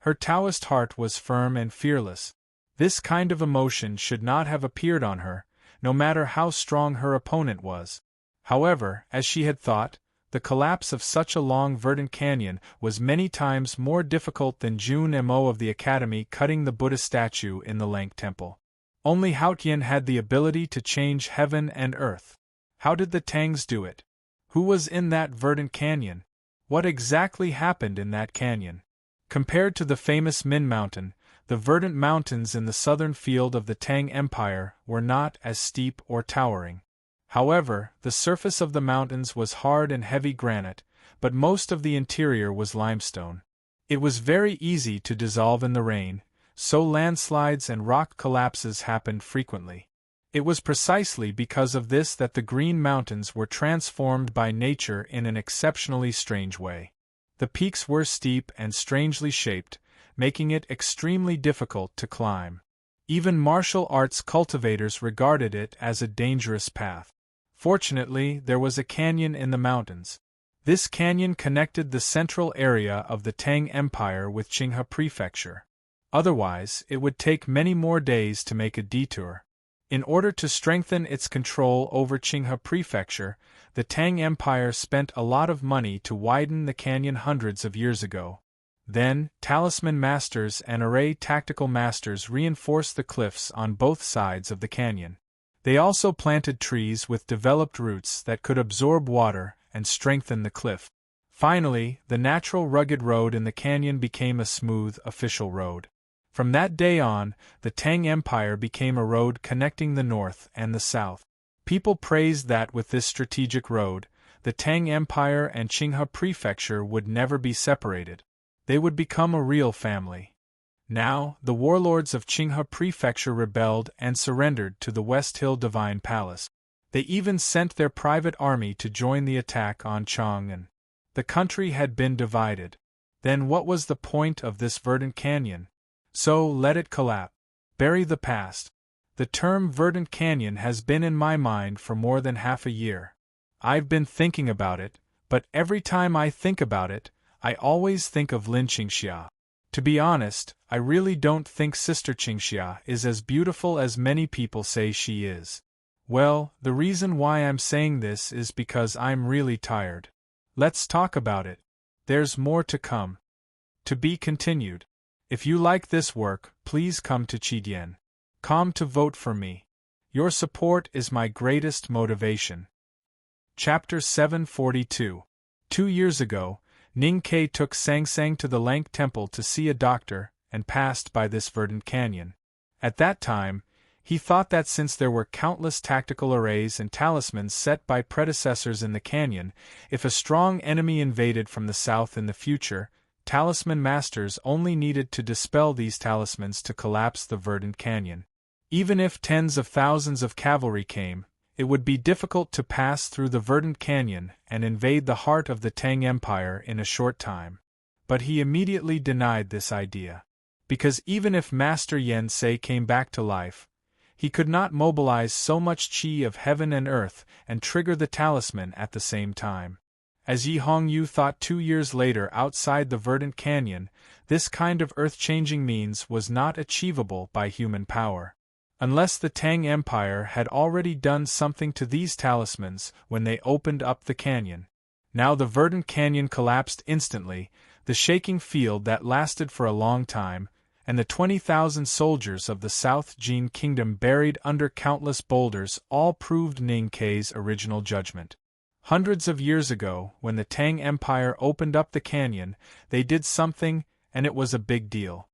Her Taoist heart was firm and fearless. This kind of emotion should not have appeared on her, no matter how strong her opponent was. However, as she had thought, the collapse of such a long verdant canyon was many times more difficult than Jun Mo of the Academy cutting the Buddha statue in the Lank Temple. Only Haotian had the ability to change heaven and earth. How did the Tangs do it? Who was in that verdant canyon? What exactly happened in that canyon? Compared to the famous Min Mountain, the verdant mountains in the southern field of the Tang Empire were not as steep or towering. However, the surface of the mountains was hard and heavy granite, but most of the interior was limestone. It was very easy to dissolve in the rain, so landslides and rock collapses happened frequently. It was precisely because of this that the Green Mountains were transformed by nature in an exceptionally strange way. The peaks were steep and strangely shaped, making it extremely difficult to climb. Even martial arts cultivators regarded it as a dangerous path. Fortunately, there was a canyon in the mountains. This canyon connected the central area of the Tang Empire with Qinghe Prefecture. Otherwise, it would take many more days to make a detour. In order to strengthen its control over Qinghe Prefecture, the Tang Empire spent a lot of money to widen the canyon hundreds of years ago. Then, talisman masters and array tactical masters reinforced the cliffs on both sides of the canyon. They also planted trees with developed roots that could absorb water and strengthen the cliff. Finally, the natural rugged road in the canyon became a smooth, official road. From that day on, the Tang Empire became a road connecting the north and the south. People praised that with this strategic road, the Tang Empire and Qinghe Prefecture would never be separated. They would become a real family. Now, the warlords of Qinghe Prefecture rebelled and surrendered to the West Hill Divine Palace. They even sent their private army to join the attack on Chang'an. The country had been divided. Then what was the point of this verdant canyon? So let it collapse. Bury the past. The term verdant canyon has been in my mind for more than half a year. I've been thinking about it, but every time I think about it, I always think of Lin Qingxia. To be honest, I really don't think Sister Qingxia is as beautiful as many people say she is. Well, the reason why I'm saying this is because I'm really tired. Let's talk about it. There's more to come. To be continued. If you like this work, please come to Qidian. Come to vote for me. Your support is my greatest motivation. Chapter 742. 2 years ago, Ning Ke took Sangsang to the Lank Temple to see a doctor, and passed by this verdant canyon. At that time, he thought that since there were countless tactical arrays and talismans set by predecessors in the canyon, if a strong enemy invaded from the south in the future, talisman masters only needed to dispel these talismans to collapse the verdant canyon. Even if tens of thousands of cavalry came, It would be difficult to pass through the verdant canyon and invade the heart of the Tang Empire in a short time. But he immediately denied this idea. Because even if Master Yen Sei came back to life, he could not mobilize so much qi of heaven and earth and trigger the talisman at the same time. As Yi Hongyu thought 2 years later outside the verdant canyon, this kind of earth-changing means was not achievable by human power. Unless the Tang Empire had already done something to these talismans when they opened up the canyon. Now the verdant canyon collapsed instantly, the shaking field that lasted for a long time, and the 20,000 soldiers of the South Jin Kingdom buried under countless boulders all proved Ning Kei's original judgment. Hundreds of years ago, when the Tang Empire opened up the canyon, they did something, and it was a big deal.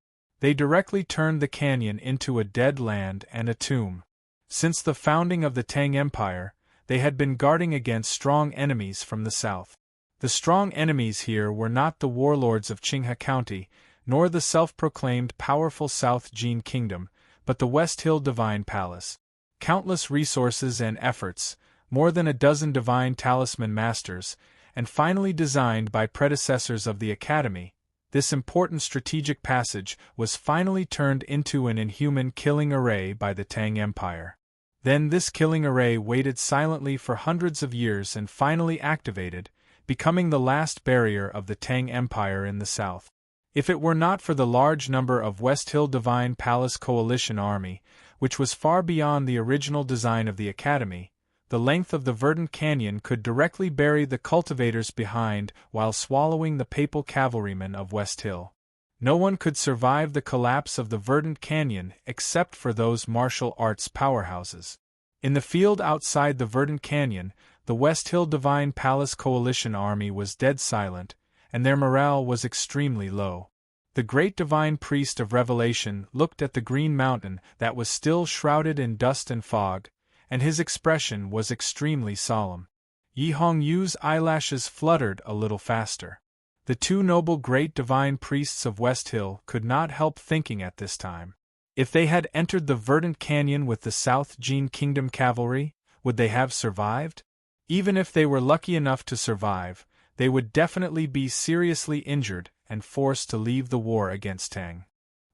They directly turned the canyon into a dead land and a tomb. Since the founding of the Tang Empire, they had been guarding against strong enemies from the south. The strong enemies here were not the warlords of Qinghe County, nor the self-proclaimed powerful South Jin Kingdom, but the West Hill Divine Palace. Countless resources and efforts, more than a dozen divine talisman masters, and finally designed by predecessors of the Academy, this important strategic passage was finally turned into an inhuman killing array by the Tang Empire. Then this killing array waited silently for hundreds of years and finally activated, becoming the last barrier of the Tang Empire in the south. If it were not for the large number of West Hill Divine Palace Coalition Army, which was far beyond the original design of the Academy, the length of the verdant canyon could directly bury the cultivators behind while swallowing the papal cavalrymen of West Hill. No one could survive the collapse of the verdant canyon except for those martial arts powerhouses. In the field outside the verdant canyon, the West Hill Divine Palace Coalition Army was dead silent, and their morale was extremely low. The great divine priest of Revelation looked at the green mountain that was still shrouded in dust and fog, and his expression was extremely solemn. Yi Hongyu's eyelashes fluttered a little faster. The two noble great divine priests of West Hill could not help thinking at this time. If they had entered the verdant canyon with the South Jin Kingdom cavalry, would they have survived? Even if they were lucky enough to survive, they would definitely be seriously injured and forced to leave the war against Tang.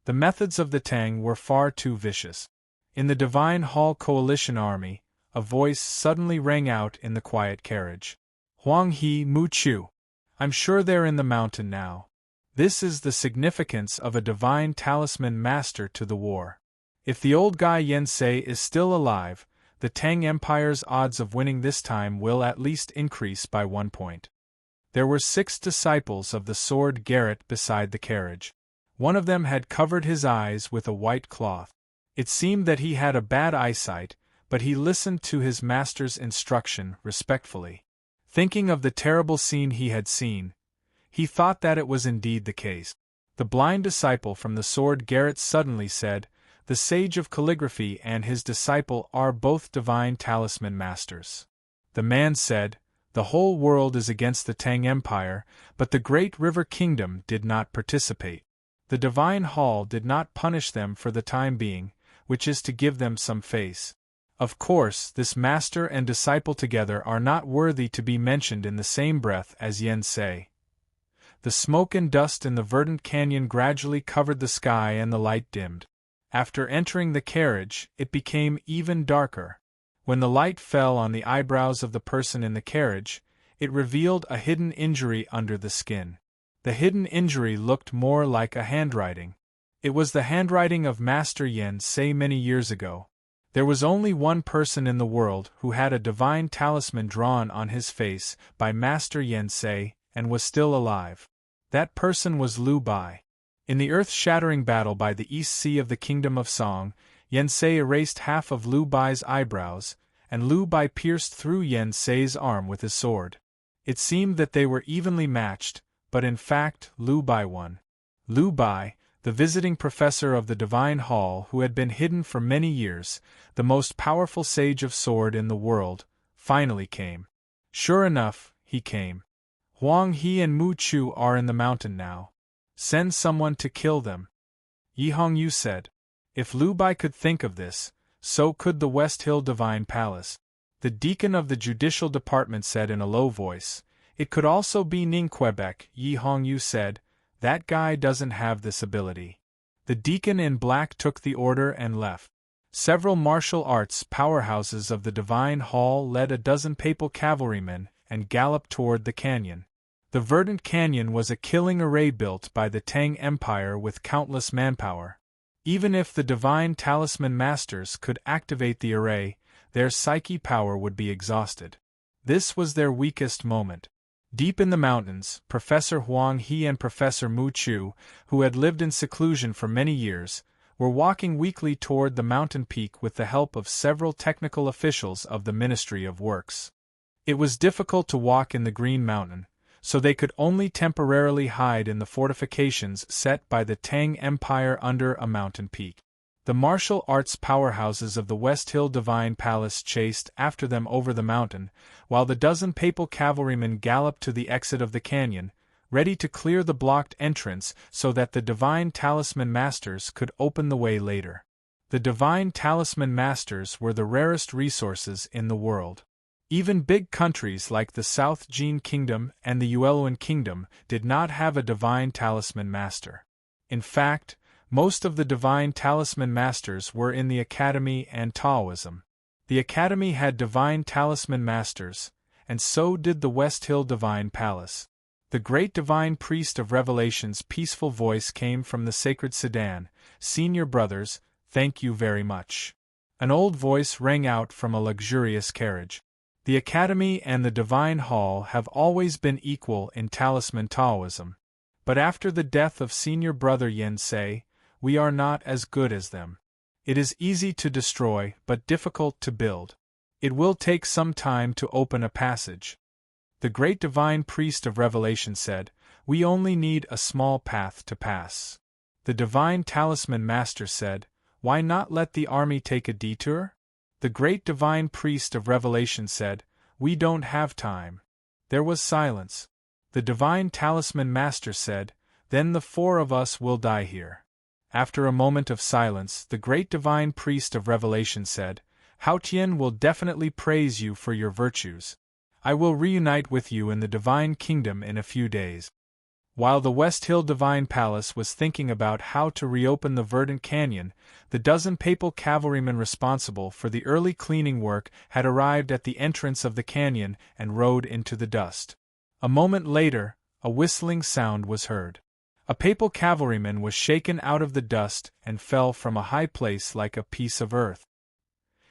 The methods of the Tang were far too vicious. In the Divine Hall Coalition Army, a voice suddenly rang out in the quiet carriage. Huang He Mu Chu. I'm sure they're in the mountain now. This is the significance of a divine talisman master to the war. If the old guy Yen Sei is still alive, the Tang Empire's odds of winning this time will at least increase by 1 point. There were 6 disciples of the sword Garrett beside the carriage. One of them had covered his eyes with a white cloth. It seemed that he had a bad eyesight, but he listened to his master's instruction respectfully. Thinking of the terrible scene he had seen, he thought that it was indeed the case. The blind disciple from the sword Garrett suddenly said, "The sage of calligraphy and his disciple are both divine talisman masters." The man said, "The whole world is against the Tang Empire, but the great river kingdom did not participate. The divine hall did not punish them for the time being, which is to give them some face. Of course, this master and disciple together are not worthy to be mentioned in the same breath as Yen Sei." The smoke and dust in the verdant canyon gradually covered the sky and the light dimmed. After entering the carriage, it became even darker. When the light fell on the eyebrows of the person in the carriage, it revealed a hidden injury under the skin. The hidden injury looked more like a handwriting. It was the handwriting of Master Yen Sei many years ago. There was only one person in the world who had a divine talisman drawn on his face by Master Yen Sei and was still alive. That person was Lu Bai. In the earth-shattering battle by the East Sea of the Kingdom of Song, Yen Sei erased half of Lu Bai's eyebrows, and Lu Bai pierced through Yen Sei's arm with his sword. It seemed that they were evenly matched, but in fact Lu Bai won. Lu Bai, the visiting professor of the Divine Hall who had been hidden for many years, the most powerful sage of sword in the world, finally came. Sure enough, he came. "Huang He and Mu Chu are in the mountain now. Send someone to kill them," Yi Hongyu said. If Lu Bai could think of this, so could the West Hill Divine Palace. The deacon of the judicial department said in a low voice. It could also be Ning Quebec. Yi Hongyu said, that guy doesn't have this ability. The deacon in black took the order and left. Several martial arts powerhouses of the Divine Hall led a dozen papal cavalrymen and galloped toward the canyon. The verdant canyon was a killing array built by the Tang Empire with countless manpower. Even if the Divine Talisman Masters could activate the array, their psyche power would be exhausted. This was their weakest moment. Deep in the mountains, Professor Huang He and Professor Mu Chu, who had lived in seclusion for many years, were walking weakly toward the mountain peak with the help of several technical officials of the Ministry of Works. It was difficult to walk in the Green Mountain, so they could only temporarily hide in the fortifications set by the Tang Empire under a mountain peak. The martial arts powerhouses of the West Hill Divine Palace chased after them over the mountain, while the dozen papal cavalrymen galloped to the exit of the canyon, ready to clear the blocked entrance so that the Divine Talisman Masters could open the way later. The Divine Talisman Masters were the rarest resources in the world. Even big countries like the South Jin Kingdom and the Yueluan Kingdom did not have a Divine Talisman Master. In fact, most of the Divine Talisman Masters were in the Academy and Taoism. The Academy had Divine Talisman Masters, and so did the West Hill Divine Palace. The great Divine Priest of Revelation's peaceful voice came from the sacred sedan. Senior brothers, thank you very much. An old voice rang out from a luxurious carriage. The Academy and the Divine Hall have always been equal in Talisman Taoism. But after the death of Senior Brother Yen Sei, we are not as good as them. It is easy to destroy, but difficult to build. It will take some time to open a passage. The great Divine Priest of Revelation said, we only need a small path to pass. The Divine Talisman Master said, why not let the army take a detour? The great Divine Priest of Revelation said, we don't have time. There was silence. The Divine Talisman Master said, then the four of us will die here. After a moment of silence, the great Divine Priest of Revelation said, Hao Tian will definitely praise you for your virtues. I will reunite with you in the Divine Kingdom in a few days. While the West Hill Divine Palace was thinking about how to reopen the verdant canyon, the dozen papal cavalrymen responsible for the early cleaning work had arrived at the entrance of the canyon and rode into the dust. A moment later, a whistling sound was heard. A papal cavalryman was shaken out of the dust and fell from a high place like a piece of earth.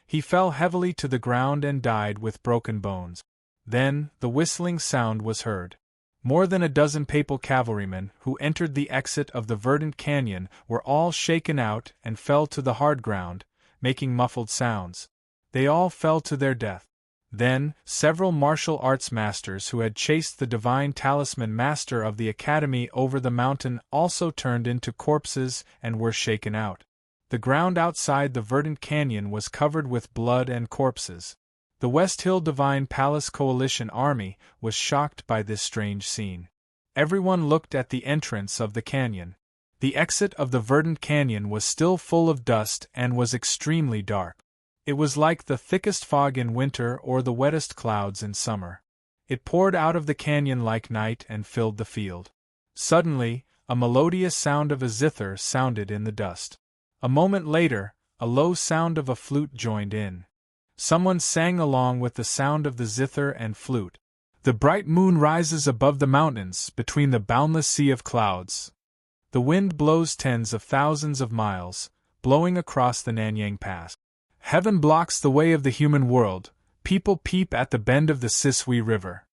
He fell heavily to the ground and died with broken bones. Then, the whistling sound was heard. More than a dozen papal cavalrymen who entered the exit of the verdant canyon were all shaken out and fell to the hard ground, making muffled sounds. They all fell to their death. Then, several martial arts masters who had chased the Divine Talisman Master of the Academy over the mountain also turned into corpses and were shaken out. The ground outside the verdant canyon was covered with blood and corpses. The West Hill Divine Palace Coalition Army was shocked by this strange scene. Everyone looked at the entrance of the canyon. The exit of the verdant canyon was still full of dust and was extremely dark. It was like the thickest fog in winter or the wettest clouds in summer. It poured out of the canyon like night and filled the field. Suddenly, a melodious sound of a zither sounded in the dust. A moment later, a low sound of a flute joined in. Someone sang along with the sound of the zither and flute. The bright moon rises above the mountains between the boundless sea of clouds. The wind blows tens of thousands of miles, blowing across the Nanyang Pass. Heaven blocks the way of the human world, people peep at the bend of the Sisui River.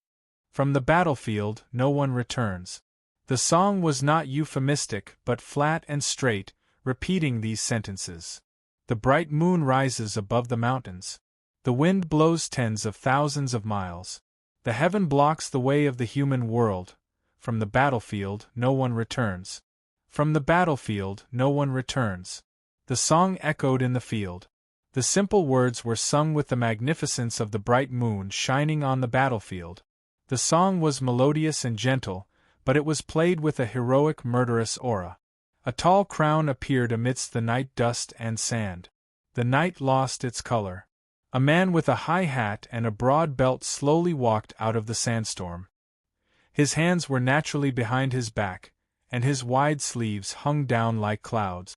From the battlefield, no one returns. The song was not euphemistic but flat and straight, repeating these sentences. The bright moon rises above the mountains. The wind blows tens of thousands of miles. The heaven blocks the way of the human world. From the battlefield, no one returns. From the battlefield, no one returns. The song echoed in the field. The simple words were sung with the magnificence of the bright moon shining on the battlefield. The song was melodious and gentle, but it was played with a heroic murderous aura. A tall crown appeared amidst the night dust and sand. The night lost its color. A man with a high hat and a broad belt slowly walked out of the sandstorm. His hands were naturally behind his back, and his wide sleeves hung down like clouds.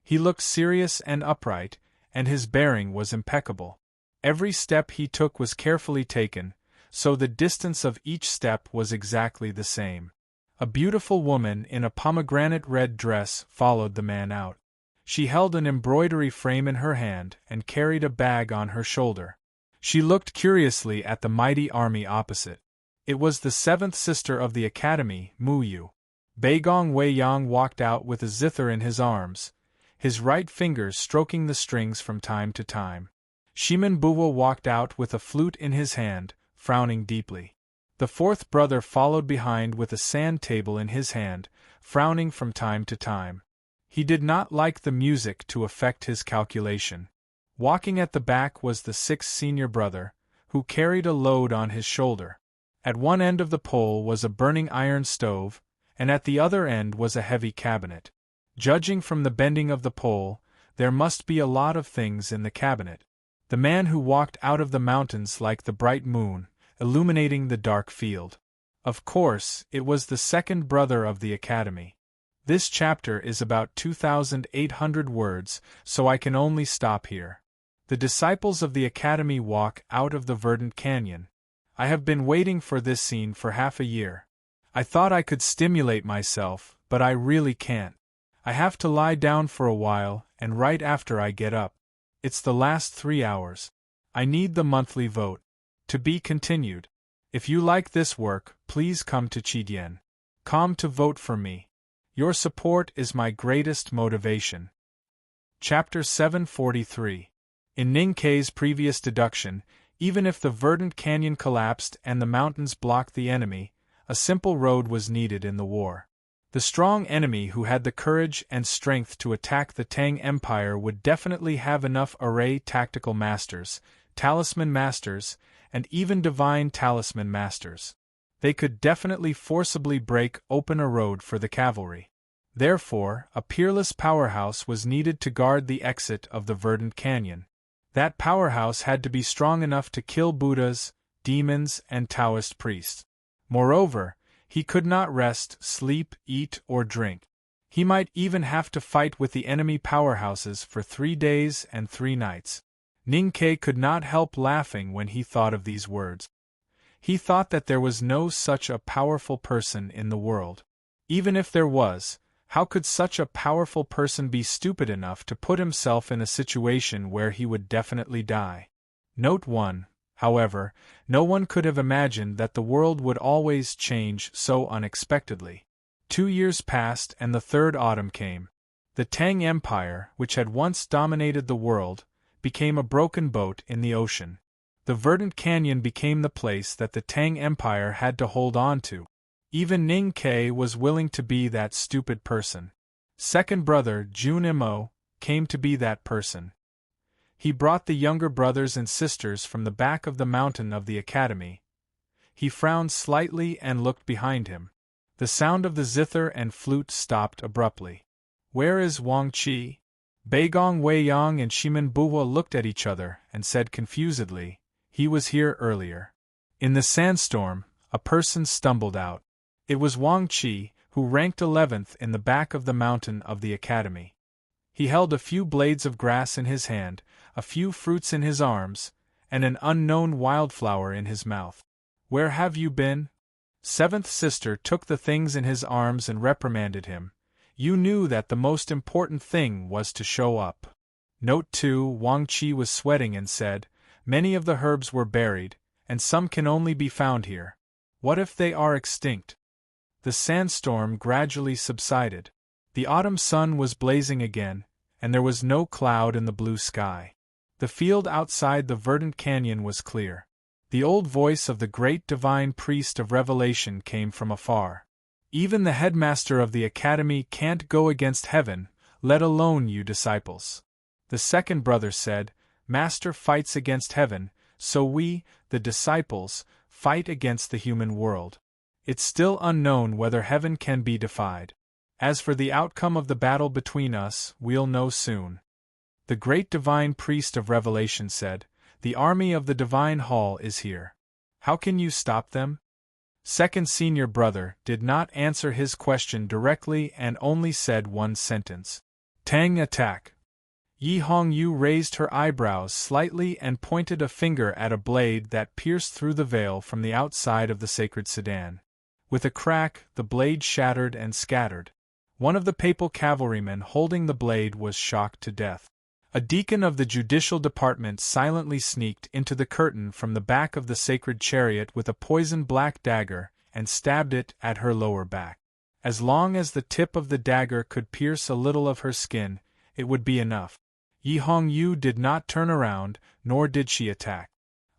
He looked serious and upright, and his bearing was impeccable. Every step he took was carefully taken, so the distance of each step was exactly the same. A beautiful woman in a pomegranate-red dress followed the man out. She held an embroidery frame in her hand and carried a bag on her shoulder. She looked curiously at the mighty army opposite. It was the seventh sister of the academy, Mu Yu. Baigong Weiyang walked out with a zither in his arms, his right fingers stroking the strings from time to time. Shimen Buwa walked out with a flute in his hand, frowning deeply. The fourth brother followed behind with a sand table in his hand, frowning from time to time. He did not like the music to affect his calculation. Walking at the back was the sixth senior brother, who carried a load on his shoulder. At one end of the pole was a burning iron stove, and at the other end was a heavy cabinet. Judging from the bending of the pole, there must be a lot of things in the cabinet. The man who walked out of the mountains like the bright moon, illuminating the dark field. Of course, it was the second brother of the academy. This chapter is about 2,800 words, so I can only stop here. The disciples of the academy walk out of the verdant canyon. I have been waiting for this scene for half a year. I thought I could stimulate myself, but I really can't. I have to lie down for a while and write after I get up. It's the last 3 hours. I need the monthly vote. To be continued. If you like this work, please come to Chidien.com to vote for me. Your support is my greatest motivation. Chapter 743. In Ning Kei's previous deduction, even if the verdant canyon collapsed and the mountains blocked the enemy, a simple road was needed in the war. The strong enemy who had the courage and strength to attack the Tang Empire would definitely have enough array tactical masters, talisman masters, and even divine talisman masters. They could definitely forcibly break open a road for the cavalry. Therefore, a peerless powerhouse was needed to guard the exit of the verdant canyon. That powerhouse had to be strong enough to kill Buddhas, demons, and Taoist priests. Moreover, he could not rest, sleep, eat, or drink. He might even have to fight with the enemy powerhouses for 3 days and 3 nights. Ning Kei could not help laughing when he thought of these words. He thought that there was no such a powerful person in the world. Even if there was, how could such a powerful person be stupid enough to put himself in a situation where he would definitely die? Note 1. However, no one could have imagined that the world would always change so unexpectedly. 2 years passed and the third autumn came. The Tang Empire, which had once dominated the world, became a broken boat in the ocean. The verdant canyon became the place that the Tang Empire had to hold on to. Even Ning Kei was willing to be that stupid person. Second brother Jun Imo came to be that person. He brought the younger brothers and sisters from the back of the mountain of the academy. He frowned slightly and looked behind him. The sound of the zither and flute stopped abruptly. Where is Wang Qi? Baigong Weiyang and Shimen Buwa looked at each other and said confusedly, "He was here earlier." In the sandstorm, a person stumbled out. It was Wang Qi, who ranked 11th in the back of the mountain of the academy. He held a few blades of grass in his hand, a few fruits in his arms, and an unknown wildflower in his mouth. "Where have you been?" Seventh sister took the things in his arms and reprimanded him. "You knew that the most important thing was to show up." Note 2. Wang Qi was sweating and said, "Many of the herbs were buried, and some can only be found here. What if they are extinct?" The sandstorm gradually subsided. The autumn sun was blazing again, and there was no cloud in the blue sky. The field outside the verdant canyon was clear. The old voice of the great divine priest of revelation came from afar. "Even the headmaster of the academy can't go against heaven, let alone you disciples." The second brother said, "Master fights against heaven, so we, the disciples, fight against the human world. It's still unknown whether heaven can be defied. As for the outcome of the battle between us, we'll know soon." The great divine priest of revelation said, The army of the Divine Hall is here. How can you stop them? Second senior brother did not answer his question directly and only said one sentence. Tang attack. Yi Hongyu raised her eyebrows slightly and pointed a finger at a blade that pierced through the veil from the outside of the sacred sedan. With a crack, the blade shattered and scattered. One of the papal cavalrymen holding the blade was shocked to death. A deacon of the judicial department silently sneaked into the curtain from the back of the sacred chariot with a poisoned black dagger and stabbed it at her lower back. As long as the tip of the dagger could pierce a little of her skin, it would be enough. Yi Hongyu did not turn around, nor did she attack.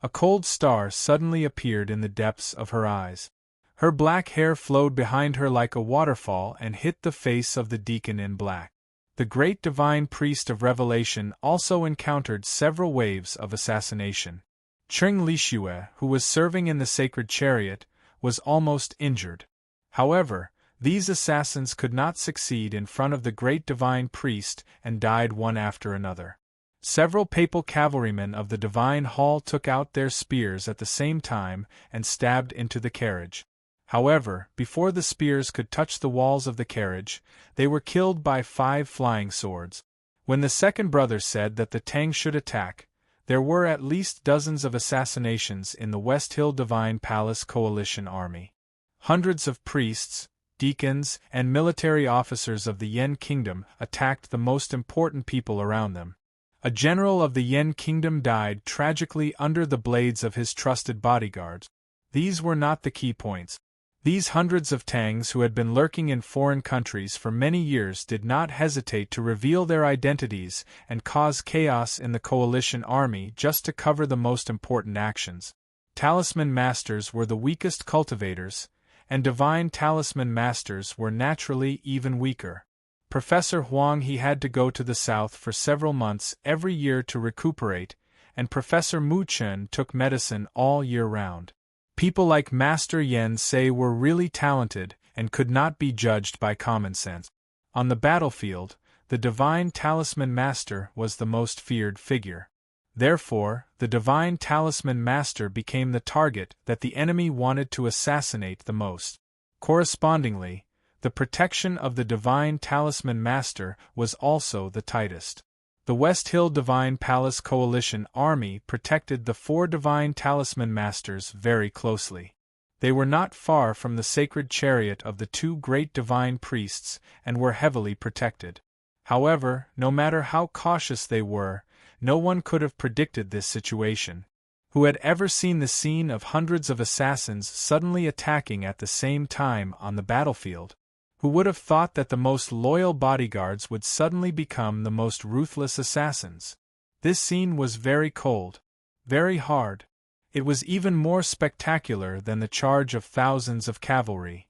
A cold star suddenly appeared in the depths of her eyes. Her black hair flowed behind her like a waterfall and hit the face of the deacon in black. The great divine priest of Revelation also encountered several waves of assassination. Cheng Lixue, who was serving in the sacred chariot, was almost injured. However, these assassins could not succeed in front of the great divine priest and died one after another. Several papal cavalrymen of the Divine Hall took out their spears at the same time and stabbed into the carriage. However, before the spears could touch the walls of the carriage, they were killed by 5 flying swords. When the second brother said that the Tang should attack, there were at least dozens of assassinations in the West Hill Divine Palace Coalition army. Hundreds of priests, deacons, and military officers of the Yen Kingdom attacked the most important people around them. A general of the Yen Kingdom died tragically under the blades of his trusted bodyguards. These were not the key points. These hundreds of Tangs who had been lurking in foreign countries for many years did not hesitate to reveal their identities and cause chaos in the coalition army just to cover the most important actions. Talisman masters were the weakest cultivators, and divine talisman masters were naturally even weaker. Professor Huang he had to go to the south for several months every year to recuperate, and Professor Mu Chen took medicine all year round. People like Master Yen Sei were really talented and could not be judged by common sense. On the battlefield, the Divine Talisman Master was the most feared figure. Therefore, the Divine Talisman Master became the target that the enemy wanted to assassinate the most. Correspondingly, the protection of the Divine Talisman Master was also the tightest. The West Hill Divine Palace Coalition army protected the 4 Divine Talisman Masters very closely. They were not far from the sacred chariot of the 2 great divine priests and were heavily protected. However, no matter how cautious they were, no one could have predicted this situation. Who had ever seen the scene of hundreds of assassins suddenly attacking at the same time on the battlefield? Who would have thought that the most loyal bodyguards would suddenly become the most ruthless assassins? This scene was very cold, very hard. It was even more spectacular than the charge of thousands of cavalry.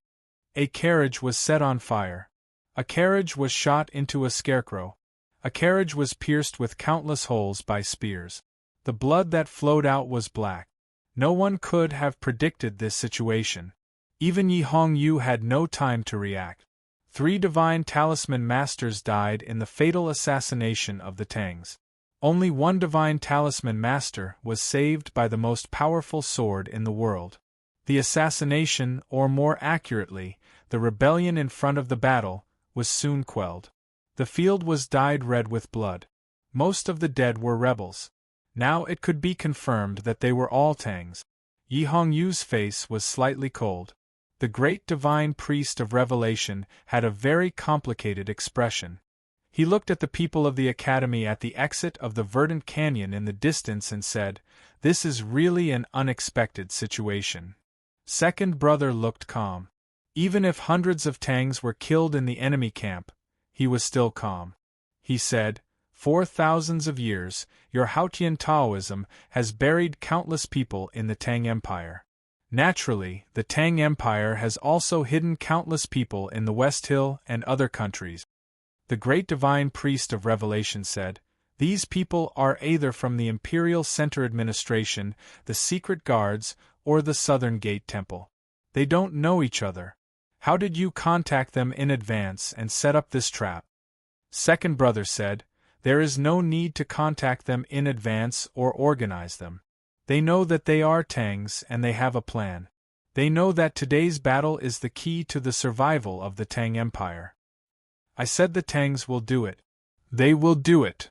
A carriage was set on fire. A carriage was shot into a scarecrow. A carriage was pierced with countless holes by spears. The blood that flowed out was black. No one could have predicted this situation. Even Yi Hongyu had no time to react. 3 Divine Talisman Masters died in the fatal assassination of the Tangs. Only 1 Divine Talisman Master was saved by the most powerful sword in the world. The assassination, or more accurately, the rebellion in front of the battle, was soon quelled. The field was dyed red with blood. Most of the dead were rebels. Now it could be confirmed that they were all Tangs. Yi Hongyu's face was slightly cold. The great divine priest of Revelation had a very complicated expression. He looked at the people of the academy at the exit of the verdant canyon in the distance and said, "This is really an unexpected situation." Second brother looked calm. Even if hundreds of Tangs were killed in the enemy camp, he was still calm. He said, "For thousands of years, your Haotian Taoism has buried countless people in the Tang Empire. Naturally, the Tang Empire has also hidden countless people in the West Hill and other countries." The great divine priest of Revelation said, "These people are either from the Imperial Center Administration, the Secret Guards, or the Southern Gate Temple. They don't know each other. How did you contact them in advance and set up this trap?" Second brother said, There is no need to contact them in advance or organize them. They know that they are Tangs and they have a plan. They know that today's battle is the key to the survival of the Tang Empire. I said the Tangs will do it. They will do it.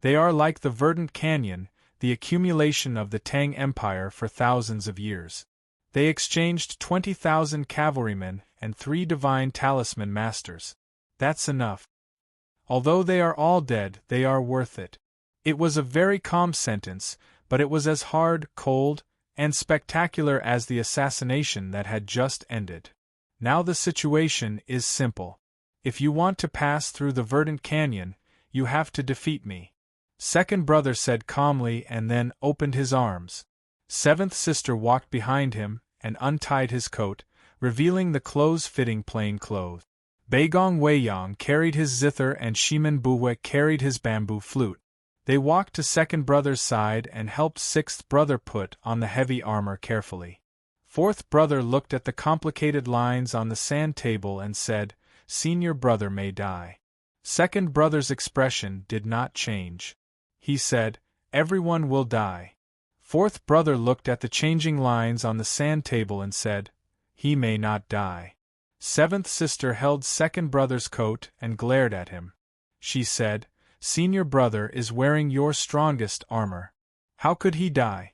They are like the verdant canyon, the accumulation of the Tang Empire for thousands of years. They exchanged 20,000 cavalrymen and 3 divine talisman masters. That's enough. Although they are all dead, they are worth it. It was a very calm sentence, but it was as hard, cold, and spectacular as the assassination that had just ended. Now the situation is simple. If you want to pass through the verdant canyon, you have to defeat me. Second brother said calmly and then opened his arms. Seventh sister walked behind him and untied his coat, revealing the clothes-fitting plain clothes. Baigong Weiyang carried his zither and Shimen Buwe carried his bamboo flute. They walked to second brother's side and helped sixth brother put on the heavy armor carefully. Fourth brother looked at the complicated lines on the sand table and said, "Senior brother may die." Second brother's expression did not change. He said, "Everyone will die." Fourth brother looked at the changing lines on the sand table and said, "He may not die." Seventh sister held second brother's coat and glared at him. She said, "Senior brother is wearing your strongest armor. How could he die?"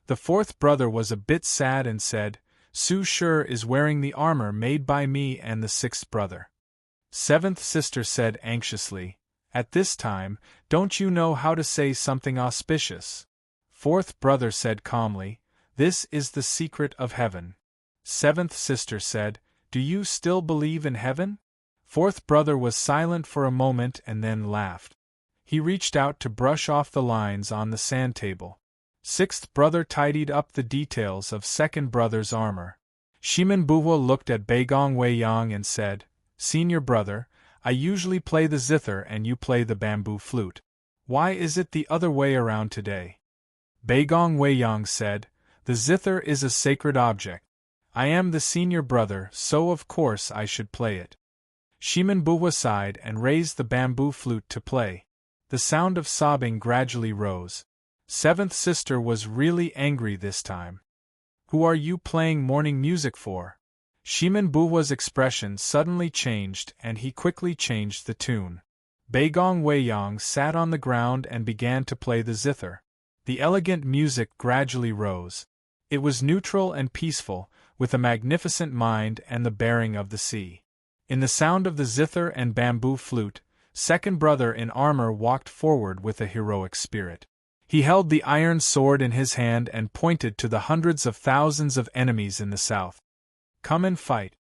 The fourth brother was a bit sad and said, "Su Sure is wearing the armor made by me and the sixth brother." Seventh sister said anxiously, "At this time, don't you know how to say something auspicious?" Fourth brother said calmly, "This is the secret of heaven." Seventh sister said, "Do you still believe in heaven?" Fourth brother was silent for a moment and then laughed. He reached out to brush off the lines on the sand table. Sixth brother tidied up the details of second brother's armor. Shimen Buwa looked at Baigong Weiyang and said, "Senior brother, I usually play the zither and you play the bamboo flute. Why is it the other way around today?" Baigong Weiyang said, "The zither is a sacred object. I am the senior brother, so of course I should play it." Shimen Buwa sighed and raised the bamboo flute to play. The sound of sobbing gradually rose. Seventh sister was really angry this time. "Who are you playing morning music for?" Shimen Buwa's expression suddenly changed and he quickly changed the tune. Baigong Weiyang sat on the ground and began to play the zither. The elegant music gradually rose. It was neutral and peaceful, with a magnificent mind and the bearing of the sea. In the sound of the zither and bamboo flute, second brother in armor walked forward with a heroic spirit. He held the iron sword in his hand and pointed to the hundreds of thousands of enemies in the south. "Come and fight."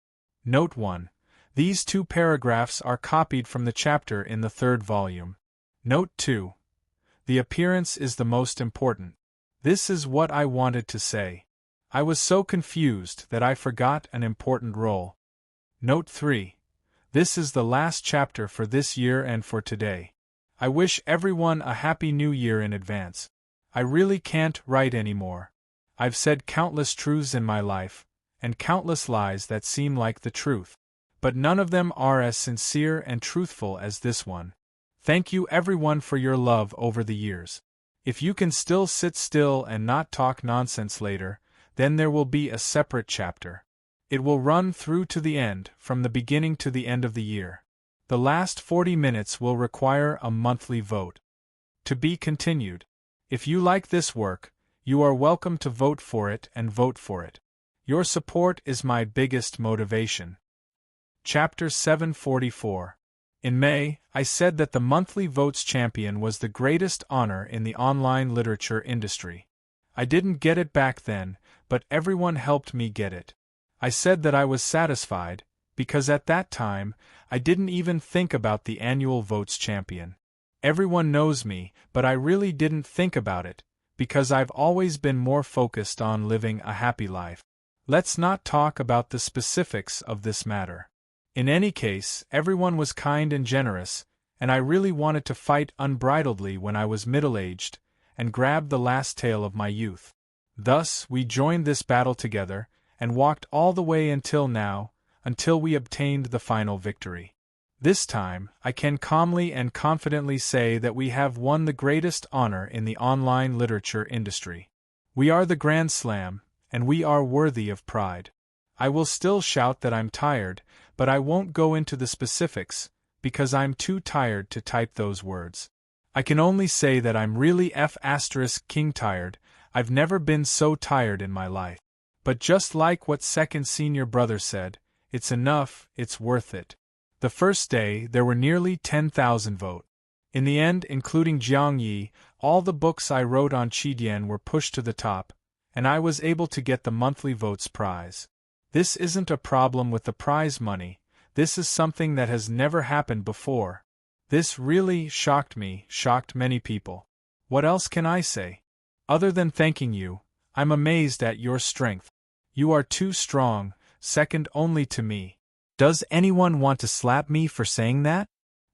Note 1. These 2 paragraphs are copied from the chapter in the 3rd volume. Note 2. The appearance is the most important. This is what I wanted to say. I was so confused that I forgot an important role. Note 3. This is the last chapter for this year and for today. I wish everyone a happy new year in advance. I really can't write anymore. I've said countless truths in my life, and countless lies that seem like the truth. But none of them are as sincere and truthful as this one. Thank you everyone for your love over the years. If you can still sit still and not talk nonsense later, then there will be a separate chapter. It will run through to the end, from the beginning to the end of the year. The last 40 minutes will require a monthly vote. To be continued. If you like this work, you are welcome to vote for it and vote for it. Your support is my biggest motivation. Chapter 744. In May, I said that the monthly votes champion was the greatest honor in the online literature industry. I didn't get it back then, but everyone helped me get it. I said that I was satisfied, because at that time, I didn't even think about the annual votes champion. Everyone knows me, but I really didn't think about it, because I've always been more focused on living a happy life. Let's not talk about the specifics of this matter. In any case, everyone was kind and generous, and I really wanted to fight unbridledly when I was middle-aged, and grab the last tale of my youth. Thus, we joined this battle together, and walked all the way until now, until we obtained the final victory. This time, I can calmly and confidently say that we have won the greatest honor in the online literature industry. We are the Grand Slam, and we are worthy of pride. I will still shout that I'm tired, but I won't go into the specifics, because I'm too tired to type those words. I can only say that I'm really king tired. I've never been so tired in my life. But just like what second senior brother said, it's enough, it's worth it. The first day, there were nearly 10,000 votes. In the end, including Jiang Yi, all the books I wrote on Qidian were pushed to the top, and I was able to get the monthly votes prize. This isn't a problem with the prize money, this is something that has never happened before. This really shocked me, shocked many people. What else can I say? Other than thanking you, I'm amazed at your strength. You are too strong, second only to me. Does anyone want to slap me for saying that?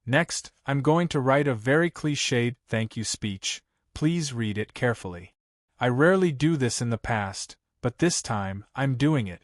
Next, I'm going to write a very cliched thank you speech. Please read it carefully. I rarely do this in the past, but this time, I'm doing it.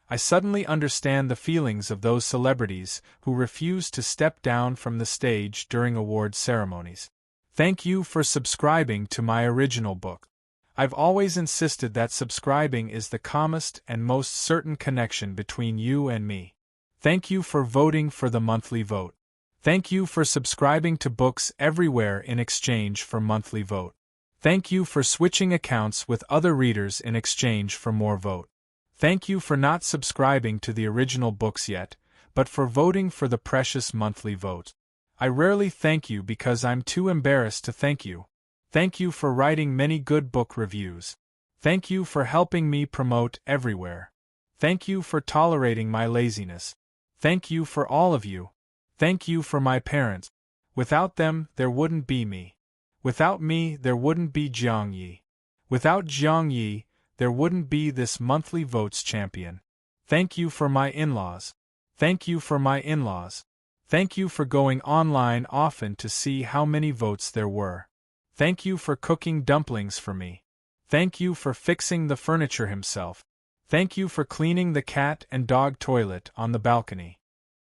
I suddenly understand the feelings of those celebrities who refuse to step down from the stage during award ceremonies. Thank you for subscribing to my original book. I've always insisted that subscribing is the calmest and most certain connection between you and me. Thank you for voting for the monthly vote. Thank you for subscribing to books everywhere in exchange for monthly vote. Thank you for switching accounts with other readers in exchange for more vote. Thank you for not subscribing to the original books yet, but for voting for the precious monthly vote. I rarely thank you because I'm too embarrassed to thank you. Thank you for writing many good book reviews. Thank you for helping me promote everywhere. Thank you for tolerating my laziness. Thank you for all of you. Thank you for my parents. Without them, there wouldn't be me. Without me, there wouldn't be Jiang Yi. Without Jiang Yi, there wouldn't be this monthly votes champion. Thank you for my in-laws. Thank you for my in-laws. Thank you for going online often to see how many votes there were. Thank you for cooking dumplings for me. Thank you for fixing the furniture himself. Thank you for cleaning the cat and dog toilet on the balcony.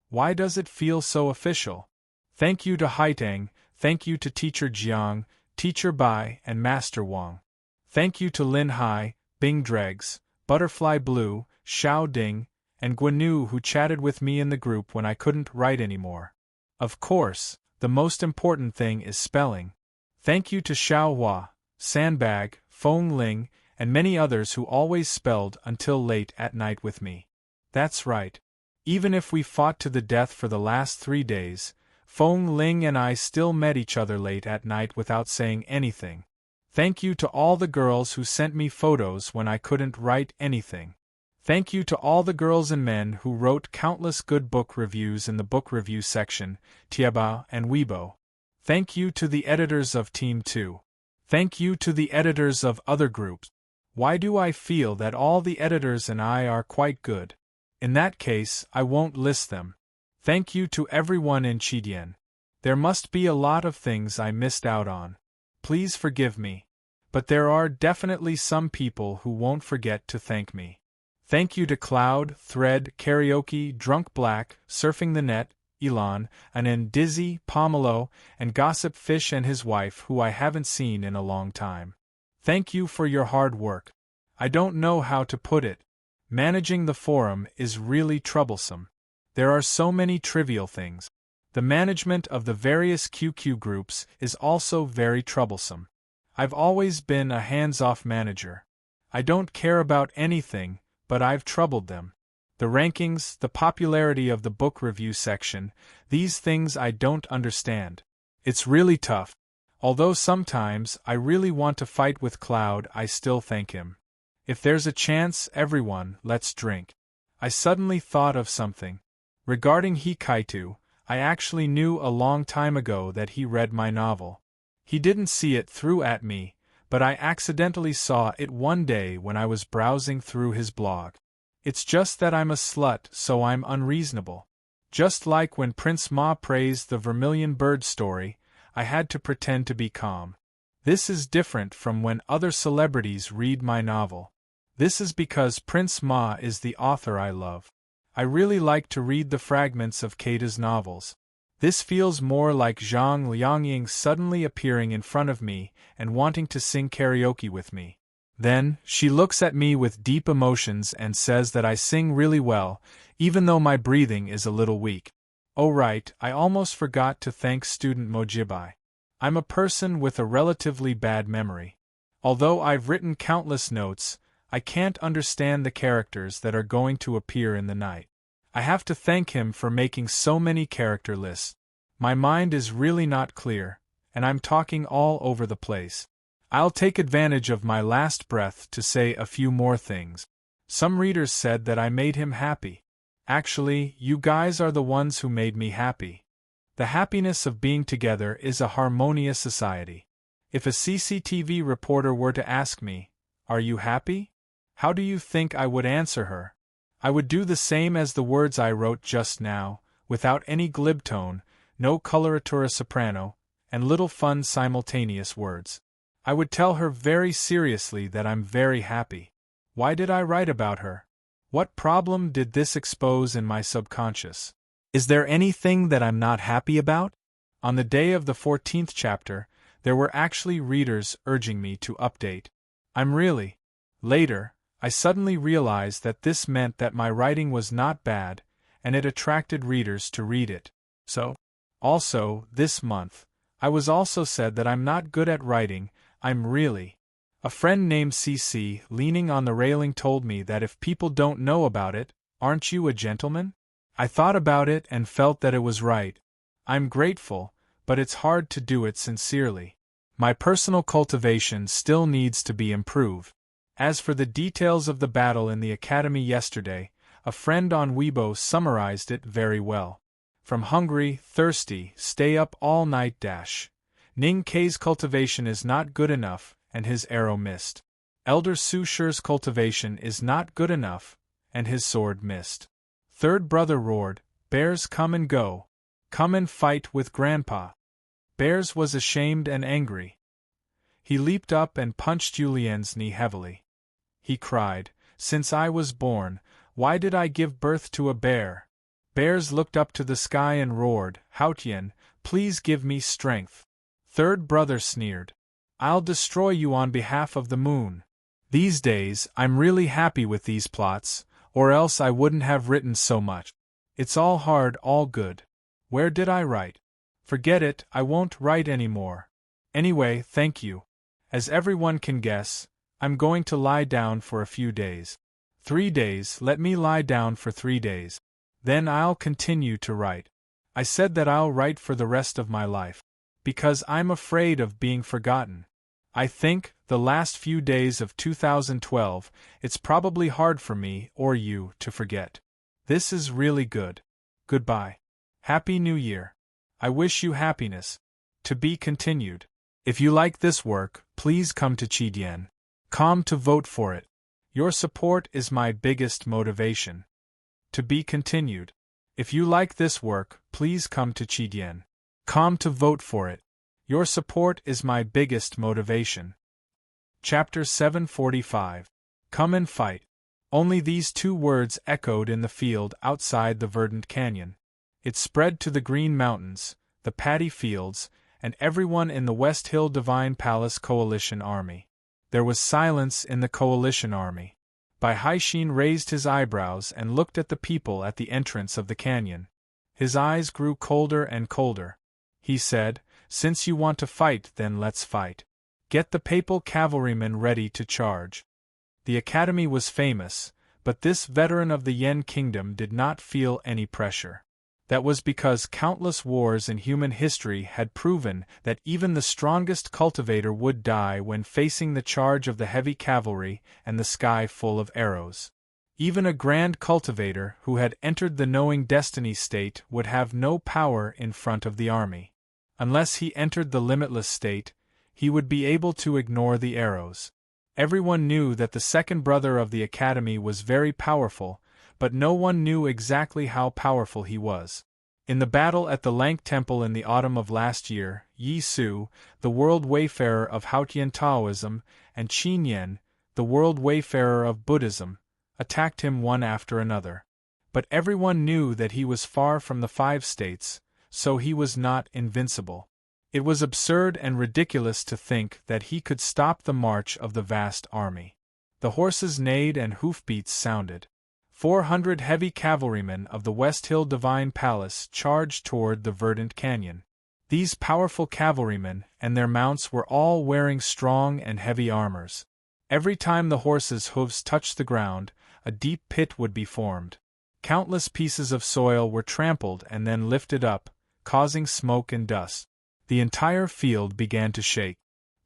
Why does it feel so official? Thank you to Haitang, thank you to Teacher Jiang, Teacher Bai, and Master Wang. Thank you to Lin Hai, Bing Dregs, Butterfly Blue, Xiao Ding, and Guanu who chatted with me in the group when I couldn't write anymore. Of course, the most important thing is spelling. Thank you to Xiao Hua, Sandbag, Feng Ling, and many others who always spelled until late at night with me. That's right. Even if we fought to the death for the last 3 days, Feng Ling and I still met each other late at night without saying anything. Thank you to all the girls who sent me photos when I couldn't write anything. Thank you to all the girls and men who wrote countless good book reviews in the book review section, Tieba and Weibo. Thank you to the editors of Team 2. Thank you to the editors of other groups. Why do I feel that all the editors and I are quite good? In that case, I won't list them. Thank you to everyone in Qidian. There must be a lot of things I missed out on. Please forgive me. But there are definitely some people who won't forget to thank me. Thank you to Cloud, Thread, Karaoke, Drunk Black, Surfing the Net, Elon, Anan Dizzy, Pomelo, and Gossip Fish and his wife who I haven't seen in a long time. Thank you for your hard work. I don't know how to put it. Managing the forum is really troublesome. There are so many trivial things. The management of the various QQ groups is also very troublesome. I've always been a hands-off manager. I don't care about anything, but I've troubled them. The rankings, the popularity of the book review section, these things I don't understand. It's really tough. Although sometimes I really want to fight with Cloud, I still thank him. If there's a chance, everyone, let's drink. I suddenly thought of something. Regarding Hikaitu, I actually knew a long time ago that he read my novel. He didn't see it through at me, but I accidentally saw it one day when I was browsing through his blog. It's just that I'm a slut, so I'm unreasonable. Just like when Prince Ma praised the Vermilion Bird story, I had to pretend to be calm. This is different from when other celebrities read my novel. This is because Prince Ma is the author I love. I really like to read the fragments of Keita's novels. This feels more like Zhang Liangying suddenly appearing in front of me and wanting to sing karaoke with me. Then, she looks at me with deep emotions and says that I sing really well, even though my breathing is a little weak. Oh right, I almost forgot to thank student Mojibai. I'm a person with a relatively bad memory. Although I've written countless notes, I can't understand the characters that are going to appear in the night. I have to thank him for making so many character lists. My mind is really not clear, and I'm talking all over the place. I'll take advantage of my last breath to say a few more things. Some readers said that I made him happy. Actually, you guys are the ones who made me happy. The happiness of being together is a harmonious society. If a CCTV reporter were to ask me, "Are you happy?" how do you think I would answer her? I would do the same as the words I wrote just now, without any glib tone, no coloratura soprano, and little fun simultaneous words. I would tell her very seriously that I'm very happy. Why did I write about her? What problem did this expose in my subconscious? Is there anything that I'm not happy about? On the day of the 14th chapter, there were actually readers urging me to update. I'm really. Later, I suddenly realized that this meant that my writing was not bad, and it attracted readers to read it. So, also, this month, I was also said that I'm not good at writing, I'm really. A friend named CC, leaning on the railing, told me that if people don't know about it, aren't you a gentleman? I thought about it and felt that it was right. I'm grateful, but it's hard to do it sincerely. My personal cultivation still needs to be improved. As for the details of the battle in the academy yesterday, a friend on Weibo summarized it very well. From hungry, thirsty, stay up all night dash. Ning Kei's cultivation is not good enough, and his arrow missed. Elder Su Shi's cultivation is not good enough, and his sword missed. Third brother roared, "Bears come and go. Come and fight with Grandpa." Bears was ashamed and angry. He leaped up and punched Julien's knee heavily. He cried, "Since I was born, why did I give birth to a bear?" Bears looked up to the sky and roared, "Haotian, please give me strength." Third brother sneered, "I'll destroy you on behalf of the moon." These days, I'm really happy with these plots, or else I wouldn't have written so much. It's all hard, all good. Where did I write? Forget it, I won't write anymore. Anyway, thank you. As everyone can guess, I'm going to lie down for a few days. 3 days, let me lie down for 3 days. Then I'll continue to write. I said that I'll write for the rest of my life. Because I'm afraid of being forgotten. I think, the last few days of 2012, it's probably hard for me, or you, to forget. This is really good. Goodbye. Happy New Year. I wish you happiness. To be continued. If you like this work, please come to Chidien.com to vote for it. Your support is my biggest motivation. To be continued. If you like this work, please come to Chidien.com to vote for it. Your support is my biggest motivation. Chapter 745. Come and fight. Only these 2 words echoed in the field outside the verdant canyon. It spread to the green mountains, the paddy fields, and everyone in the West Hill Divine Palace Coalition Army. There was silence in the Coalition Army. Bai Haixin raised his eyebrows and looked at the people at the entrance of the canyon. His eyes grew colder and colder. He said, "Since you want to fight, then let's fight. Get the papal cavalrymen ready to charge." The academy was famous, but this veteran of the Yen kingdom did not feel any pressure. That was because countless wars in human history had proven that even the strongest cultivator would die when facing the charge of the heavy cavalry and the sky full of arrows. Even a grand cultivator who had entered the knowing destiny state would have no power in front of the army. Unless he entered the limitless state, he would be able to ignore the arrows. Everyone knew that the second brother of the academy was very powerful, but no one knew exactly how powerful he was. In the battle at the Lank Temple in the autumn of last year, Yi Su, the world wayfarer of Haotian Taoism, and Qin Yen, the world wayfarer of Buddhism, attacked him one after another. But everyone knew that he was far from the 5 states, so he was not invincible. It was absurd and ridiculous to think that he could stop the march of the vast army. The horses neighed and hoofbeats sounded. 400 heavy cavalrymen of the West Hill Divine Palace charged toward the verdant canyon. These powerful cavalrymen and their mounts were all wearing strong and heavy armors. Every time the horses' hooves touched the ground, a deep pit would be formed. Countless pieces of soil were trampled and then lifted up, causing smoke and dust. The entire field began to shake.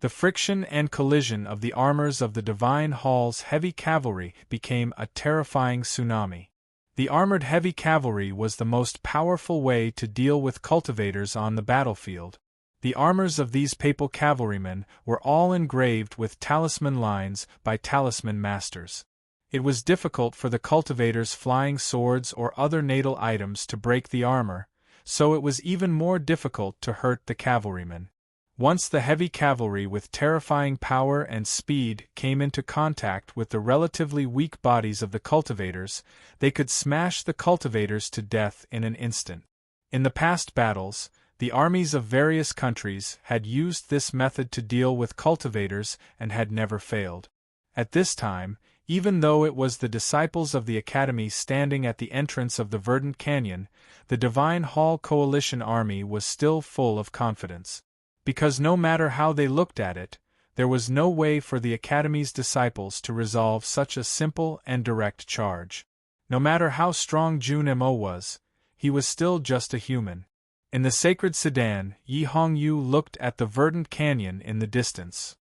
The friction and collision of the armors of the Divine Hall's heavy cavalry became a terrifying tsunami. The armored heavy cavalry was the most powerful way to deal with cultivators on the battlefield. The armors of these papal cavalrymen were all engraved with talisman lines by talisman masters. It was difficult for the cultivators' flying swords or other natal items to break the armor, so it was even more difficult to hurt the cavalrymen. Once the heavy cavalry with terrifying power and speed came into contact with the relatively weak bodies of the cultivators, they could smash the cultivators to death in an instant. In the past battles, the armies of various countries had used this method to deal with cultivators and had never failed. At this time, even though it was the disciples of the Academy standing at the entrance of the verdant canyon, the Divine Hall Coalition army was still full of confidence. Because no matter how they looked at it, there was no way for the Academy's disciples to resolve such a simple and direct charge. No matter how strong Jun Mo was, he was still just a human. In the sacred sedan, Yi Hongyu looked at the verdant canyon in the distance.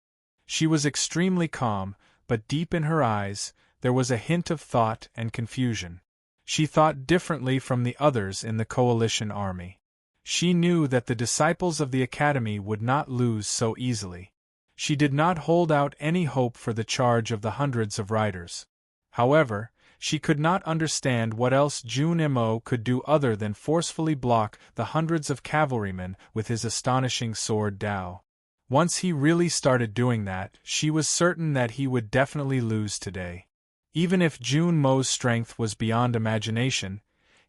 She was extremely calm, but deep in her eyes, there was a hint of thought and confusion. She thought differently from the others in the coalition army. She knew that the disciples of the Academy would not lose so easily. She did not hold out any hope for the charge of the hundreds of riders. However, she could not understand what else Jun Mo could do other than forcefully block the hundreds of cavalrymen with his astonishing sword Dao. Once he really started doing that, she was certain that he would definitely lose today. Even if Jun Mo's strength was beyond imagination,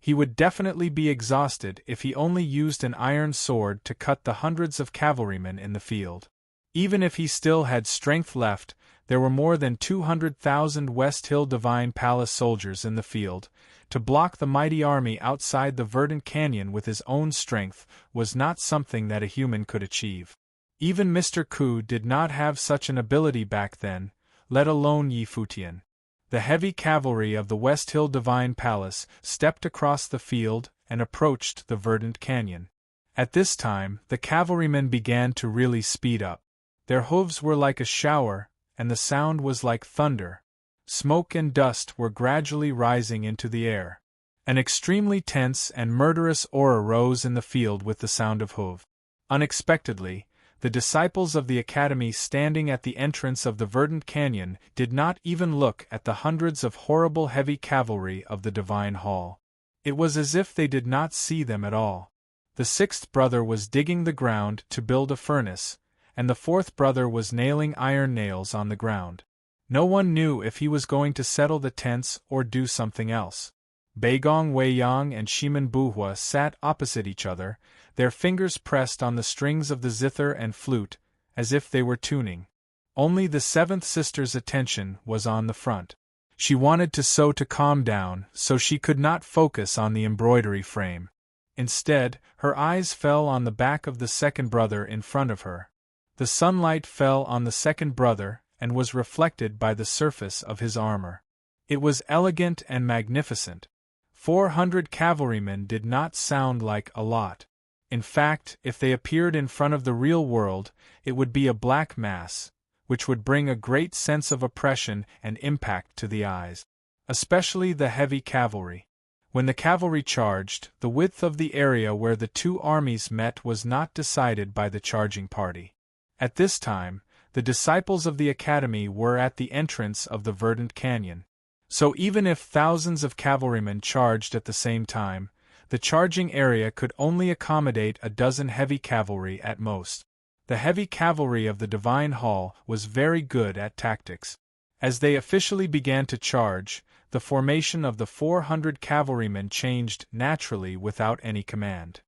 he would definitely be exhausted if he only used an iron sword to cut the hundreds of cavalrymen in the field. Even if he still had strength left, there were more than 200,000 West Hill Divine Palace soldiers in the field. To block the mighty army outside the verdant canyon with his own strength was not something that a human could achieve. Even Mr. Ku did not have such an ability back then, let alone Yi Futian. The heavy cavalry of the West Hill Divine Palace stepped across the field and approached the verdant canyon. At this time, the cavalrymen began to really speed up. Their hooves were like a shower, and the sound was like thunder. Smoke and dust were gradually rising into the air. An extremely tense and murderous aura rose in the field with the sound of hoof. Unexpectedly, the disciples of the Academy standing at the entrance of the verdant canyon did not even look at the hundreds of horrible heavy cavalry of the Divine Hall. It was as if they did not see them at all. The sixth brother was digging the ground to build a furnace, and the fourth brother was nailing iron nails on the ground. No one knew if he was going to settle the tents or do something else. Beigong Weiyang and Shiman Buhua sat opposite each other, their fingers pressed on the strings of the zither and flute, as if they were tuning. Only the seventh sister's attention was on the front. She wanted to sew to calm down, so she could not focus on the embroidery frame. Instead, her eyes fell on the back of the second brother in front of her. The sunlight fell on the second brother and was reflected by the surface of his armor. It was elegant and magnificent. 400 cavalrymen did not sound like a lot. In fact, if they appeared in front of the real world, it would be a black mass, which would bring a great sense of oppression and impact to the eyes. Especially the heavy cavalry. When the cavalry charged, the width of the area where the two armies met was not decided by the charging party. At this time, the disciples of the Academy were at the entrance of the verdant canyon. So even if thousands of cavalrymen charged at the same time, the charging area could only accommodate a dozen heavy cavalry at most. The heavy cavalry of the Divine Hall was very good at tactics. As they officially began to charge, the formation of the 400 cavalrymen changed naturally without any command.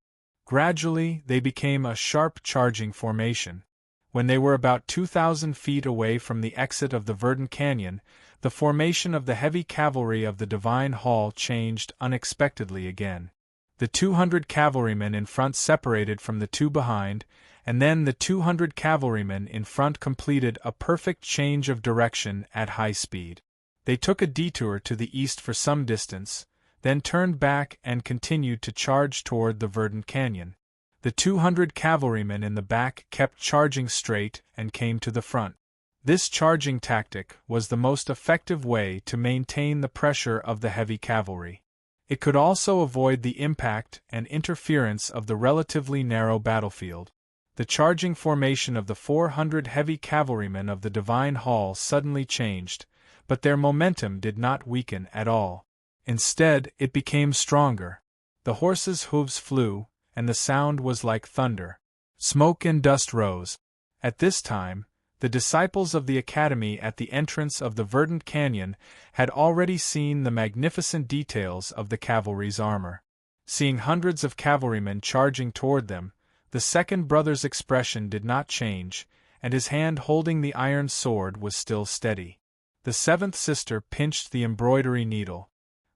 Gradually, they became a sharp charging formation. When they were about 2,000 feet away from the exit of the verdant canyon, the formation of the heavy cavalry of the Divine Hall changed unexpectedly again. The 200 cavalrymen in front separated from the two behind, and then the 200 cavalrymen in front completed a perfect change of direction at high speed. They took a detour to the east for some distance, then turned back and continued to charge toward the verdant canyon. The 200 cavalrymen in the back kept charging straight and came to the front. This charging tactic was the most effective way to maintain the pressure of the heavy cavalry. It could also avoid the impact and interference of the relatively narrow battlefield. The charging formation of the 400 heavy cavalrymen of the Divine Hall suddenly changed, but their momentum did not weaken at all. Instead, it became stronger. The horses' hooves flew, and the sound was like thunder. Smoke and dust rose. At this time, the disciples of the academy at the entrance of the verdant canyon had already seen the magnificent details of the cavalry's armor. Seeing hundreds of cavalrymen charging toward them, the second brother's expression did not change, and his hand holding the iron sword was still steady. The seventh sister pinched the embroidery needle.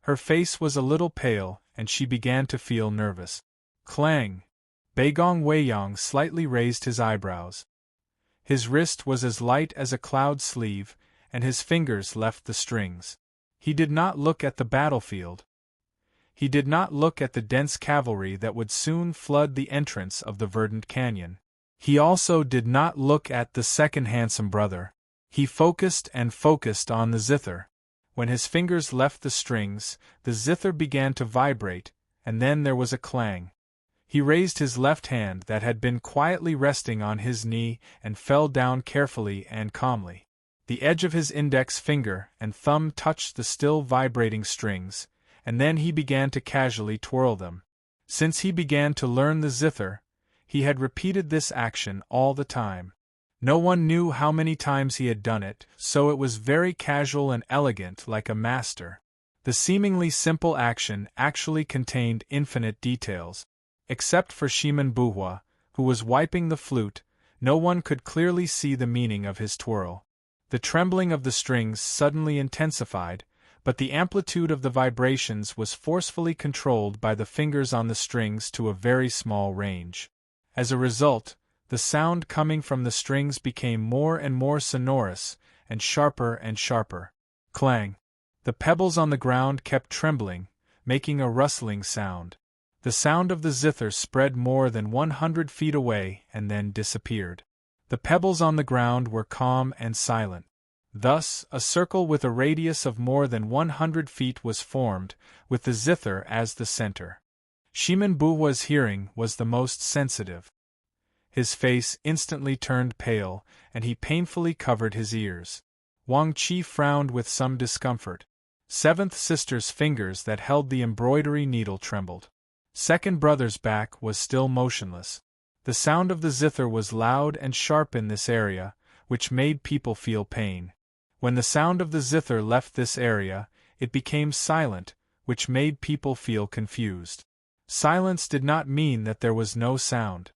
Her face was a little pale, and she began to feel nervous. Clang! Bagong Weiyang slightly raised his eyebrows. His wrist was as light as a cloud sleeve, and his fingers left the strings. He did not look at the battlefield. He did not look at the dense cavalry that would soon flood the entrance of the verdant canyon. He also did not look at the second handsome brother. He focused and focused on the zither. When his fingers left the strings, the zither began to vibrate, and then there was a clang. He raised his left hand that had been quietly resting on his knee and fell down carefully and calmly. The edge of his index finger and thumb touched the still vibrating strings, and then he began to casually twirl them. Since he began to learn the zither, he had repeated this action all the time. No one knew how many times he had done it, so it was very casual and elegant, like a master. The seemingly simple action actually contained infinite details. Except for Shimen Buhua, who was wiping the flute, no one could clearly see the meaning of his twirl. The trembling of the strings suddenly intensified, but the amplitude of the vibrations was forcefully controlled by the fingers on the strings to a very small range. As a result, the sound coming from the strings became more and more sonorous, and sharper and sharper. Clang! The pebbles on the ground kept trembling, making a rustling sound. The sound of the zither spread more than 100 feet away and then disappeared. The pebbles on the ground were calm and silent. Thus, a circle with a radius of more than 100 feet was formed, with the zither as the center. Shimen Buhua's hearing was the most sensitive. His face instantly turned pale, and he painfully covered his ears. Wang Qi frowned with some discomfort. Seventh sister's fingers that held the embroidery needle trembled. Second brother's back was still motionless. The sound of the zither was loud and sharp in this area, which made people feel pain. When the sound of the zither left this area, it became silent, which made people feel confused. Silence did not mean that there was no sound.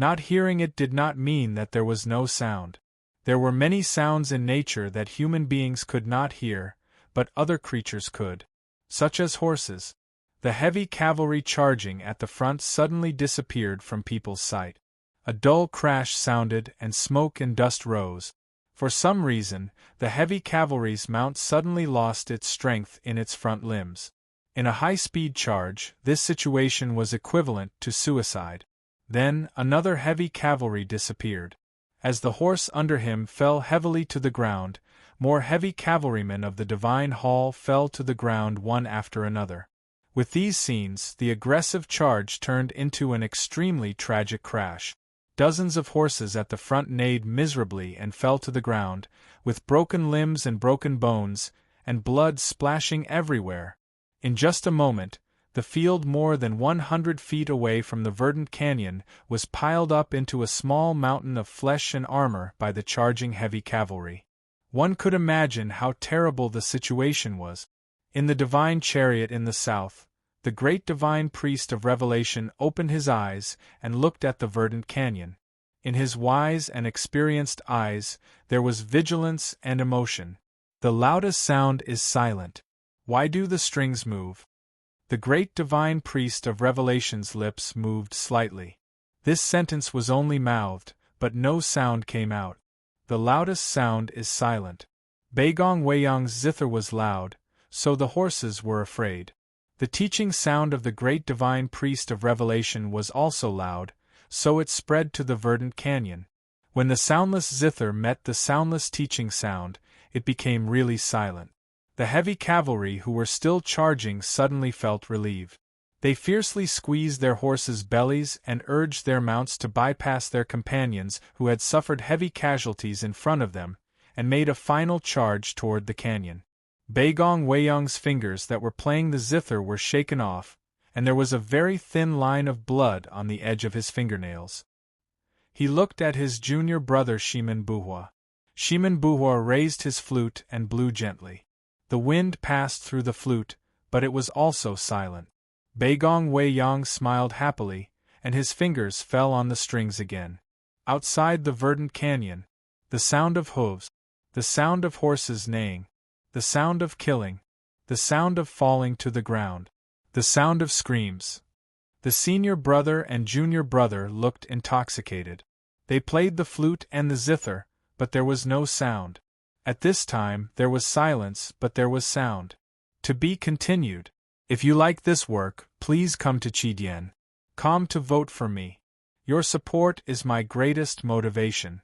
Not hearing it did not mean that there was no sound. There were many sounds in nature that human beings could not hear, but other creatures could. Such as horses. The heavy cavalry charging at the front suddenly disappeared from people's sight. A dull crash sounded and smoke and dust rose. For some reason, the heavy cavalry's mount suddenly lost its strength in its front limbs. In a high-speed charge, this situation was equivalent to suicide. Then, another heavy cavalry disappeared. As the horse under him fell heavily to the ground, more heavy cavalrymen of the Divine Hall fell to the ground one after another. With these scenes, the aggressive charge turned into an extremely tragic crash. Dozens of horses at the front neighed miserably and fell to the ground, with broken limbs and broken bones, and blood splashing everywhere. In just a moment, the field more than 100 feet away from the verdant canyon was piled up into a small mountain of flesh and armor by the charging heavy cavalry. One could imagine how terrible the situation was. In the divine chariot in the south, The great divine priest of revelation opened his eyes and looked at the verdant canyon. In his wise and experienced eyes, there was vigilance and emotion. The loudest sound is silent. Why do the strings move? The great divine priest of revelation's lips moved slightly. This sentence was only mouthed, but no sound came out. The loudest sound is silent. Baigong Weiyang's zither was loud, so the horses were afraid. The teaching sound of the great divine priest of revelation was also loud, so it spread to the verdant canyon. When the soundless zither met the soundless teaching sound, it became really silent. The heavy cavalry who were still charging suddenly felt relieved. They fiercely squeezed their horses' bellies and urged their mounts to bypass their companions who had suffered heavy casualties in front of them, and made a final charge toward the canyon. Baigong Weiyang's fingers that were playing the zither were shaken off, and there was a very thin line of blood on the edge of his fingernails. He looked at his junior brother Shimen Buhua. Shimen Buhua raised his flute and blew gently. The wind passed through the flute, but it was also silent. Baigong Weiyang smiled happily, and his fingers fell on the strings again. Outside the verdant canyon, the sound of hooves, the sound of horses neighing, the sound of killing, the sound of falling to the ground, the sound of screams. The senior brother and junior brother looked intoxicated. They played the flute and the zither, but there was no sound. At this time there was silence, but there was sound. To be continued. If you like this work, please come to Chidian.com to vote for me. Your support is my greatest motivation.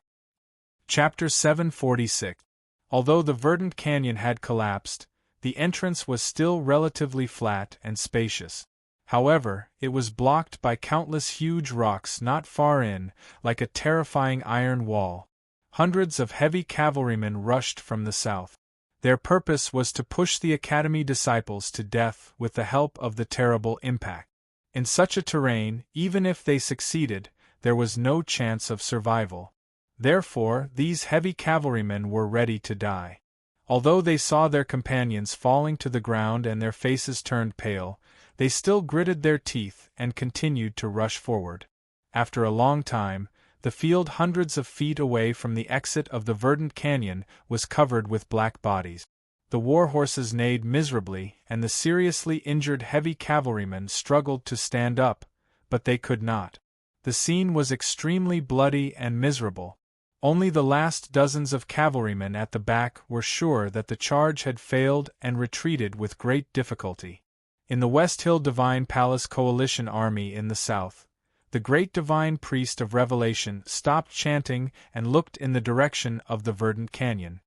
Chapter 746. Although the verdant canyon had collapsed, the entrance was still relatively flat and spacious. However, it was blocked by countless huge rocks not far in, like a terrifying iron wall. Hundreds of heavy cavalrymen rushed from the south. Their purpose was to push the Academy disciples to death with the help of the terrible impact. In such a terrain, even if they succeeded, there was no chance of survival. Therefore, these heavy cavalrymen were ready to die. Although they saw their companions falling to the ground and their faces turned pale, they still gritted their teeth and continued to rush forward. After a long time, the field hundreds of feet away from the exit of the verdant canyon was covered with black bodies. The war horses neighed miserably, and the seriously injured heavy cavalrymen struggled to stand up, but they could not. The scene was extremely bloody and miserable. Only the last dozens of cavalrymen at the back were sure that the charge had failed and retreated with great difficulty. In the West Hill Divine Palace Coalition Army in the south, the great divine priest of revelation stopped chanting and looked in the direction of the verdant canyon.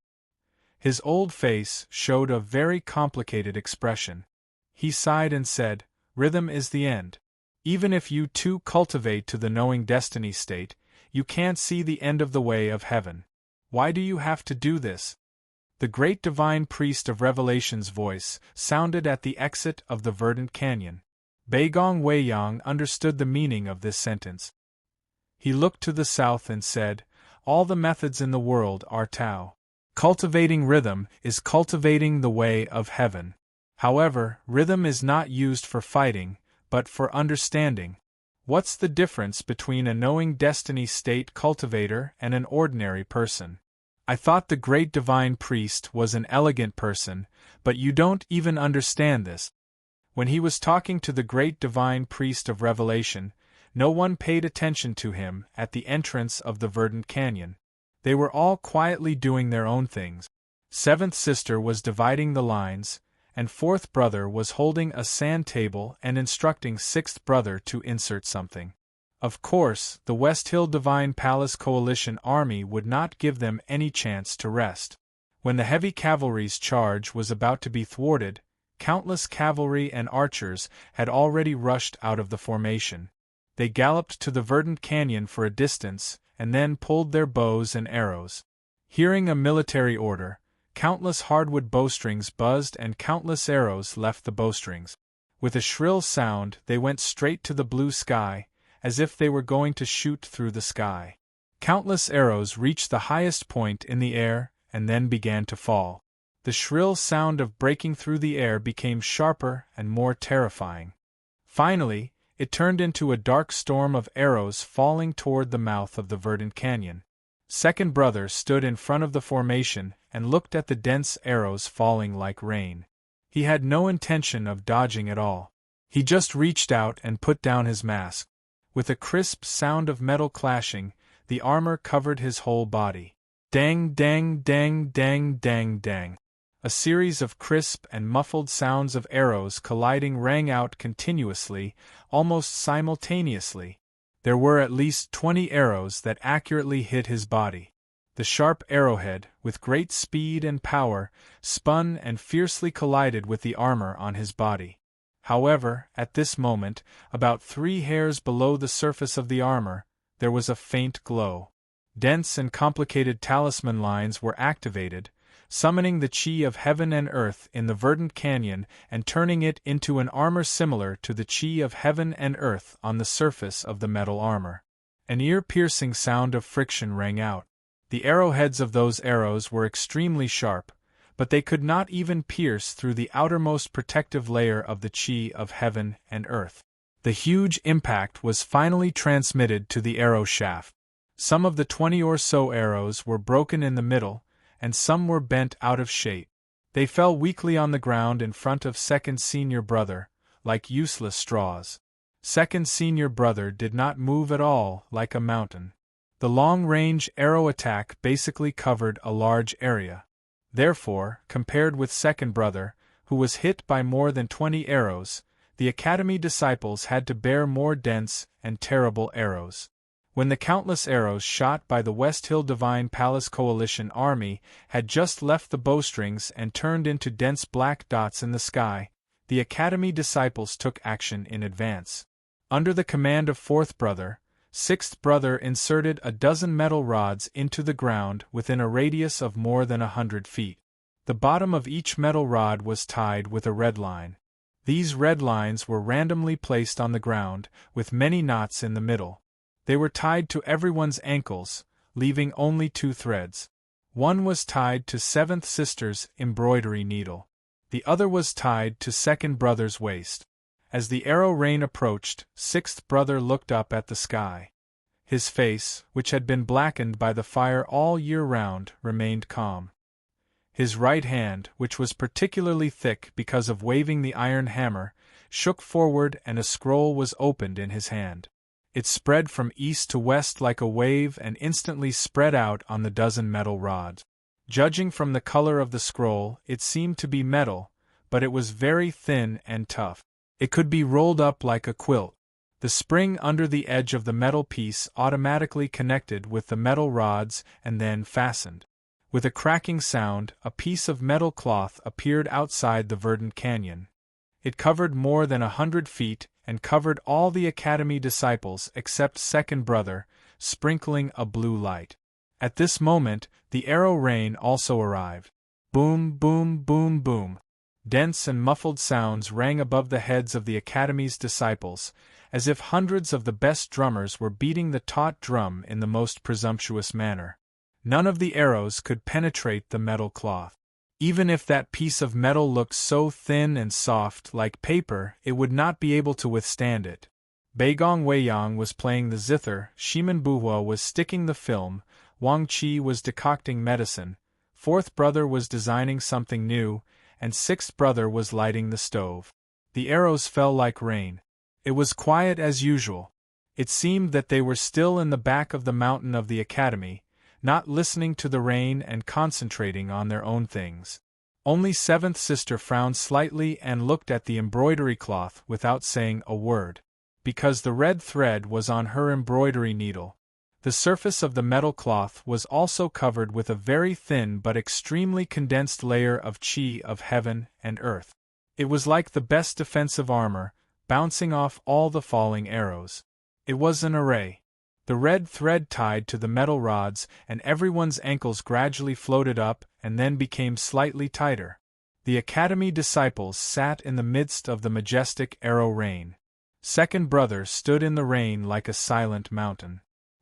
His old face showed a very complicated expression. He sighed and said, "Rhythm is the end. Even if you too cultivate to the knowing destiny state, you can't see the end of the way of heaven. Why do you have to do this?" The great divine priest of revelation's voice sounded at the exit of the verdant canyon. Baigong Weiyang understood the meaning of this sentence. He looked to the south and said, "All the methods in the world are Tao. Cultivating rhythm is cultivating the way of heaven. However, rhythm is not used for fighting, but for understanding. What's the difference between a knowing destiny state cultivator and an ordinary person? I thought the great divine priest was an elegant person, but you don't even understand this." When he was talking to the great divine priest of revelation, no one paid attention to him at the entrance of the verdant canyon. They were all quietly doing their own things. Seventh sister was dividing the lines, and fourth brother was holding a sand table and instructing sixth brother to insert something. Of course, the West Hill Divine Palace Coalition Army would not give them any chance to rest. When the heavy cavalry's charge was about to be thwarted, countless cavalry and archers had already rushed out of the formation. They galloped to the verdant canyon for a distance, and then pulled their bows and arrows. Hearing a military order, countless hardwood bowstrings buzzed and countless arrows left the bowstrings. With a shrill sound, they went straight to the blue sky, as if they were going to shoot through the sky. Countless arrows reached the highest point in the air, and then began to fall. The shrill sound of breaking through the air became sharper and more terrifying. Finally, it turned into a dark storm of arrows falling toward the mouth of the verdant canyon. Second brother stood in front of the formation and looked at the dense arrows falling like rain. He had no intention of dodging at all. He just reached out and put down his mask. With a crisp sound of metal clashing, the armor covered his whole body. Dang, dang, dang, dang, dang, dang. A series of crisp and muffled sounds of arrows colliding rang out continuously, almost simultaneously. There were at least 20 arrows that accurately hit his body. The sharp arrowhead, with great speed and power, spun and fiercely collided with the armor on his body. However, at this moment, about 3 hairs below the surface of the armor, there was a faint glow. Dense and complicated talisman lines were activated, summoning the chi of heaven and earth in the verdant canyon and turning it into an armor similar to the chi of heaven and earth on the surface of the metal armor. An ear-piercing sound of friction rang out. The arrowheads of those arrows were extremely sharp, but they could not even pierce through the outermost protective layer of the chi of heaven and earth. The huge impact was finally transmitted to the arrow shaft. Some of the 20 or so arrows were broken in the middle, and some were bent out of shape. They fell weakly on the ground in front of second senior brother, like useless straws. Second senior brother did not move at all, like a mountain. The long-range arrow attack basically covered a large area. Therefore, compared with second brother, who was hit by more than 20 arrows, the Academy disciples had to bear more dense and terrible arrows. When the countless arrows shot by the West Hill Divine Palace Coalition army had just left the bowstrings and turned into dense black dots in the sky, the Academy disciples took action in advance. Under the command of fourth brother, sixth brother inserted a dozen metal rods into the ground within a radius of more than 100 feet. The bottom of each metal rod was tied with a red line. These red lines were randomly placed on the ground, with many knots in the middle. They were tied to everyone's ankles, leaving only 2 threads. One was tied to seventh sister's embroidery needle. The other was tied to second brother's waist. As the arrow rain approached, sixth brother looked up at the sky. His face, which had been blackened by the fire all year round, remained calm. His right hand, which was particularly thick because of waving the iron hammer, shook forward and a scroll was opened in his hand. It spread from east to west like a wave and instantly spread out on the dozen metal rods. Judging from the color of the scroll, it seemed to be metal, but it was very thin and tough. It could be rolled up like a quilt. The spring under the edge of the metal piece automatically connected with the metal rods and then fastened. With a cracking sound, a piece of metal cloth appeared outside the verdant canyon. It covered more than 100 feet and covered all the Academy disciples except second brother, sprinkling a blue light. At this moment, the arrow rain also arrived. Boom, boom, boom, boom. Dense and muffled sounds rang above the heads of the Academy's disciples, as if hundreds of the best drummers were beating the taut drum in the most presumptuous manner. None of the arrows could penetrate the metal cloth. Even if that piece of metal looked so thin and soft like paper, it would not be able to withstand it. Beigong Weiyang was playing the zither, Shiman Buhua was sticking the film, Wang Qi was decocting medicine, fourth brother was designing something new, and sixth brother was lighting the stove. The arrows fell like rain. It was quiet as usual. It seemed that they were still in the back of the mountain of the Academy, not listening to the rain and concentrating on their own things. Only seventh sister frowned slightly and looked at the embroidery cloth without saying a word. Because the red thread was on her embroidery needle. The surface of the metal cloth was also covered with a very thin but extremely condensed layer of chi of heaven and earth. It was like the best defensive armor, bouncing off all the falling arrows. It was an array. The red thread tied to the metal rods and everyone's ankles gradually floated up and then became slightly tighter. The Academy disciples sat in the midst of the majestic arrow rain. Second brother stood in the rain like a silent mountain.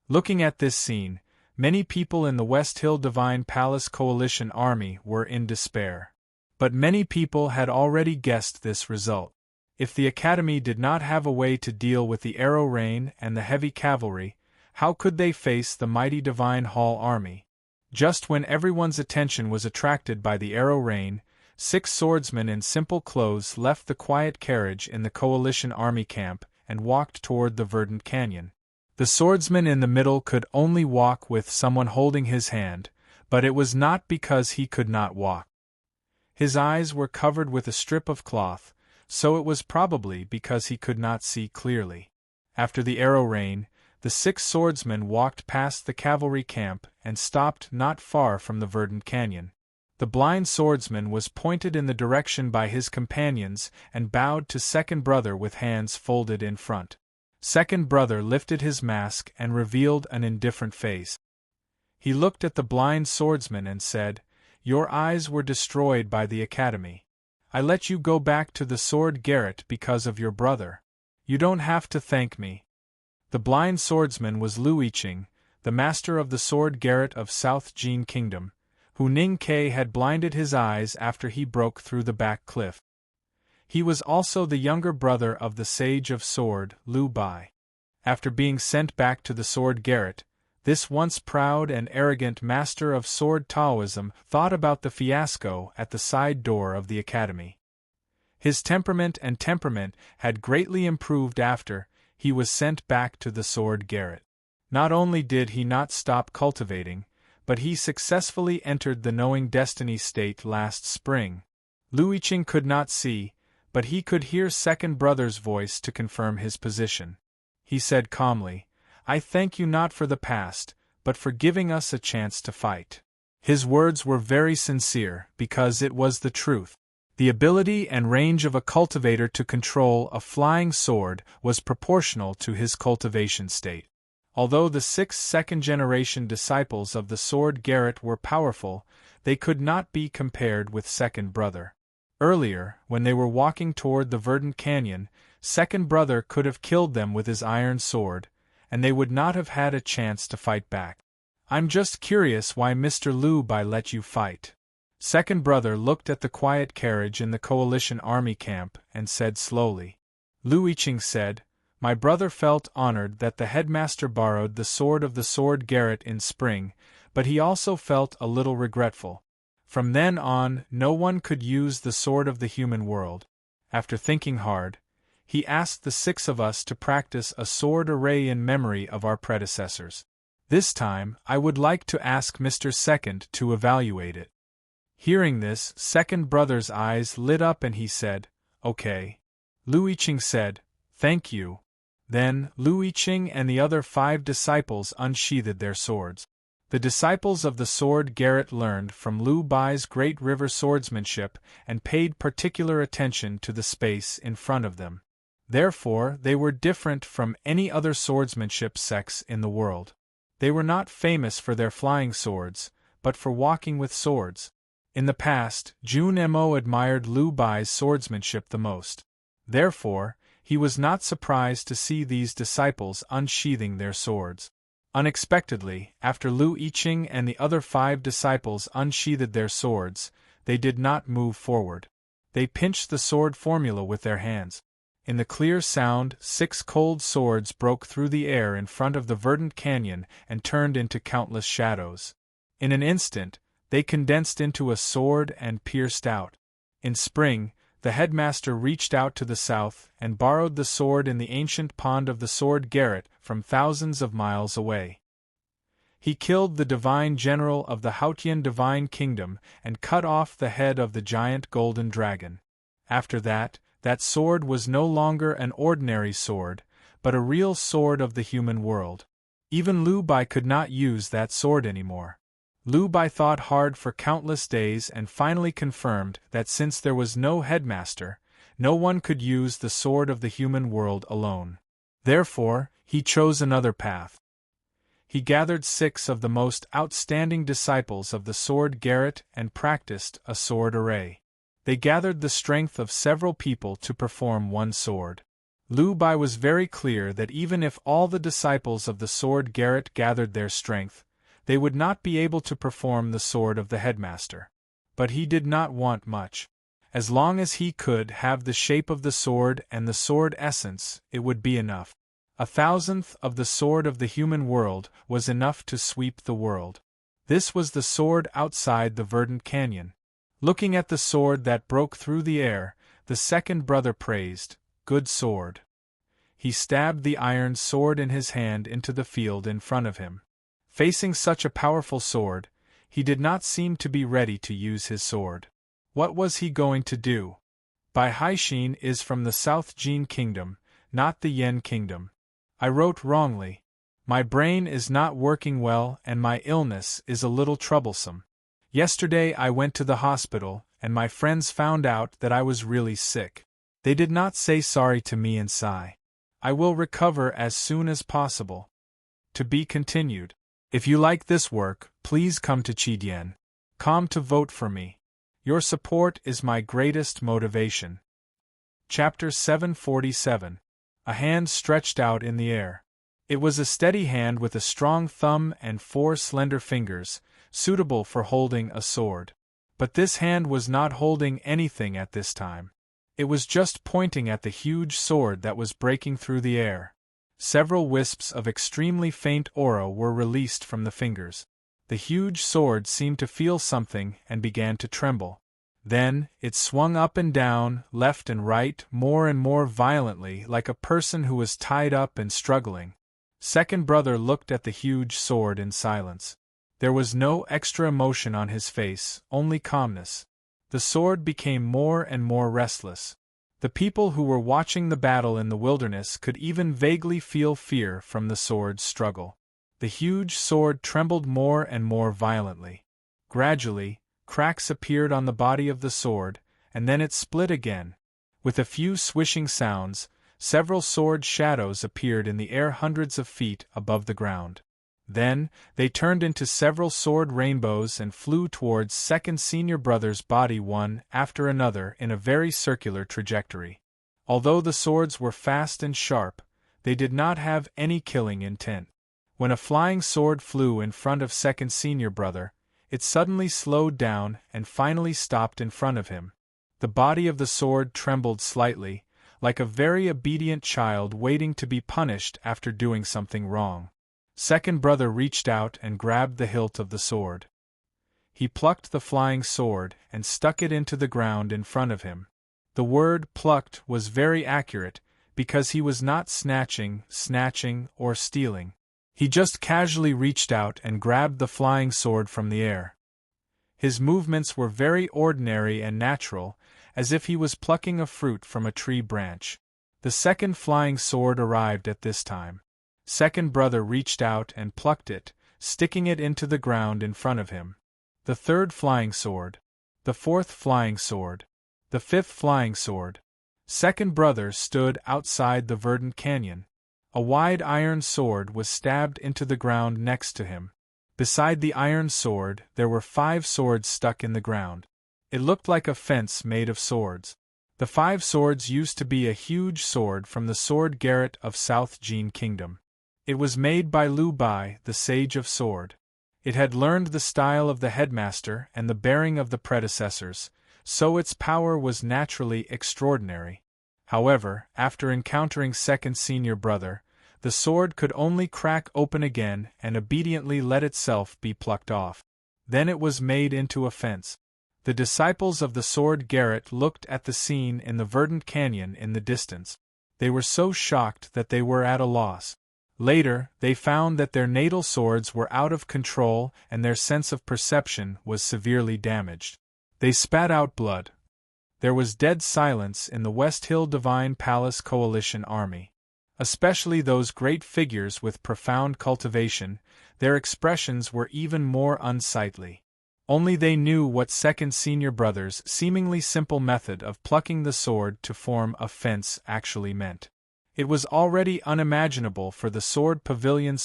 Looking at this scene, many people in the West Hill Divine Palace Coalition army were in despair. But many people had already guessed this result. If the academy did not have a way to deal with the arrow rain and the heavy cavalry, how could they face the mighty Divine Hall army? Just when everyone's attention was attracted by the arrow rain, 6 swordsmen in simple clothes left the quiet carriage in the coalition army camp and walked toward the verdant canyon. The swordsman in the middle could only walk with someone holding his hand, but it was not because he could not walk. His eyes were covered with a strip of cloth, so it was probably because he could not see clearly. After the arrow rain, the 6 swordsmen walked past the cavalry camp and stopped not far from the verdant canyon. The blind swordsman was pointed in the direction by his companions and bowed to second brother with hands folded in front. Second brother lifted his mask and revealed an indifferent face. He looked at the blind swordsman and said, "Your eyes were destroyed by the academy. I let you go back to the sword garret because of your brother. You don't have to thank me." The blind swordsman was Lu Yiqing, the master of the sword garret of South Jin Kingdom, who Ning Ke had blinded his eyes after he broke through the back cliff. He was also the younger brother of the sage of sword, Lu Bai. After being sent back to the sword garret, this once proud and arrogant master of sword Taoism thought about the fiasco at the side door of the academy. His temperament had greatly improved after he was sent back to the sword garret. Not only did he not stop cultivating, but he successfully entered the knowing destiny state last spring. Lu Yiqing could not see, but he could hear second brother's voice to confirm his position. He said calmly, "I thank you not for the past, but for giving us a chance to fight." His words were very sincere because it was the truth. The ability and range of a cultivator to control a flying sword was proportional to his cultivation state. Although the 6 second-generation disciples of the sword garret were powerful, they could not be compared with second brother. Earlier, when they were walking toward the verdant canyon, second brother could have killed them with his iron sword, and they would not have had a chance to fight back. "I'm just curious why Mr. Lu Bai let you fight." Second brother looked at the quiet carriage in the coalition army camp and said slowly. Lu Yiqing said, "My brother felt honored that the headmaster borrowed the sword of the sword garret in spring, but he also felt a little regretful. From then on, no one could use the sword of the human world. After thinking hard, he asked the 6 of us to practice a sword array in memory of our predecessors. This time, I would like to ask Mr. Second to evaluate it." Hearing this, second brother's eyes lit up and he said, "Okay." Lu Yiqing said, "Thank you." Then, Lu Yiqing and the other 5 disciples unsheathed their swords. The disciples of the sword garret learned from Lu Bai's great river swordsmanship and paid particular attention to the space in front of them. Therefore, they were different from any other swordsmanship sects in the world. They were not famous for their flying swords, but for walking with swords. In the past, Jun Mo admired Lu Bai's swordsmanship the most. Therefore, he was not surprised to see these disciples unsheathing their swords. Unexpectedly, after Lu Yiqing and the other 5 disciples unsheathed their swords, they did not move forward. They pinched the sword formula with their hands. In the clear sound, 6 cold swords broke through the air in front of the verdant canyon and turned into countless shadows. In an instant, they condensed into a sword and pierced out. In spring, the headmaster reached out to the south and borrowed the sword in the ancient pond of the sword garret from thousands of miles away. He killed the divine general of the Haotian divine kingdom and cut off the head of the giant golden dragon. After that, that sword was no longer an ordinary sword, but a real sword of the human world. Even Lu Bai could not use that sword anymore. Lu Bai thought hard for countless days and finally confirmed that since there was no headmaster, no one could use the sword of the human world alone. Therefore, he chose another path. He gathered 6 of the most outstanding disciples of the sword garret and practiced a sword array. They gathered the strength of several people to perform one sword. Lu Bai was very clear that even if all the disciples of the sword garret gathered their strength, they would not be able to perform the sword of the headmaster. But he did not want much. As long as he could have the shape of the sword and the sword essence, it would be enough. 1/1000th of the sword of the human world was enough to sweep the world. This was the sword outside the verdant canyon. Looking at the sword that broke through the air, the second brother praised, "Good sword." He stabbed the iron sword in his hand into the field in front of him. Facing such a powerful sword, he did not seem to be ready to use his sword. What was he going to do? Bai Haixin is from the South Jin Kingdom, not the Yen Kingdom. I wrote wrongly. My brain is not working well and my illness is a little troublesome. Yesterday I went to the hospital, and my friends found out that I was really sick. They did not say sorry to me and sigh. I will recover as soon as possible. To be continued. If you like this work, please come to Chidien.com to vote for me. Your support is my greatest motivation. Chapter 747. A hand stretched out in the air. It was a steady hand with a strong thumb and 4 slender fingers, suitable for holding a sword. But this hand was not holding anything at this time. It was just pointing at the huge sword that was breaking through the air. Several wisps of extremely faint aura were released from the fingers. The huge sword seemed to feel something and began to tremble. Then, it swung up and down, left and right, more and more violently, like a person who was tied up and struggling. Second brother looked at the huge sword in silence. There was no extra emotion on his face, only calmness. The sword became more and more restless. The people who were watching the battle in the wilderness could even vaguely feel fear from the sword's struggle. The huge sword trembled more and more violently. Gradually, cracks appeared on the body of the sword, and then it split again. With a few swishing sounds, several sword shadows appeared in the air hundreds of feet above the ground. Then, they turned into several sword rainbows and flew towards second senior brother's body one after another in a very circular trajectory. Although the swords were fast and sharp, they did not have any killing intent. When a flying sword flew in front of second senior brother, it suddenly slowed down and finally stopped in front of him. The body of the sword trembled slightly, like a very obedient child waiting to be punished after doing something wrong. Second brother reached out and grabbed the hilt of the sword. He plucked the flying sword and stuck it into the ground in front of him. The word plucked was very accurate, because he was not snatching, or stealing. He just casually reached out and grabbed the flying sword from the air. His movements were very ordinary and natural, as if he was plucking a fruit from a tree branch. The second flying sword arrived at this time. Second brother reached out and plucked it, sticking it into the ground in front of him. The third flying sword. The fourth flying sword. The fifth flying sword. Second brother stood outside the verdant canyon. A wide iron sword was stabbed into the ground next to him. Beside the iron sword, there were 5 swords stuck in the ground. It looked like a fence made of swords. The 5 swords used to be a huge sword from the sword garret of South Jin Kingdom. It was made by Liu Bai, the Sage of Sword. It had learned the style of the headmaster and the bearing of the predecessors, so its power was naturally extraordinary. However, after encountering second senior brother, the sword could only crack open again and obediently let itself be plucked off. Then it was made into a fence. The disciples of the sword garret looked at the scene in the verdant canyon in the distance. They were so shocked that they were at a loss. Later, they found that their natal swords were out of control and their sense of perception was severely damaged. They spat out blood. There was dead silence in the West Hill Divine Palace Coalition army. Especially those great figures with profound cultivation, their expressions were even more unsightly. Only they knew what second senior brother's seemingly simple method of plucking the sword to form a fence actually meant. It was already unimaginable for the sword pavilion's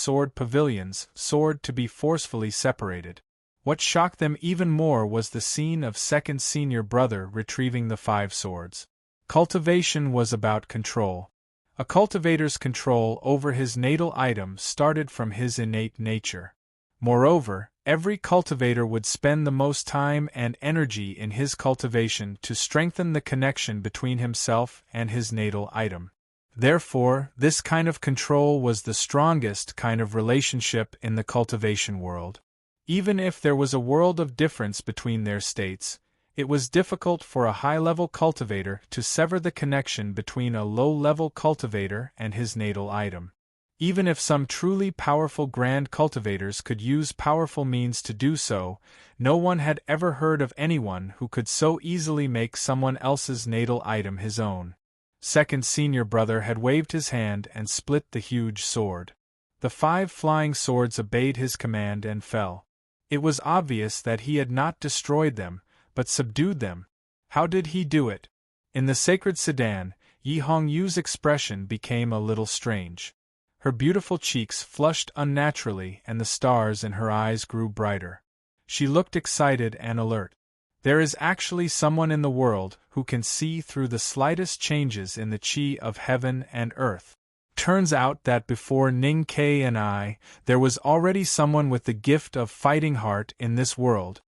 sword to be forcefully separated. What shocked them even more was the scene of second senior brother retrieving the 5 swords. Cultivation was about control. A cultivator's control over his natal item started from his innate nature. Moreover, Every cultivator would spend the most time and energy in his cultivation to strengthen the connection between himself and his natal item. Therefore, this kind of control was the strongest kind of relationship in the cultivation world. Even if there was a world of difference between their states, it was difficult for a high-level cultivator to sever the connection between a low-level cultivator and his natal item. Even if some truly powerful grand cultivators could use powerful means to do so, no one had ever heard of anyone who could so easily make someone else's natal item his own. Second senior brother had waved his hand and split the huge sword. The 5 flying swords obeyed his command and fell. It was obvious that he had not destroyed them, but subdued them. How did he do it? In the sacred sedan, Yi Hongyu's expression became a little strange. Her beautiful cheeks flushed unnaturally and the stars in her eyes grew brighter. She looked excited and alert. There is actually someone in the world who can see through the slightest changes in the qi of heaven and earth. Turns out that before Ning Ke and I, there was already someone with the gift of fighting heart in this world.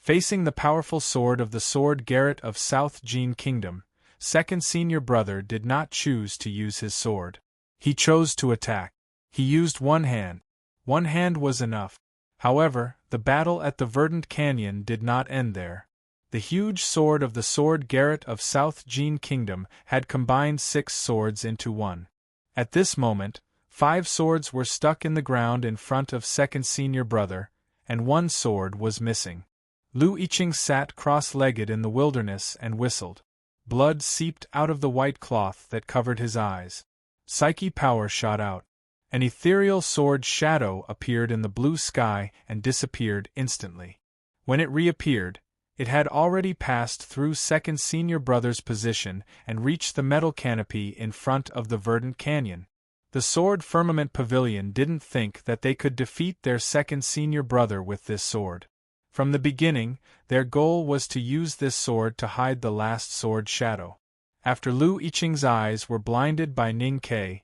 Facing the powerful sword of the Sword Garret of South Jin Kingdom, second senior brother did not choose to use his sword. He chose to attack. He used one hand. One hand was enough. However, the battle at the Verdant Canyon did not end there. The huge sword of the Sword Garret of South Jin Kingdom had combined 6 swords into one. At this moment, 5 swords were stuck in the ground in front of second senior brother, and 1 sword was missing. Lu Yiqing sat cross-legged in the wilderness and whistled. Blood seeped out of the white cloth that covered his eyes. Psyche power shot out. An ethereal sword shadow appeared in the blue sky and disappeared instantly. When it reappeared, it had already passed through second senior brother's position and reached the metal canopy in front of the Verdant Canyon. The Sword Firmament Pavilion didn't think that they could defeat their second senior brother with this sword. From the beginning, their goal was to use this sword to hide the last sword shadow. After Lu Yiqing's eyes were blinded by Ning Ke,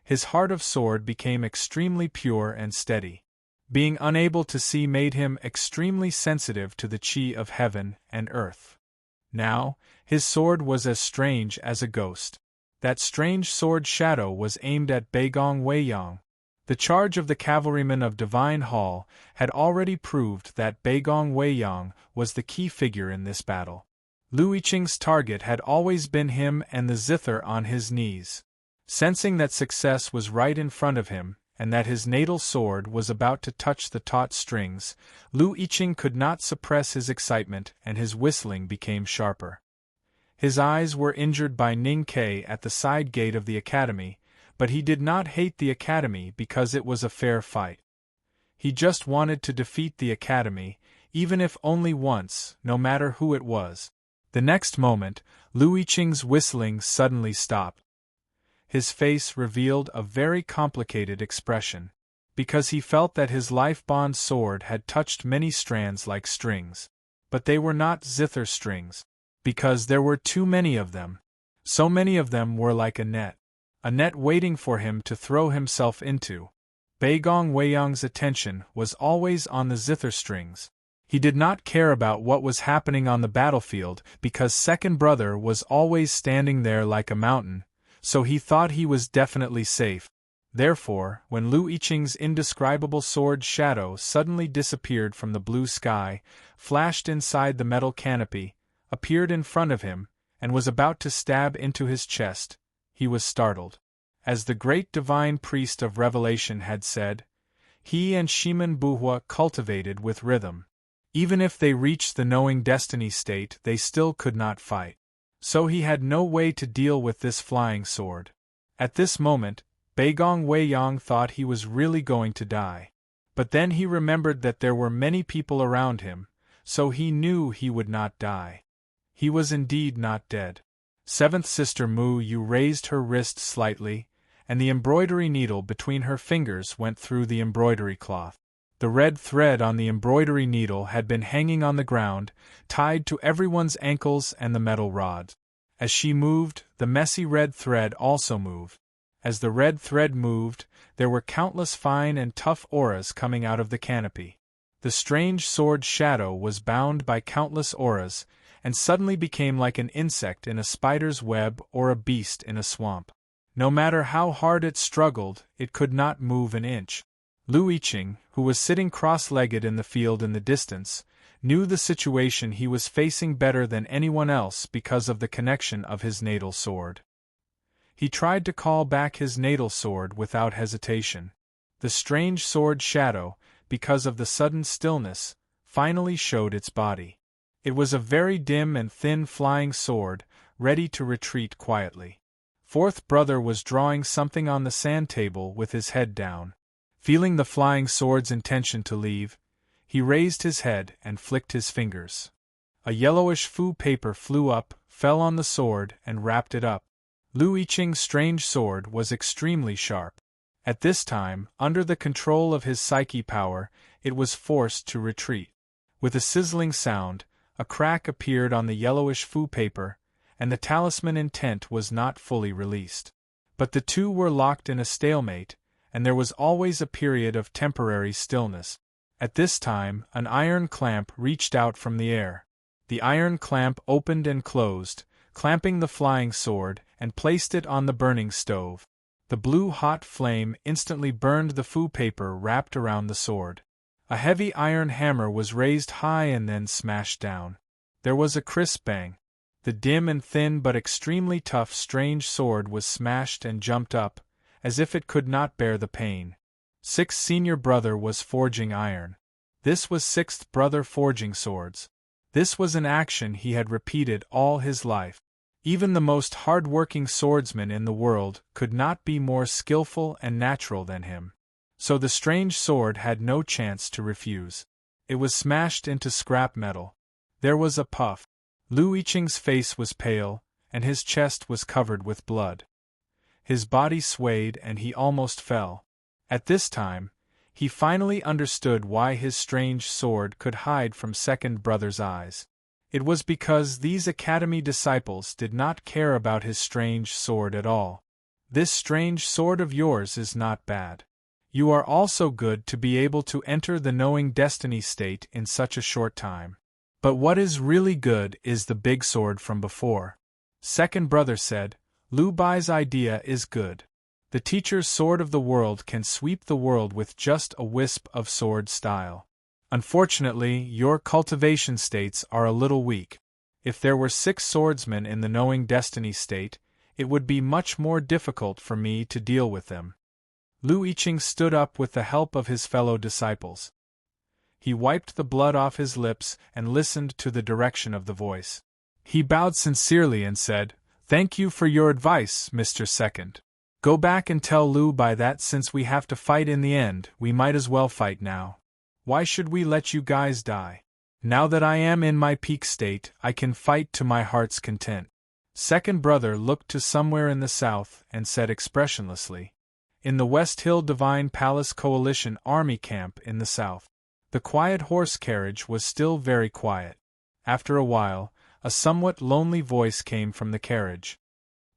his heart of sword became extremely pure and steady. Being unable to see made him extremely sensitive to the qi of heaven and earth. Now, his sword was as strange as a ghost. That strange sword shadow was aimed at Beigong Weiyang. The charge of the cavalrymen of Divine Hall had already proved that Beigong Weiyang was the key figure in this battle. Lu Yiqing's target had always been him and the zither on his knees. Sensing that success was right in front of him, and that his natal sword was about to touch the taut strings, Lu Yiqing could not suppress his excitement and his whistling became sharper. His eyes were injured by Ning Ke at the side gate of the academy, but he did not hate the academy because it was a fair fight. He just wanted to defeat the academy, even if only once, no matter who it was. The next moment, Lu Yiqing's whistling suddenly stopped. His face revealed a very complicated expression, because he felt that his life-bond sword had touched many strands like strings. But they were not zither strings, because there were too many of them. So many of them were like a net waiting for him to throw himself into. Beigong Weiyang's attention was always on the zither strings. He did not care about what was happening on the battlefield because second brother was always standing there like a mountain, so he thought he was definitely safe. Therefore, when Lu Yiqing's indescribable sword shadow suddenly disappeared from the blue sky, flashed inside the metal canopy, appeared in front of him, and was about to stab into his chest, he was startled. As the great divine priest of revelation had said, he and Shimen Buhua cultivated with rhythm. Even if they reached the knowing destiny state, they still could not fight. So he had no way to deal with this flying sword. At this moment, Beigong Weiyang thought he was really going to die. But then he remembered that there were many people around him, so he knew he would not die. He was indeed not dead. Seventh Sister Mu Yu raised her wrist slightly, and the embroidery needle between her fingers went through the embroidery cloth. The red thread on the embroidery needle had been hanging on the ground, tied to everyone's ankles and the metal rods. As she moved, the messy red thread also moved. As the red thread moved, there were countless fine and tough auras coming out of the canopy. The strange sword Shadow was bound by countless auras, and suddenly became like an insect in a spider's web or a beast in a swamp. No matter how hard it struggled, it could not move an inch. Lu Yiqing, who was sitting cross-legged in the field in the distance, knew the situation he was facing better than anyone else because of the connection of his natal sword. He tried to call back his natal sword without hesitation. The strange sword Shadow, because of the sudden stillness, finally showed its body. It was a very dim and thin flying sword, ready to retreat quietly. Fourth brother was drawing something on the sand table with his head down. Feeling the flying sword's intention to leave, he raised his head and flicked his fingers. A yellowish fu paper flew up, fell on the sword, and wrapped it up. Lu Yiqing's strange sword was extremely sharp. At this time, under the control of his psyche power, it was forced to retreat. With a sizzling sound, a crack appeared on the yellowish fu paper, and the talisman intent was not fully released. But the two were locked in a stalemate, and there was always a period of temporary stillness. At this time, an iron clamp reached out from the air. The iron clamp opened and closed, clamping the flying sword, and placed it on the burning stove. The blue-hot flame instantly burned the fu paper wrapped around the sword. A heavy iron hammer was raised high and then smashed down. There was a crisp bang. The dim and thin but extremely tough strange sword was smashed and jumped up, as if it could not bear the pain. Sixth senior brother was forging iron. This was sixth brother forging swords. This was an action he had repeated all his life. Even the most hard-working swordsman in the world could not be more skillful and natural than him. So the strange sword had no chance to refuse. It was smashed into scrap metal. There was a puff. Lu Yiqing's face was pale, and his chest was covered with blood. His body swayed and he almost fell. At this time, he finally understood why his strange sword could hide from second brother's eyes. It was because these academy disciples did not care about his strange sword at all. This strange sword of yours is not bad. You are also good to be able to enter the knowing destiny state in such a short time. But what is really good is the big sword from before. Second brother said, Lu Bai's idea is good. The teacher's sword of the world can sweep the world with just a wisp of sword style. Unfortunately, your cultivation states are a little weak. If there were 6 swordsmen in the knowing destiny state, it would be much more difficult for me to deal with them. Lu Yiqing stood up with the help of his fellow disciples. He wiped the blood off his lips and listened to the direction of the voice. He bowed sincerely and said, Thank you for your advice, Mr. Second. Go back and tell Lu Bai that since we have to fight in the end, we might as well fight now. Why should we let you guys die? Now that I am in my peak state, I can fight to my heart's content. Second brother looked to somewhere in the south and said expressionlessly, In the West Hill Divine Palace Coalition Army Camp in the south. The quiet horse carriage was still very quiet. After a while, a somewhat lonely voice came from the carriage.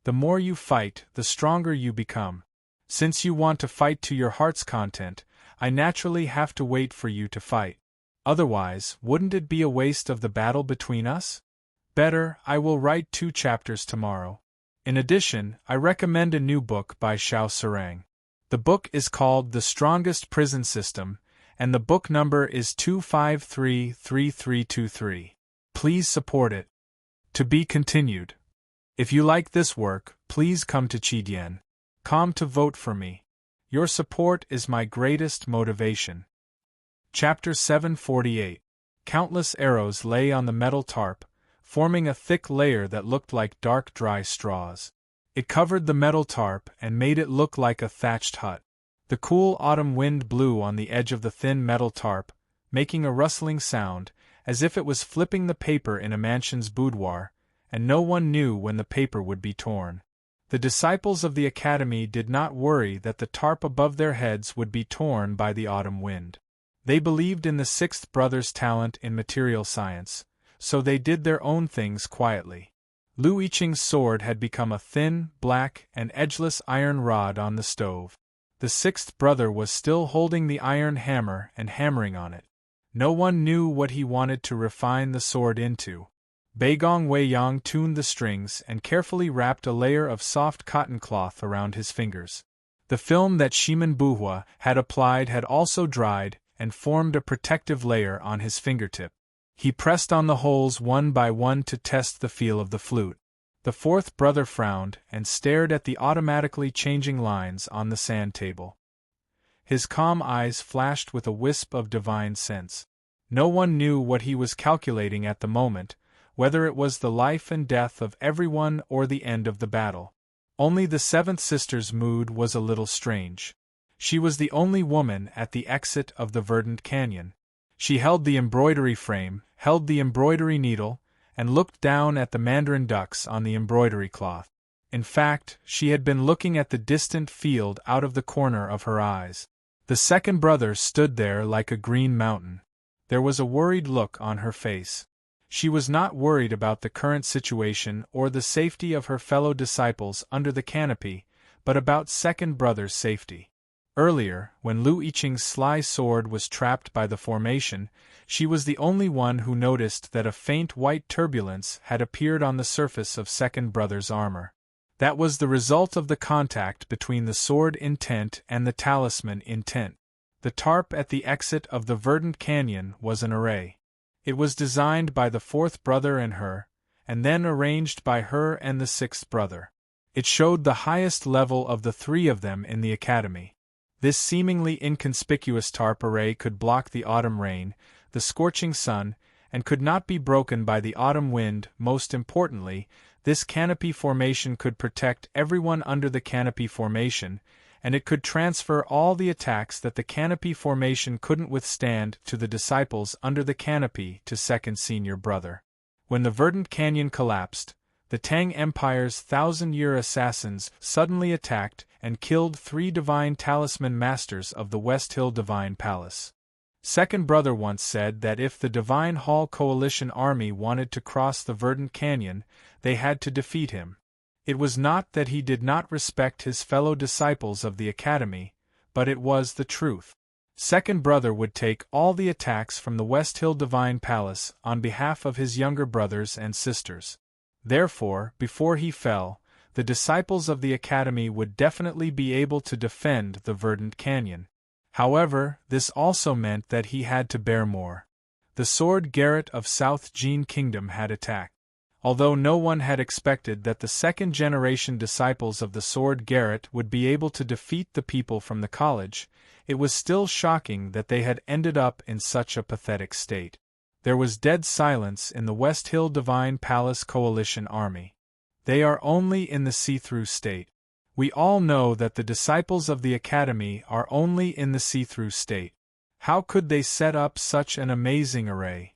The more you fight, the stronger you become. Since you want to fight to your heart's content, I naturally have to wait for you to fight. Otherwise, wouldn't it be a waste of the battle between us? Better, I will write 2 chapters tomorrow. In addition, I recommend a new book by Xiao Serene. The book is called The Strongest Prison System, and the book number is 2533323. Please support it. To be continued. If you like this work, please come to Qidien.com to vote for me. Your support is my greatest motivation. Chapter 748. Countless arrows lay on the metal tarp, forming a thick layer that looked like dark dry straws. It covered the metal tarp and made it look like a thatched hut. The cool autumn wind blew on the edge of the thin metal tarp, making a rustling sound, as if it was flipping the paper in a mansion's boudoir, and no one knew when the paper would be torn. The disciples of the academy did not worry that the tarp above their heads would be torn by the autumn wind. They believed in the 6th brother's talent in material science, so they did their own things quietly. Lu Yiqing's sword had become a thin, black, and edgeless iron rod on the stove. The 6th brother was still holding the iron hammer and hammering on it. No one knew what he wanted to refine the sword into. Baigong Weiyang tuned the strings and carefully wrapped a layer of soft cotton cloth around his fingers. The film that Shimen Buhua had applied had also dried and formed a protective layer on his fingertip. He pressed on the holes one by one to test the feel of the flute. The fourth brother frowned and stared at the automatically changing lines on the sand table. His calm eyes flashed with a wisp of divine sense. No one knew what he was calculating at the moment, whether it was the life and death of everyone or the end of the battle. Only the seventh sister's mood was a little strange. She was the only woman at the exit of the verdant canyon. She held the embroidery frame, held the embroidery needle, and looked down at the mandarin ducks on the embroidery cloth. In fact, she had been looking at the distant field out of the corner of her eyes. The second brother stood there like a green mountain. There was a worried look on her face. She was not worried about the current situation or the safety of her fellow disciples under the canopy, but about second brother's safety. Earlier, when Lu Yiqing's sly sword was trapped by the formation, she was the only one who noticed that a faint white turbulence had appeared on the surface of second brother's armor. That was the result of the contact between the sword intent and the talisman intent. The tarp at the exit of the verdant canyon was an array. It was designed by the fourth brother and her, and then arranged by her and the sixth brother. It showed the highest level of the three of them in the academy. This seemingly inconspicuous tarp array could block the autumn rain, the scorching sun, and could not be broken by the autumn wind. Most importantly, this canopy formation could protect everyone under the canopy formation, and it could transfer all the attacks that the canopy formation couldn't withstand to the disciples under the canopy to second senior brother. When the verdant canyon collapsed, the Tang Empire's thousand-year assassins suddenly attacked and killed 3 divine talisman masters of the West Hill Divine Palace. Second brother once said that if the Divine Hall Coalition army wanted to cross the verdant canyon, they had to defeat him. It was not that he did not respect his fellow disciples of the academy, but it was the truth. Second brother would take all the attacks from the West Hill Divine Palace on behalf of his younger brothers and sisters. Therefore, before he fell, the disciples of the academy would definitely be able to defend the verdant canyon. However, this also meant that he had to bear more. The sword Garrett of South Jin Kingdom had attacked. Although no one had expected that the second-generation disciples of the sword Garrett would be able to defeat the people from the college, it was still shocking that they had ended up in such a pathetic state. There was dead silence in the West Hill Divine Palace Coalition army. They are only in the see-through state. We all know that the disciples of the academy are only in the see-through state. How could they set up such an amazing array?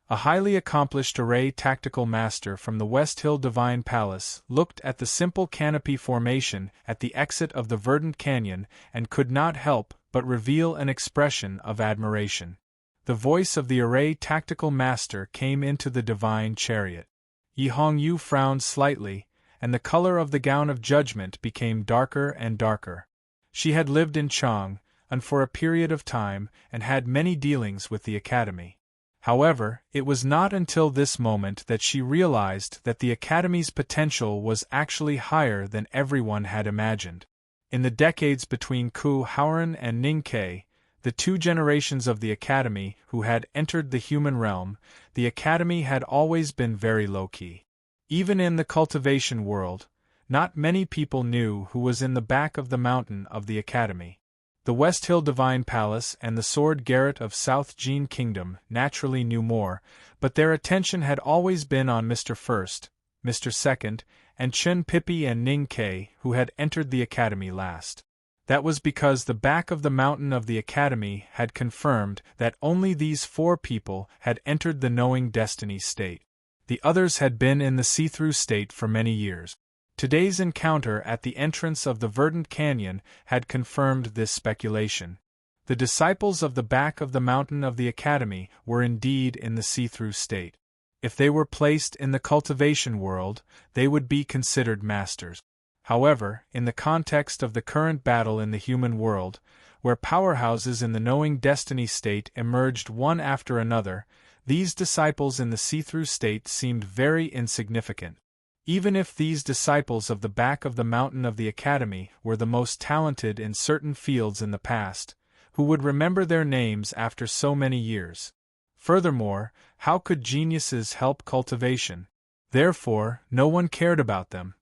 A highly accomplished array tactical master from the West Hill Divine Palace looked at the simple canopy formation at the exit of the verdant canyon and could not help but reveal an expression of admiration. The voice of the array tactical master came into the divine chariot. Yi Hongyu frowned slightly, and the color of the gown of judgment became darker and darker. She had lived in Chang, and for a period of time, and had many dealings with the academy. However, it was not until this moment that she realized that the academy's potential was actually higher than everyone had imagined. In the decades between Ku Haoran and Ning Ke, the 2 generations of the academy who had entered the human realm, the academy had always been very low-key. Even in the cultivation world, not many people knew who was in the back of the mountain of the academy. The West Hill Divine Palace and the Sword Garrett of South Jin Kingdom naturally knew more, but their attention had always been on Mr. First, Mr. Second, and Chen Pippi and Ning Ke, who had entered the academy last. That was because the back of the mountain of the academy had confirmed that only these 4 people had entered the knowing destiny state. The others had been in the see-through state for many years. Today's encounter at the entrance of the verdant canyon had confirmed this speculation. The disciples of the back of the mountain of the academy were indeed in the see-through state. If they were placed in the cultivation world, they would be considered masters. However, in the context of the current battle in the human world, where powerhouses in the knowing destiny state emerged one after another, these disciples in the see-through state seemed very insignificant. Even if these disciples of the back of the mountain of the academy were the most talented in certain fields in the past, who would remember their names after so many years? Furthermore, how could geniuses help cultivation? Therefore, no one cared about them.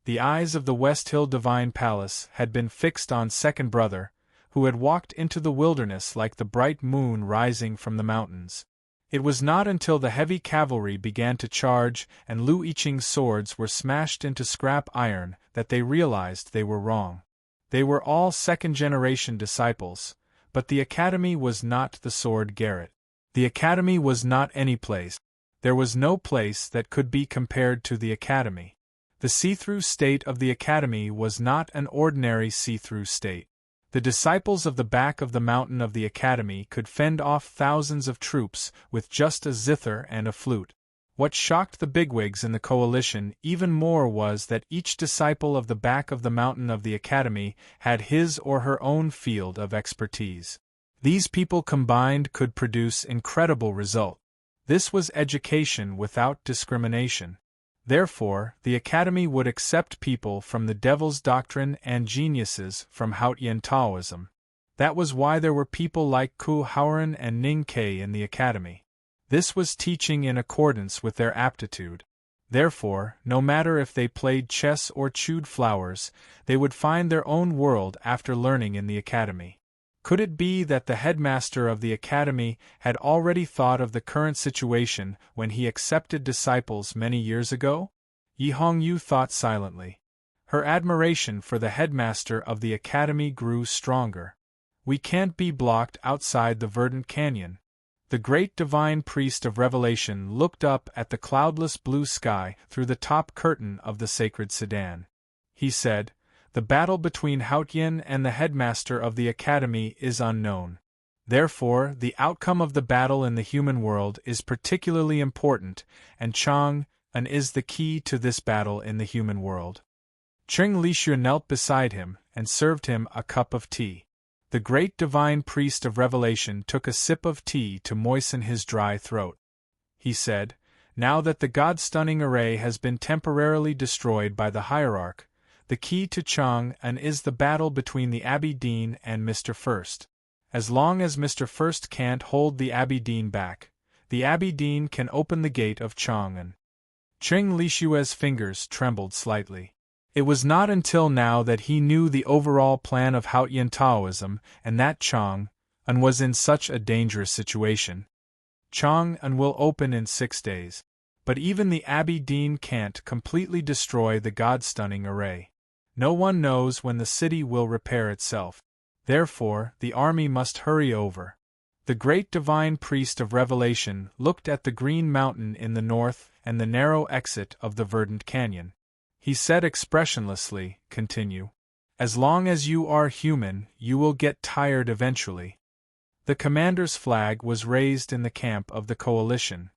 The eyes of the West Hill Divine Palace had been fixed on second brother, who had walked into the wilderness like the bright moon rising from the mountains. It was not until the heavy cavalry began to charge and Lu Yiqing's swords were smashed into scrap iron that they realized they were wrong. They were all second-generation disciples, but the academy was not the sword garret. The academy was not any place. There was no place that could be compared to the academy. The see-through state of the academy was not an ordinary see-through state. The disciples of the back of the mountain of the academy could fend off thousands of troops with just a zither and a flute. What shocked the bigwigs in the coalition even more was that each disciple of the back of the mountain of the academy had his or her own field of expertise. These people combined could produce incredible results. This was education without discrimination. Therefore, the academy would accept people from the devil's doctrine and geniuses from Haotian Taoism. That was why there were people like Ku Haoran and Ning Ke in the academy. This was teaching in accordance with their aptitude. Therefore, no matter if they played chess or chewed flowers, they would find their own world after learning in the academy. Could it be that the headmaster of the academy had already thought of the current situation when he accepted disciples many years ago? Yi Hongyu thought silently. Her admiration for the headmaster of the academy grew stronger. We can't be blocked outside the verdant canyon. The great divine priest of revelation looked up at the cloudless blue sky through the top curtain of the sacred sedan. He said, "The battle between Haotian and the headmaster of the academy is unknown. Therefore, the outcome of the battle in the human world is particularly important, and Chang'an is the key to this battle in the human world." Cheng Lixue knelt beside him and served him a cup of tea. The great divine priest of revelation took a sip of tea to moisten his dry throat. He said, "Now that the God-stunning array has been temporarily destroyed by the hierarch, the key to Chang'an is the battle between the Abbey Dean and Mr. First. As long as Mr. First can't hold the Abbey Dean back, the Abbey Dean can open the gate of Chang'an." Cheng Lixue's fingers trembled slightly. It was not until now that he knew the overall plan of Haotian Taoism and that Chang'an was in such a dangerous situation. Chang'an will open in 6 days. But even the Abbey Dean can't completely destroy the God-stunning array. No one knows when the city will repair itself. Therefore, the army must hurry over. The great divine priest of revelation looked at the green mountain in the north and the narrow exit of the verdant canyon. He said expressionlessly, "Continue. As long as you are human, you will get tired eventually." The commander's flag was raised in the camp of the coalition.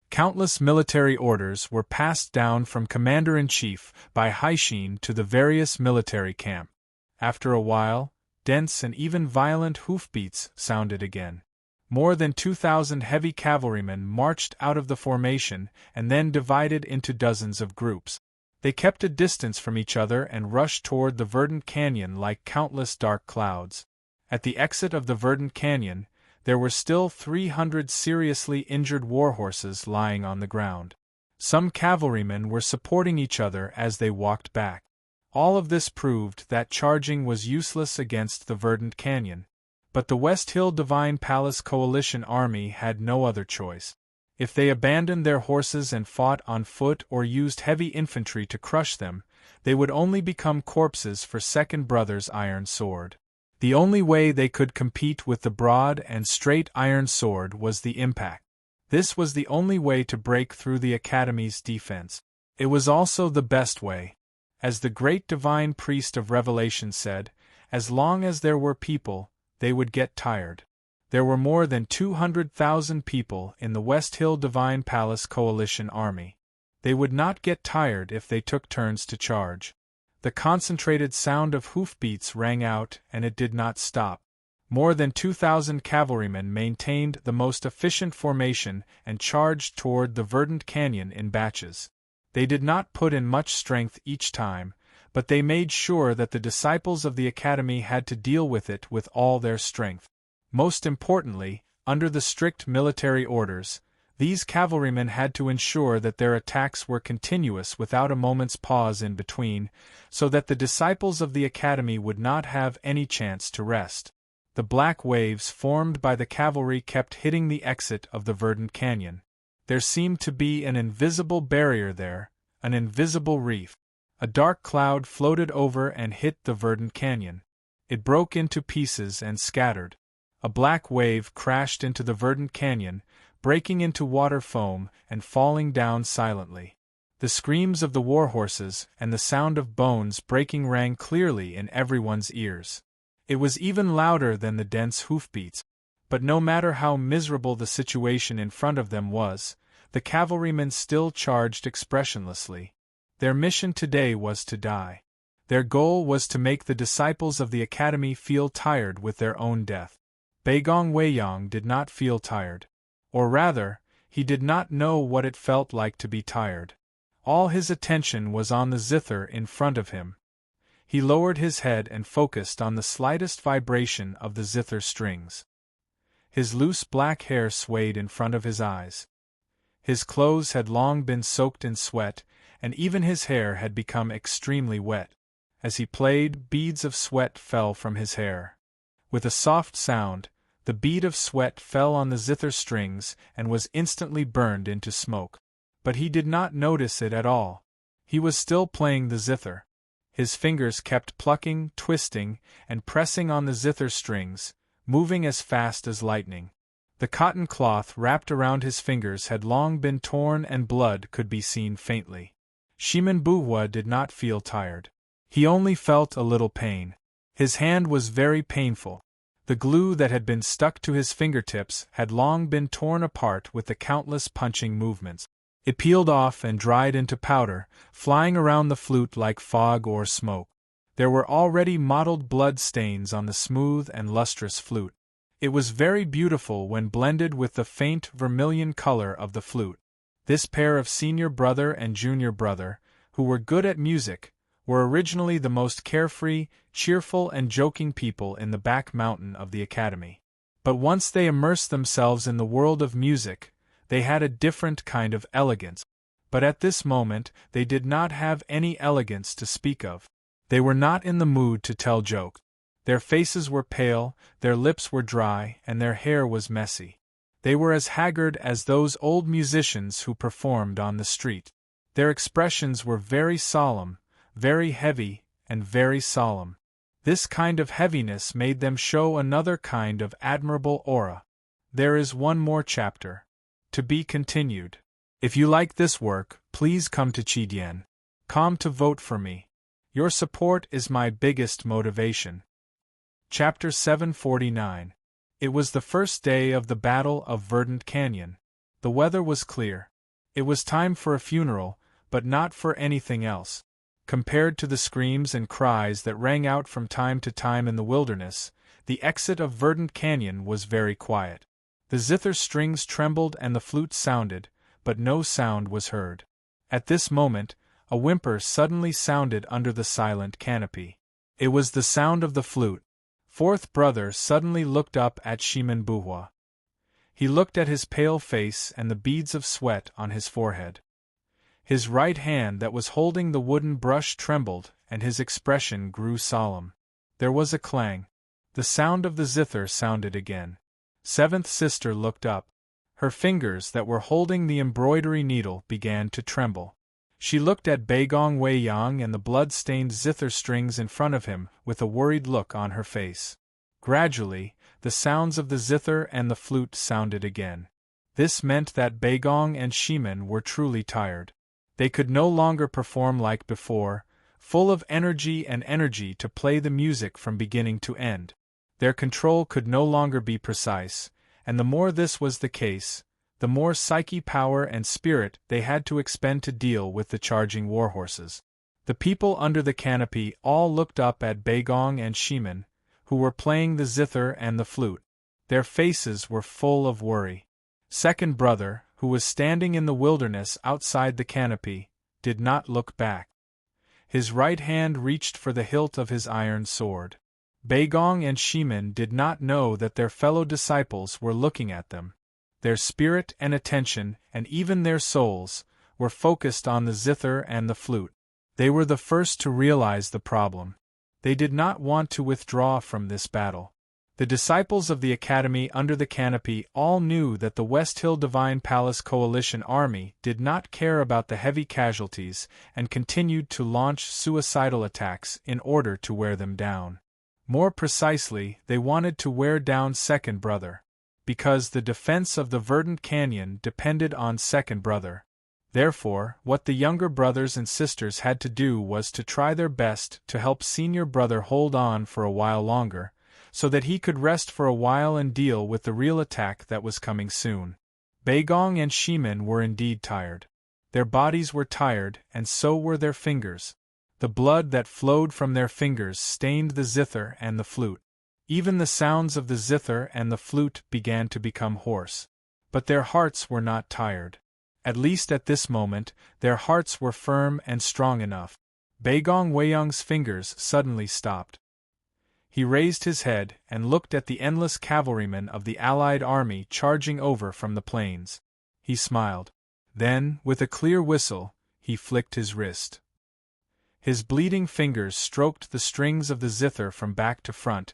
Countless military orders were passed down from commander-in-chief by Haixin to the various military camps. After a while, dense and even violent hoofbeats sounded again. More than 2,000 heavy cavalrymen marched out of the formation and then divided into dozens of groups. They kept a distance from each other and rushed toward the verdant canyon like countless dark clouds. At the exit of the verdant canyon, there were still 300 seriously injured warhorses lying on the ground. Some cavalrymen were supporting each other as they walked back. All of this proved that charging was useless against the verdant canyon. But the West Hill Divine Palace Coalition Army had no other choice. If they abandoned their horses and fought on foot or used heavy infantry to crush them, they would only become corpses for Second Brother's iron sword. The only way they could compete with the broad and straight iron sword was the impact. This was the only way to break through the Academy's defense. It was also the best way. As the great divine priest of revelation said, as long as there were people, they would get tired. There were more than 200,000 people in the West Hill Divine Palace Coalition Army. They would not get tired if they took turns to charge. The concentrated sound of hoofbeats rang out and it did not stop. More than 2,000 cavalrymen maintained the most efficient formation and charged toward the verdant canyon in batches. They did not put in much strength each time, but they made sure that the disciples of the academy had to deal with it with all their strength. Most importantly, under the strict military orders, these cavalrymen had to ensure that their attacks were continuous without a moment's pause in between, so that the disciples of the academy would not have any chance to rest. The black waves formed by the cavalry kept hitting the exit of the verdant canyon. There seemed to be an invisible barrier there, an invisible reef. A dark cloud floated over and hit the verdant canyon. It broke into pieces and scattered. A black wave crashed into the verdant canyon, breaking into water foam and falling down silently. The screams of the warhorses and the sound of bones breaking rang clearly in everyone's ears. It was even louder than the dense hoofbeats. But no matter how miserable the situation in front of them was, the cavalrymen still charged expressionlessly. Their mission today was to die. Their goal was to make the disciples of the academy feel tired with their own death. Baigong Weiyang did not feel tired. Or rather, he did not know what it felt like to be tired. All his attention was on the zither in front of him. He lowered his head and focused on the slightest vibration of the zither strings. His loose black hair swayed in front of his eyes. His clothes had long been soaked in sweat, and even his hair had become extremely wet. As he played, beads of sweat fell from his hair. With a soft sound, the bead of sweat fell on the zither strings and was instantly burned into smoke. But he did not notice it at all. He was still playing the zither. His fingers kept plucking, twisting, and pressing on the zither strings, moving as fast as lightning. The cotton cloth wrapped around his fingers had long been torn and blood could be seen faintly. Shimenbuhua did not feel tired. He only felt a little pain. His hand was very painful. The glue that had been stuck to his fingertips had long been torn apart with the countless punching movements. It peeled off and dried into powder, flying around the flute like fog or smoke. There were already mottled blood stains on the smooth and lustrous flute. It was very beautiful when blended with the faint vermilion color of the flute. This pair of senior brother and junior brother, who were good at music, were originally the most carefree, cheerful and joking people in the back mountain of the academy. But once they immersed themselves in the world of music, they had a different kind of elegance. But at this moment they did not have any elegance to speak of. They were not in the mood to tell jokes. Their faces were pale, their lips were dry, and their hair was messy. They were as haggard as those old musicians who performed on the street. Their expressions were very solemn, very heavy, and very solemn. This kind of heaviness made them show another kind of admirable aura. There is one more chapter. To be continued. If you like this work, please come to Chidian.com to vote for me. Your support is my biggest motivation. Chapter 749. It was the first day of the Battle of Verdant Canyon. The weather was clear. It was time for a funeral, but not for anything else. Compared to the screams and cries that rang out from time to time in the wilderness, the exit of Verdant Canyon was very quiet. The zither strings trembled and the flute sounded, but no sound was heard. At this moment, a whimper suddenly sounded under the silent canopy. It was the sound of the flute. Fourth brother suddenly looked up at Shimenbuhua. He looked at his pale face and the beads of sweat on his forehead. His right hand that was holding the wooden brush trembled, and his expression grew solemn. There was a clang. The sound of the zither sounded again. Seventh sister looked up. Her fingers that were holding the embroidery needle began to tremble. She looked at Baigong Weiyang and the blood-stained zither strings in front of him with a worried look on her face. Gradually, the sounds of the zither and the flute sounded again. This meant that Baigong and Shimen were truly tired. They could no longer perform like before, full of energy to play the music from beginning to end. Their control could no longer be precise, and the more this was the case, the more psyche power and spirit they had to expend to deal with the charging warhorses. The people under the canopy all looked up at Baigong and Shimen, who who were playing the zither and the flute. Their faces were full of worry. Second brother, who was standing in the wilderness outside the canopy, did not look back. His right hand reached for the hilt of his iron sword. Baigong and Shimin did not know that their fellow disciples were looking at them. Their spirit and attention, and even their souls, were focused on the zither and the flute. They were the first to realize the problem. They did not want to withdraw from this battle. The disciples of the Academy under the canopy all knew that the West Hill Divine Palace Coalition army did not care about the heavy casualties and continued to launch suicidal attacks in order to wear them down. More precisely, they wanted to wear down Second Brother, because the defense of the verdant canyon depended on Second Brother. Therefore, what the younger brothers and sisters had to do was to try their best to help Senior Brother hold on for a while longer, so that he could rest for a while and deal with the real attack that was coming soon. Baigong and Shimin were indeed tired. Their bodies were tired, and so were their fingers. The blood that flowed from their fingers stained the zither and the flute. Even the sounds of the zither and the flute began to become hoarse. But their hearts were not tired. At least at this moment, their hearts were firm and strong enough. Baigong Weiyang's fingers suddenly stopped. He raised his head and looked at the endless cavalrymen of the Allied army charging over from the plains. He smiled. Then, with a clear whistle, he flicked his wrist. His bleeding fingers stroked the strings of the zither from back to front,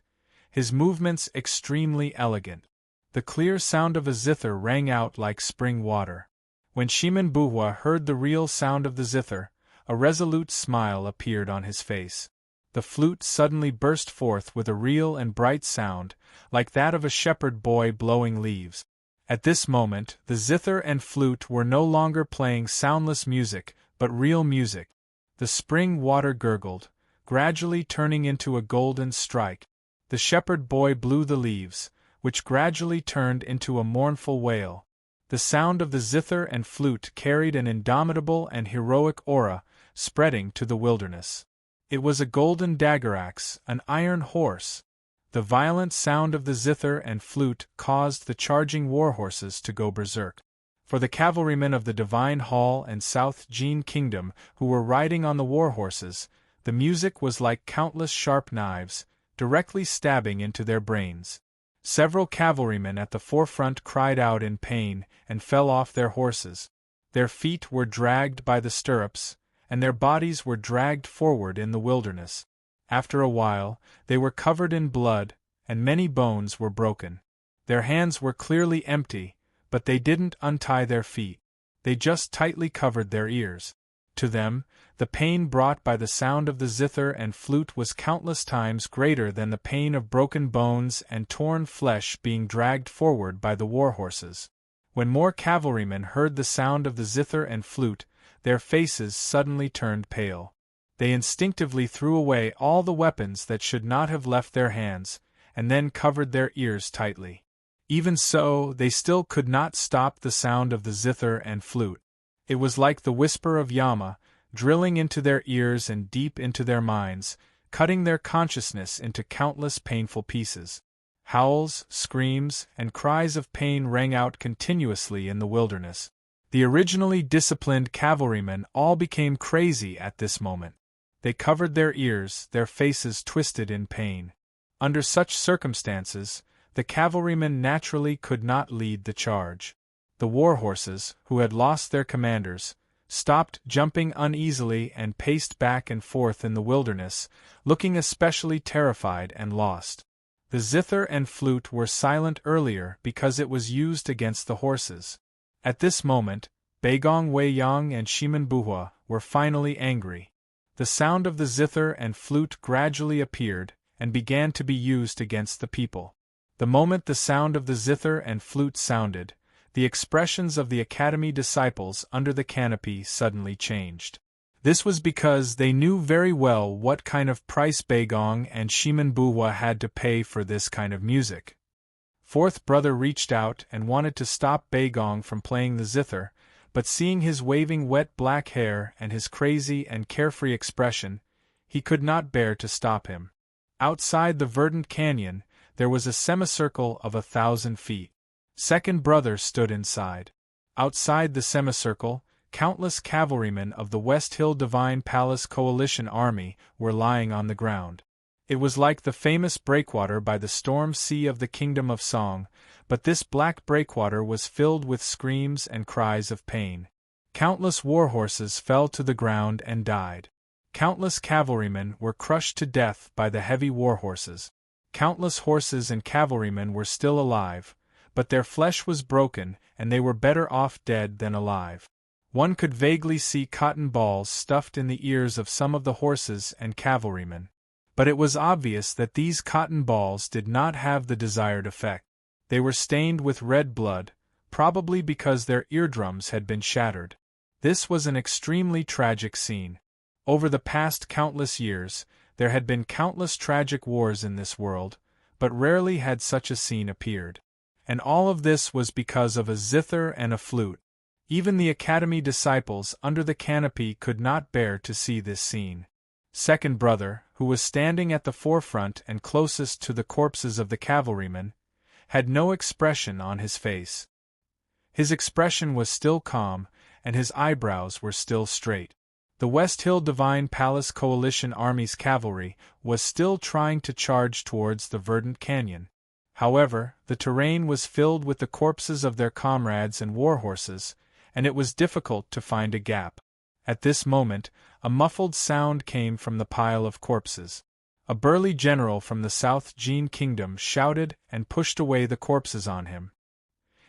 his movements extremely elegant. The clear sound of a zither rang out like spring water. When Shimin Buhua heard the real sound of the zither, a resolute smile appeared on his face. The flute suddenly burst forth with a real and bright sound, like that of a shepherd boy blowing leaves. At this moment, the zither and flute were no longer playing soundless music, but real music. The spring water gurgled, gradually turning into a golden strike. The shepherd boy blew the leaves, which gradually turned into a mournful wail. The sound of the zither and flute carried an indomitable and heroic aura, spreading to the wilderness. It was a golden dagger axe, an iron horse. The violent sound of the zither and flute caused the charging war horses to go berserk. For the cavalrymen of the Divine Hall and South Jin Kingdom who were riding on the war horses, the music was like countless sharp knives, directly stabbing into their brains. Several cavalrymen at the forefront cried out in pain and fell off their horses. Their feet were dragged by the stirrups, and their bodies were dragged forward in the wilderness. After a while, they were covered in blood, and many bones were broken. Their hands were clearly empty, but they didn't untie their feet. They just tightly covered their ears. To them, the pain brought by the sound of the zither and flute was countless times greater than the pain of broken bones and torn flesh being dragged forward by the war horses. When more cavalrymen heard the sound of the zither and flute, their faces suddenly turned pale. They instinctively threw away all the weapons that should not have left their hands, and then covered their ears tightly. Even so, they still could not stop the sound of the zither and flute. It was like the whisper of Yama, drilling into their ears and deep into their minds, cutting their consciousness into countless painful pieces. Howls, screams, and cries of pain rang out continuously in the wilderness. The originally disciplined cavalrymen all became crazy at this moment. They covered their ears, their faces twisted in pain. Under such circumstances, the cavalrymen naturally could not lead the charge. The war horses, who had lost their commanders, stopped jumping uneasily and paced back and forth in the wilderness, looking especially terrified and lost. The zither and flute were silent earlier because it was used against the horses. At this moment, Baigong Weiyang and Shimin Buhua were finally angry. The sound of the zither and flute gradually appeared and began to be used against the people. The moment the sound of the zither and flute sounded, the expressions of the Academy disciples under the canopy suddenly changed. This was because they knew very well what kind of price Baigong and Shimin Buhua had to pay for this kind of music. Fourth brother reached out and wanted to stop Baigong from playing the zither, but seeing his waving wet black hair and his crazy and carefree expression, he could not bear to stop him. Outside the verdant canyon, there was a semicircle of 1,000 feet. Second brother stood inside. Outside the semicircle, countless cavalrymen of the West Hill Divine Palace Coalition Army were lying on the ground. It was like the famous breakwater by the storm sea of the Kingdom of Song, but this black breakwater was filled with screams and cries of pain. Countless warhorses fell to the ground and died. Countless cavalrymen were crushed to death by the heavy warhorses. Countless horses and cavalrymen were still alive, but their flesh was broken and they were better off dead than alive. One could vaguely see cotton balls stuffed in the ears of some of the horses and cavalrymen. But it was obvious that these cotton balls did not have the desired effect. They were stained with red blood, probably because their eardrums had been shattered. This was an extremely tragic scene. Over the past countless years, there had been countless tragic wars in this world, but rarely had such a scene appeared. And all of this was because of a zither and a flute. Even the academy disciples under the canopy could not bear to see this scene. Second brother, who was standing at the forefront and closest to the corpses of the cavalrymen, had no expression on his face. His expression was still calm, and his eyebrows were still straight. The West Hill Divine Palace Coalition Army's cavalry was still trying to charge towards the verdant canyon. However, the terrain was filled with the corpses of their comrades and warhorses, and it was difficult to find a gap. At this moment, a muffled sound came from the pile of corpses. A burly general from the South Gene Kingdom shouted and pushed away the corpses on him.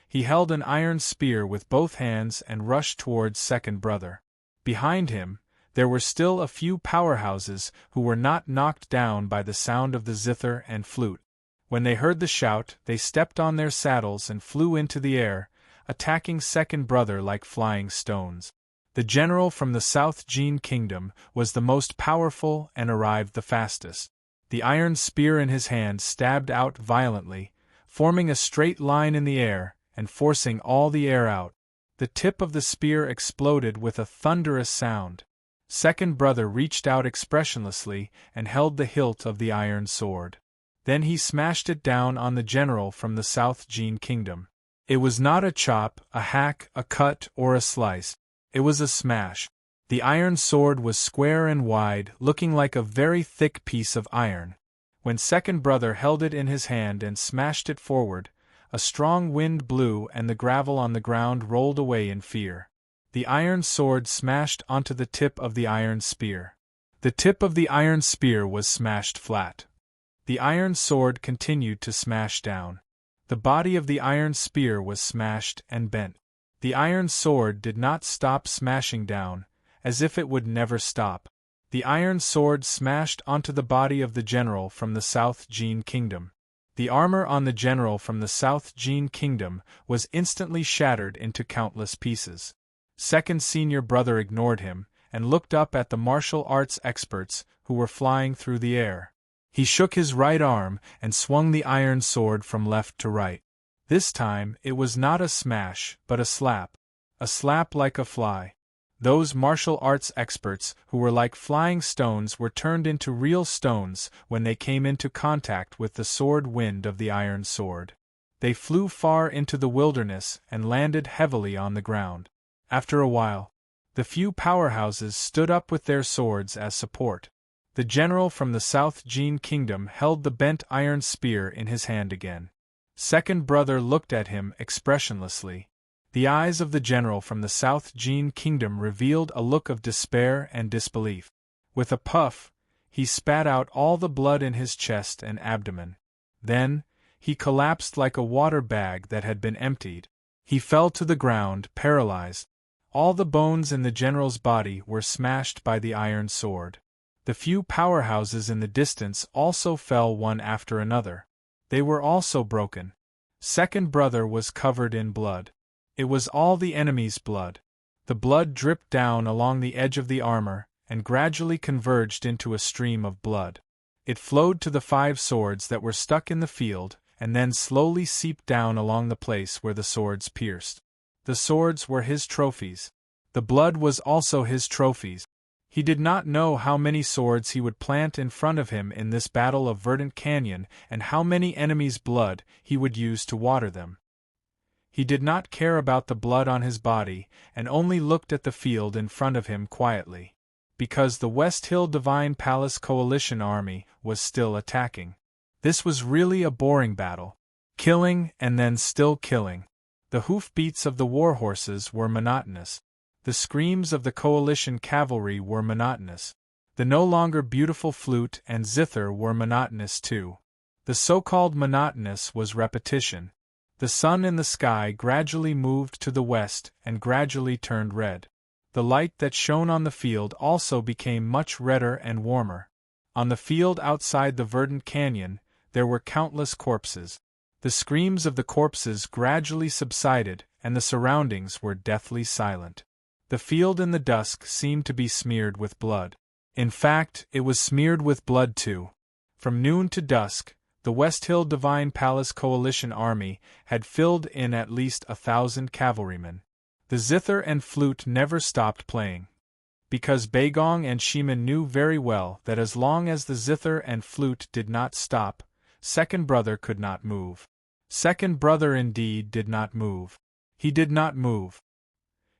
He held an iron spear with both hands and rushed towards second brother. Behind him, there were still a few powerhouses who were not knocked down by the sound of the zither and flute. When they heard the shout, they stepped on their saddles and flew into the air, attacking second brother like flying stones. The general from the South Gene Kingdom was the most powerful and arrived the fastest. The iron spear in his hand stabbed out violently, forming a straight line in the air and forcing all the air out. The tip of the spear exploded with a thunderous sound. Second brother reached out expressionlessly and held the hilt of the iron sword. Then he smashed it down on the general from the South Gene Kingdom. It was not a chop, a hack, a cut, or a slice. It was a smash. The iron sword was square and wide, looking like a very thick piece of iron. When second brother held it in his hand and smashed it forward, a strong wind blew and the gravel on the ground rolled away in fear. The iron sword smashed onto the tip of the iron spear. The tip of the iron spear was smashed flat. The iron sword continued to smash down. The body of the iron spear was smashed and bent. The iron sword did not stop smashing down, as if it would never stop. The iron sword smashed onto the body of the general from the South Gene Kingdom. The armor on the general from the South Gene Kingdom was instantly shattered into countless pieces. Second senior brother ignored him, and looked up at the martial arts experts who were flying through the air. He shook his right arm and swung the iron sword from left to right. This time, it was not a smash, but a slap like a fly. Those martial arts experts who were like flying stones were turned into real stones when they came into contact with the sword wind of the iron sword. They flew far into the wilderness and landed heavily on the ground. After a while, the few powerhouses stood up with their swords as support. The general from the South Gene Kingdom held the bent iron spear in his hand again. Second brother looked at him expressionlessly. The eyes of the general from the South Gene Kingdom revealed a look of despair and disbelief. With a puff, he spat out all the blood in his chest and abdomen. Then, he collapsed like a water bag that had been emptied. He fell to the ground, paralyzed. All the bones in the general's body were smashed by the iron sword. The few powerhouses in the distance also fell one after another. They were also broken. Second brother was covered in blood. It was all the enemy's blood. The blood dripped down along the edge of the armor, and gradually converged into a stream of blood. It flowed to the 5 swords that were stuck in the field, and then slowly seeped down along the place where the swords pierced. The swords were his trophies. The blood was also his trophies. He did not know how many swords he would plant in front of him in this battle of verdant canyon and how many enemies' blood he would use to water them. He did not care about the blood on his body and only looked at the field in front of him quietly, because the West Hill Divine Palace Coalition army was still attacking. This was really a boring battle. Killing and then still killing. The hoofbeats of the war horses were monotonous. The screams of the coalition cavalry were monotonous. The no longer beautiful flute and zither were monotonous too. The so-called monotonous was repetition. The sun in the sky gradually moved to the west and gradually turned red. The light that shone on the field also became much redder and warmer. On the field outside the verdant canyon, there were countless corpses. The screams of the corpses gradually subsided, and the surroundings were deathly silent. The field in the dusk seemed to be smeared with blood. In fact, it was smeared with blood too. From noon to dusk, the West Hill Divine Palace Coalition army had filled in at least 1,000 cavalrymen. The zither and flute never stopped playing, because Baigong and Shimen knew very well that as long as the zither and flute did not stop, Second Brother could not move. Second Brother indeed did not move. He did not move.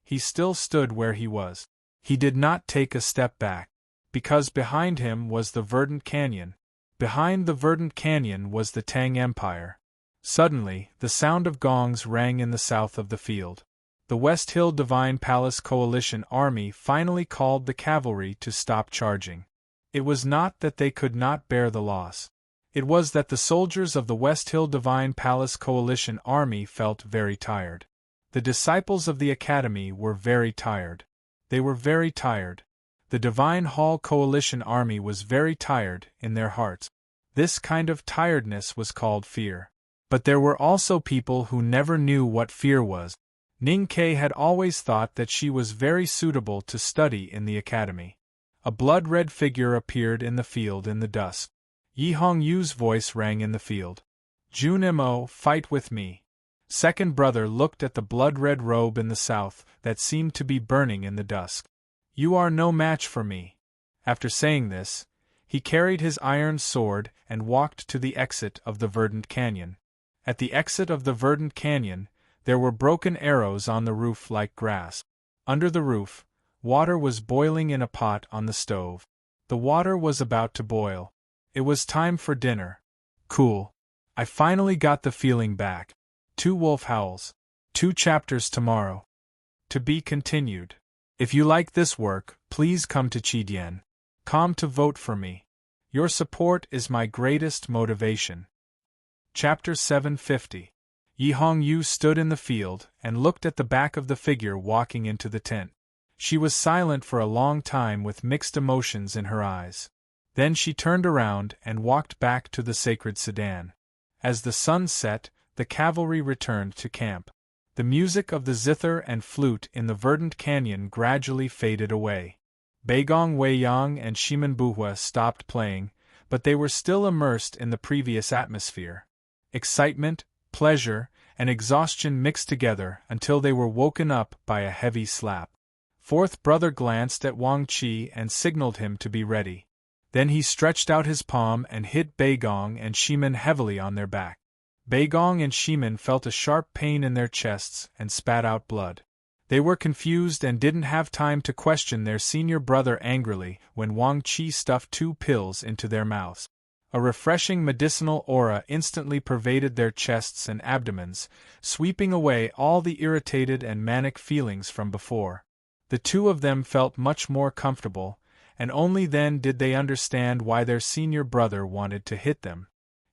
He still stood where he was. He did not take a step back, because behind him was the verdant canyon. Behind the verdant canyon was the Tang Empire. Suddenly, the sound of gongs rang in the south of the field. The West Hill Divine Palace Coalition army finally called the cavalry to stop charging. It was not that they could not bear the loss. It was that the soldiers of the West Hill Divine Palace Coalition army felt very tired. The disciples of the academy were very tired. They were very tired. The Divine Hall Coalition army was very tired in their hearts. This kind of tiredness was called fear. But there were also people who never knew what fear was. Ning Ke had always thought that she was very suitable to study in the academy. A blood-red figure appeared in the field in the dusk. Yi Hongyu's voice rang in the field. Jun Mo, fight with me. Second Brother looked at the blood-red robe in the south that seemed to be burning in the dusk. You are no match for me. After saying this, he carried his iron sword and walked to the exit of the verdant canyon. At the exit of the verdant canyon, there were broken arrows on the roof like grass. Under the roof, water was boiling in a pot on the stove. The water was about to boil. It was time for dinner. Cool. I finally got the feeling back. 2 wolf howls. 2 chapters tomorrow. To be continued. If you like this work, please come to Chidian.com to vote for me. Your support is my greatest motivation. Chapter 750. Yi Hongyu stood in the field and looked at the back of the figure walking into the tent. She was silent for a long time with mixed emotions in her eyes. Then she turned around and walked back to the sacred sedan. As the sun set, the cavalry returned to camp. The music of the zither and flute in the verdant canyon gradually faded away. Baigong Weiyang and Shimen Buhua stopped playing, but they were still immersed in the previous atmosphere. Excitement, pleasure, and exhaustion mixed together until they were woken up by a heavy slap. Fourth Brother glanced at Wang Qi and signaled him to be ready. Then he stretched out his palm and hit Baigong and Shimen heavily on their back. Baigong and Shimen felt a sharp pain in their chests and spat out blood. They were confused and didn't have time to question their senior brother angrily when Wang Qi stuffed 2 pills into their mouths. A refreshing medicinal aura instantly pervaded their chests and abdomens, sweeping away all the irritated and manic feelings from before. The 2 of them felt much more comfortable, and only then did they understand why their senior brother wanted to hit them.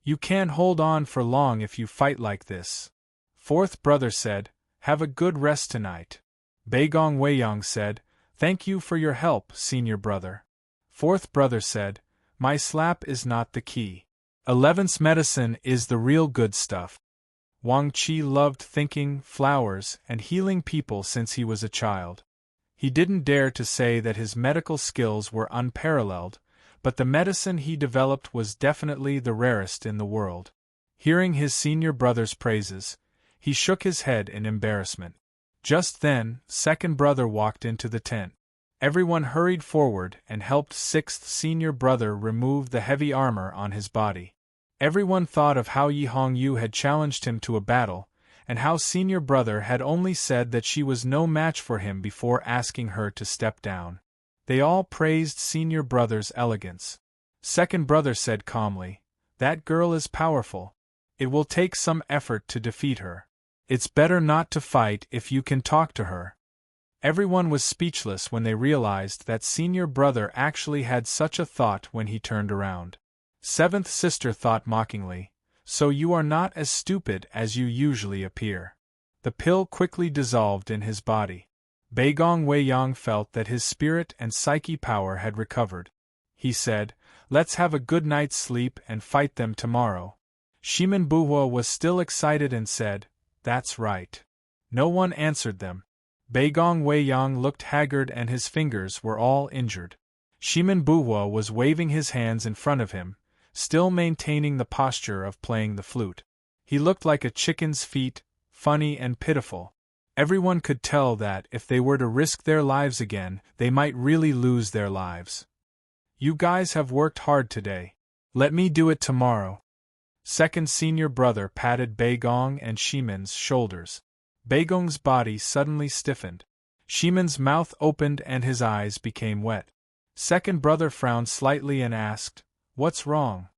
You can't hold on for long if you fight like this. Fourth Brother said, have a good rest tonight. Baigong Weiyang said, thank you for your help, senior brother. Fourth Brother said, my slap is not the key. 11th medicine is the real good stuff. Wang Qi loved thinking, flowers, and healing people since he was a child. He didn't dare to say that his medical skills were unparalleled, but the medicine he developed was definitely the rarest in the world. Hearing his senior brother's praises, he shook his head in embarrassment. Just then, Second Brother walked into the tent. Everyone hurried forward and helped sixth senior brother remove the heavy armor on his body. Everyone thought of how Yi Hongyu had challenged him to a battle, and how senior brother had only said that she was no match for him before asking her to step down. They all praised senior brother's elegance. Second brother said calmly, "That girl is powerful. It will take some effort to defeat her. It's better not to fight if you can talk to her." Everyone was speechless when they realized that senior brother actually had such a thought when he turned around. Seventh sister thought mockingly, "So you are not as stupid as you usually appear." The pill quickly dissolved in his body. Beigong Weiyang felt that his spirit and psyche power had recovered. He said, "Let's have a good night's sleep and fight them tomorrow." Shimin Buhua was still excited and said, "That's right." No one answered them. Beigong Weiyang looked haggard and his fingers were all injured. Shimin Buhua was waving his hands in front of him, still maintaining the posture of playing the flute. He looked like a chicken's feet, funny and pitiful. Everyone could tell that if they were to risk their lives again, they might really lose their lives. "You guys have worked hard today. Let me do it tomorrow." Second senior brother patted Beigong and Shimin's shoulders. Beigong's body suddenly stiffened. Shimin's mouth opened and his eyes became wet. Second brother frowned slightly and asked, "What's wrong?"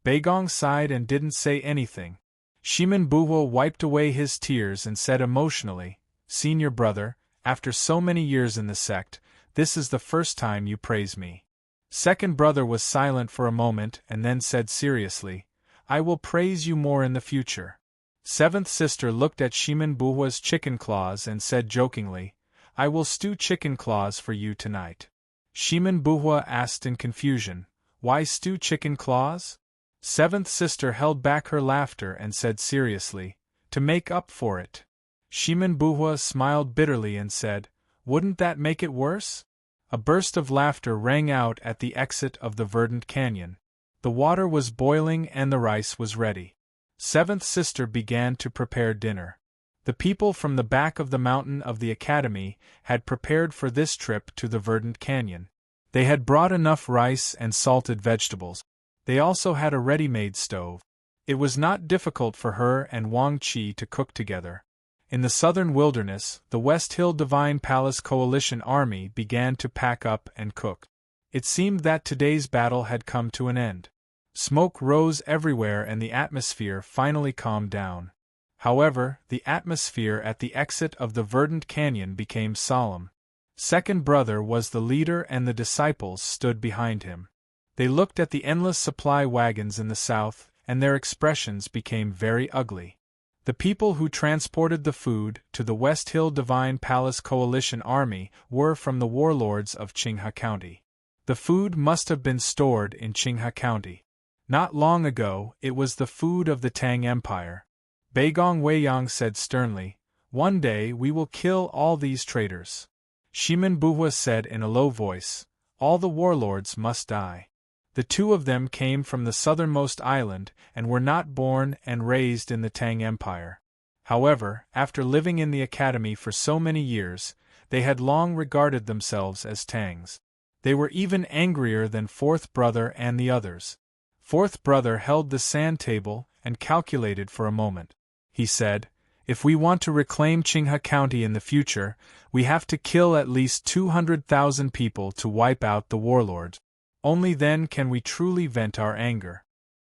Beigong sighed and didn't say anything. Shimin Buhua wiped away his tears and said emotionally, "Senior brother, after so many years in the sect, this is the first time you praise me." Second brother was silent for a moment and then said seriously, "I will praise you more in the future." Seventh sister looked at Shimin Buhua's chicken claws and said jokingly, "I will stew chicken claws for you tonight." Shimin Buhua asked in confusion, "Why stew chicken claws?" Seventh sister held back her laughter and said seriously, "To make up for it." Shimin Buhua smiled bitterly and said, "Wouldn't that make it worse?" A burst of laughter rang out at the exit of the verdant canyon. The water was boiling and the rice was ready. Seventh sister began to prepare dinner. The people from the back of the mountain of the academy had prepared for this trip to the verdant canyon. They had brought enough rice and salted vegetables. They also had a ready-made stove. It was not difficult for her and Wang Qi to cook together. In the southern wilderness, the West Hill Divine Palace Coalition army began to pack up and cook. It seemed that today's battle had come to an end. Smoke rose everywhere and the atmosphere finally calmed down. However, the atmosphere at the exit of the verdant canyon became solemn. Second brother was the leader and the disciples stood behind him. They looked at the endless supply wagons in the south, and their expressions became very ugly. The people who transported the food to the West Hill Divine Palace Coalition army were from the warlords of Qinghe County. The food must have been stored in Qinghe County. Not long ago, it was the food of the Tang Empire. Beigong Weiyang said sternly, "One day we will kill all these traitors." Shimin Buhua said in a low voice, "All the warlords must die." The two of them came from the southernmost island and were not born and raised in the Tang Empire. However, after living in the academy for so many years, they had long regarded themselves as Tangs. They were even angrier than fourth brother and the others. Fourth brother held the sand table and calculated for a moment. He said, "If we want to reclaim Qinghe County in the future, we have to kill at least 200,000 people to wipe out the warlords. Only then can we truly vent our anger."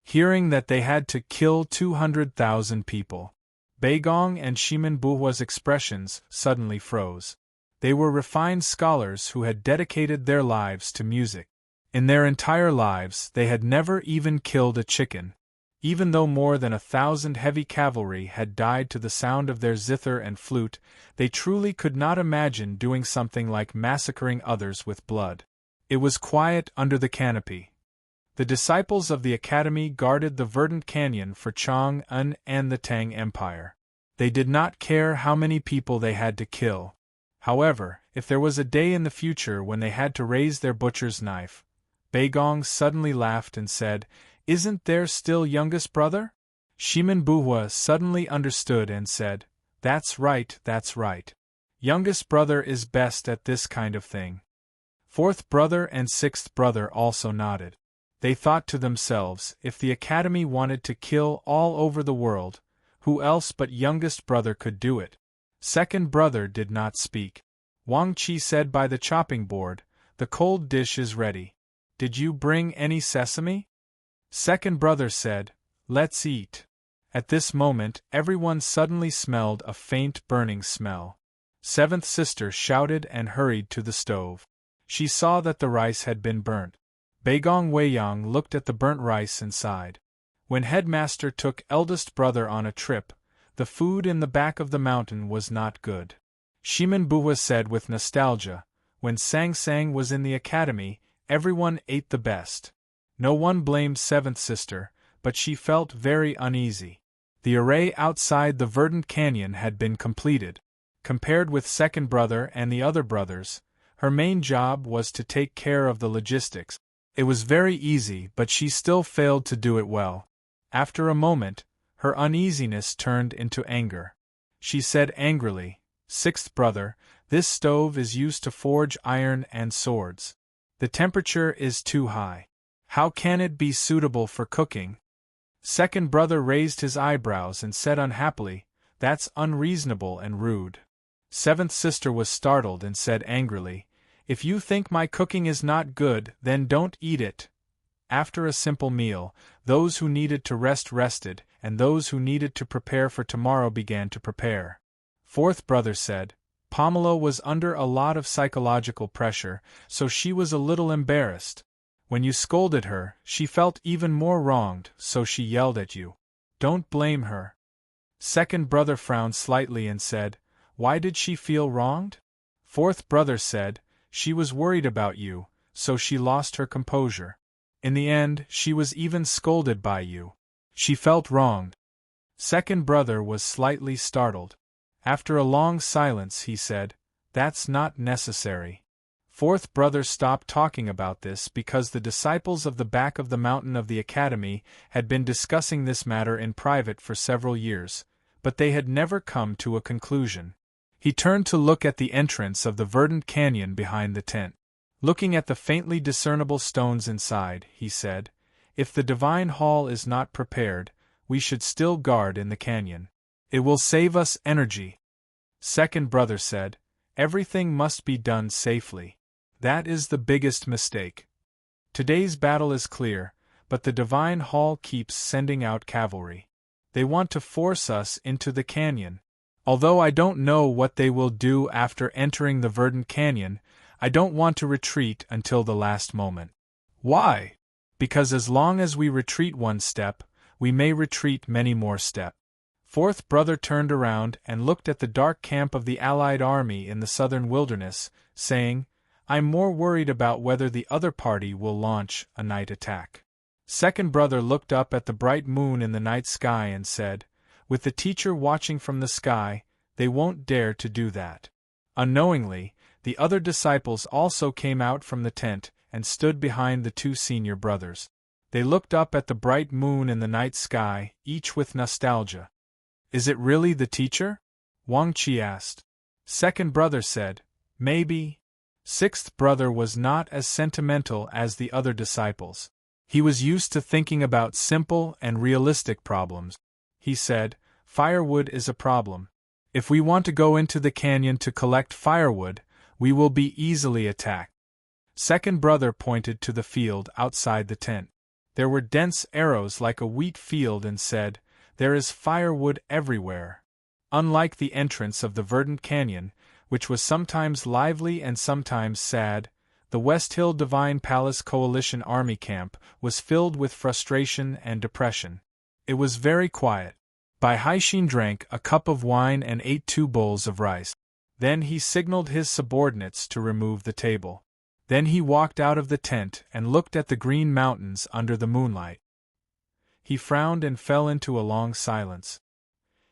Hearing that they had to kill 200,000 people, Beigong and Shimin Buhua's expressions suddenly froze. They were refined scholars who had dedicated their lives to music. In their entire lives, they had never even killed a chicken. Even though more than 1,000 heavy cavalry had died to the sound of their zither and flute, they truly could not imagine doing something like massacring others with blood. It was quiet under the canopy. The disciples of the academy guarded the verdant canyon for Chang'an and the Tang Empire. They did not care how many people they had to kill. However, if there was a day in the future when they had to raise their butcher's knife, Beigong suddenly laughed and said, "Isn't there still youngest brother?" Shimin Buhua suddenly understood and said, "That's right, that's right. Youngest brother is best at this kind of thing." Fourth brother and sixth brother also nodded. They thought to themselves, if the Academy wanted to kill all over the world, who else but youngest brother could do it? Second brother did not speak. Wang Qi said by the chopping board, "The cold dish is ready. Did you bring any sesame?" Second brother said, "Let's eat." At this moment everyone suddenly smelled a faint burning smell. Seventh sister shouted and hurried to the stove. She saw that the rice had been burnt. Beigong Weiyang looked at the burnt rice and sighed. When headmaster took eldest brother on a trip, the food in the back of the mountain was not good. Shimen Buhua said with nostalgia, when Sang Sang was in the academy, everyone ate the best. No one blamed seventh sister, but she felt very uneasy. The array outside the verdant canyon had been completed. Compared with second brother and the other brothers, her main job was to take care of the logistics. It was very easy, but she still failed to do it well. After a moment, her uneasiness turned into anger. She said angrily, "Sixth brother, this stove is used to forge iron and swords. The temperature is too high. How can it be suitable for cooking?" Second brother raised his eyebrows and said unhappily, "That's unreasonable and rude." Seventh sister was startled and said angrily, "If you think my cooking is not good, then don't eat it." After a simple meal, those who needed to rest rested, and those who needed to prepare for tomorrow began to prepare. Fourth brother said, "Pamela was under a lot of psychological pressure, so she was a little embarrassed. When you scolded her, she felt even more wronged, so she yelled at you. Don't blame her." Second brother frowned slightly and said, "Why did she feel wronged?" Fourth brother said, "She was worried about you, so she lost her composure. In the end, she was even scolded by you. She felt wronged." Second brother was slightly startled. After a long silence he said, "That's not necessary." Fourth brother stopped talking about this because the disciples of the back of the mountain of the academy had been discussing this matter in private for several years, but they had never come to a conclusion. He turned to look at the entrance of the verdant canyon behind the tent. Looking at the faintly discernible stones inside, he said, "If the divine hall is not prepared, we should still guard in the canyon. It will save us energy." Second brother said, "Everything must be done safely. That is the biggest mistake. Today's battle is clear, but the divine hall keeps sending out cavalry. They want to force us into the canyon. Although I don't know what they will do after entering the verdant canyon, I don't want to retreat until the last moment." "Why?" "Because as long as we retreat one step, we may retreat many more steps." Fourth brother turned around and looked at the dark camp of the Allied army in the southern wilderness, saying, "I'm more worried about whether the other party will launch a night attack." Second brother looked up at the bright moon in the night sky and said, "With the teacher watching from the sky, they won't dare to do that." Unknowingly, the other disciples also came out from the tent and stood behind the two senior brothers. They looked up at the bright moon in the night sky, each with nostalgia. "Is it really the teacher?" Wang Qi asked. Second brother said, "Maybe." Sixth brother was not as sentimental as the other disciples. He was used to thinking about simple and realistic problems. He said, "Firewood is a problem. If we want to go into the canyon to collect firewood, we will be easily attacked." Second brother pointed to the field outside the tent. There were dense arrows like a wheat field and said, "There is firewood everywhere." Unlike the entrance of the verdant canyon, which was sometimes lively and sometimes sad, the West Hill Divine Palace Coalition Army camp was filled with frustration and depression. It was very quiet. Bai Haixin drank a cup of wine and ate 2 bowls of rice. Then he signaled his subordinates to remove the table. Then he walked out of the tent and looked at the green mountains under the moonlight. He frowned and fell into a long silence.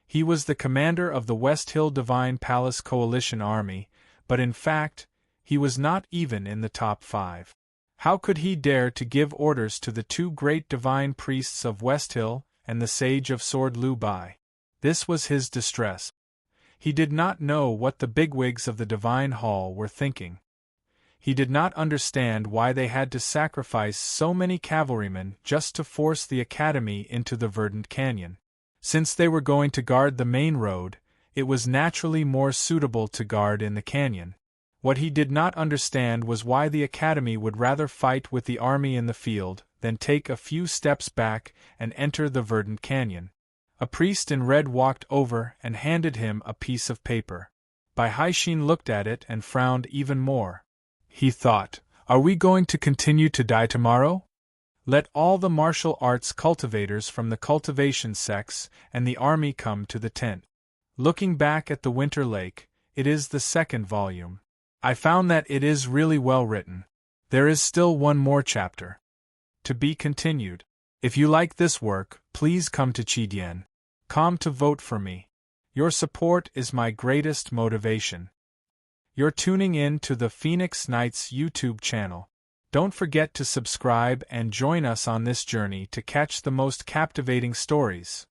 He was the commander of the West Hill Divine Palace Coalition Army, but in fact, he was not even in the top 5. How could he dare to give orders to the 2 great divine priests of West Hill and the sage of sword Liu Bai? This was his distress. He did not know what the bigwigs of the divine hall were thinking. He did not understand why they had to sacrifice so many cavalrymen just to force the academy into the verdant canyon. Since they were going to guard the main road, it was naturally more suitable to guard in the canyon. What he did not understand was why the academy would rather fight with the army in the field than take a few steps back and enter the verdant canyon. A priest in red walked over and handed him a piece of paper. Baihai looked at it and frowned even more. He thought, "Are we going to continue to die tomorrow? Let all the martial arts cultivators from the cultivation sects and the army come to the tent." Looking back at the Winter Lake, it is the second volume. I found that it is really well written. There is still one more chapter. To be continued. If you like this work, please come to Chidien.com to vote for me. Your support is my greatest motivation. You're tuning in to the Phoenix Knights YouTube channel. Don't forget to subscribe and join us on this journey to catch the most captivating stories.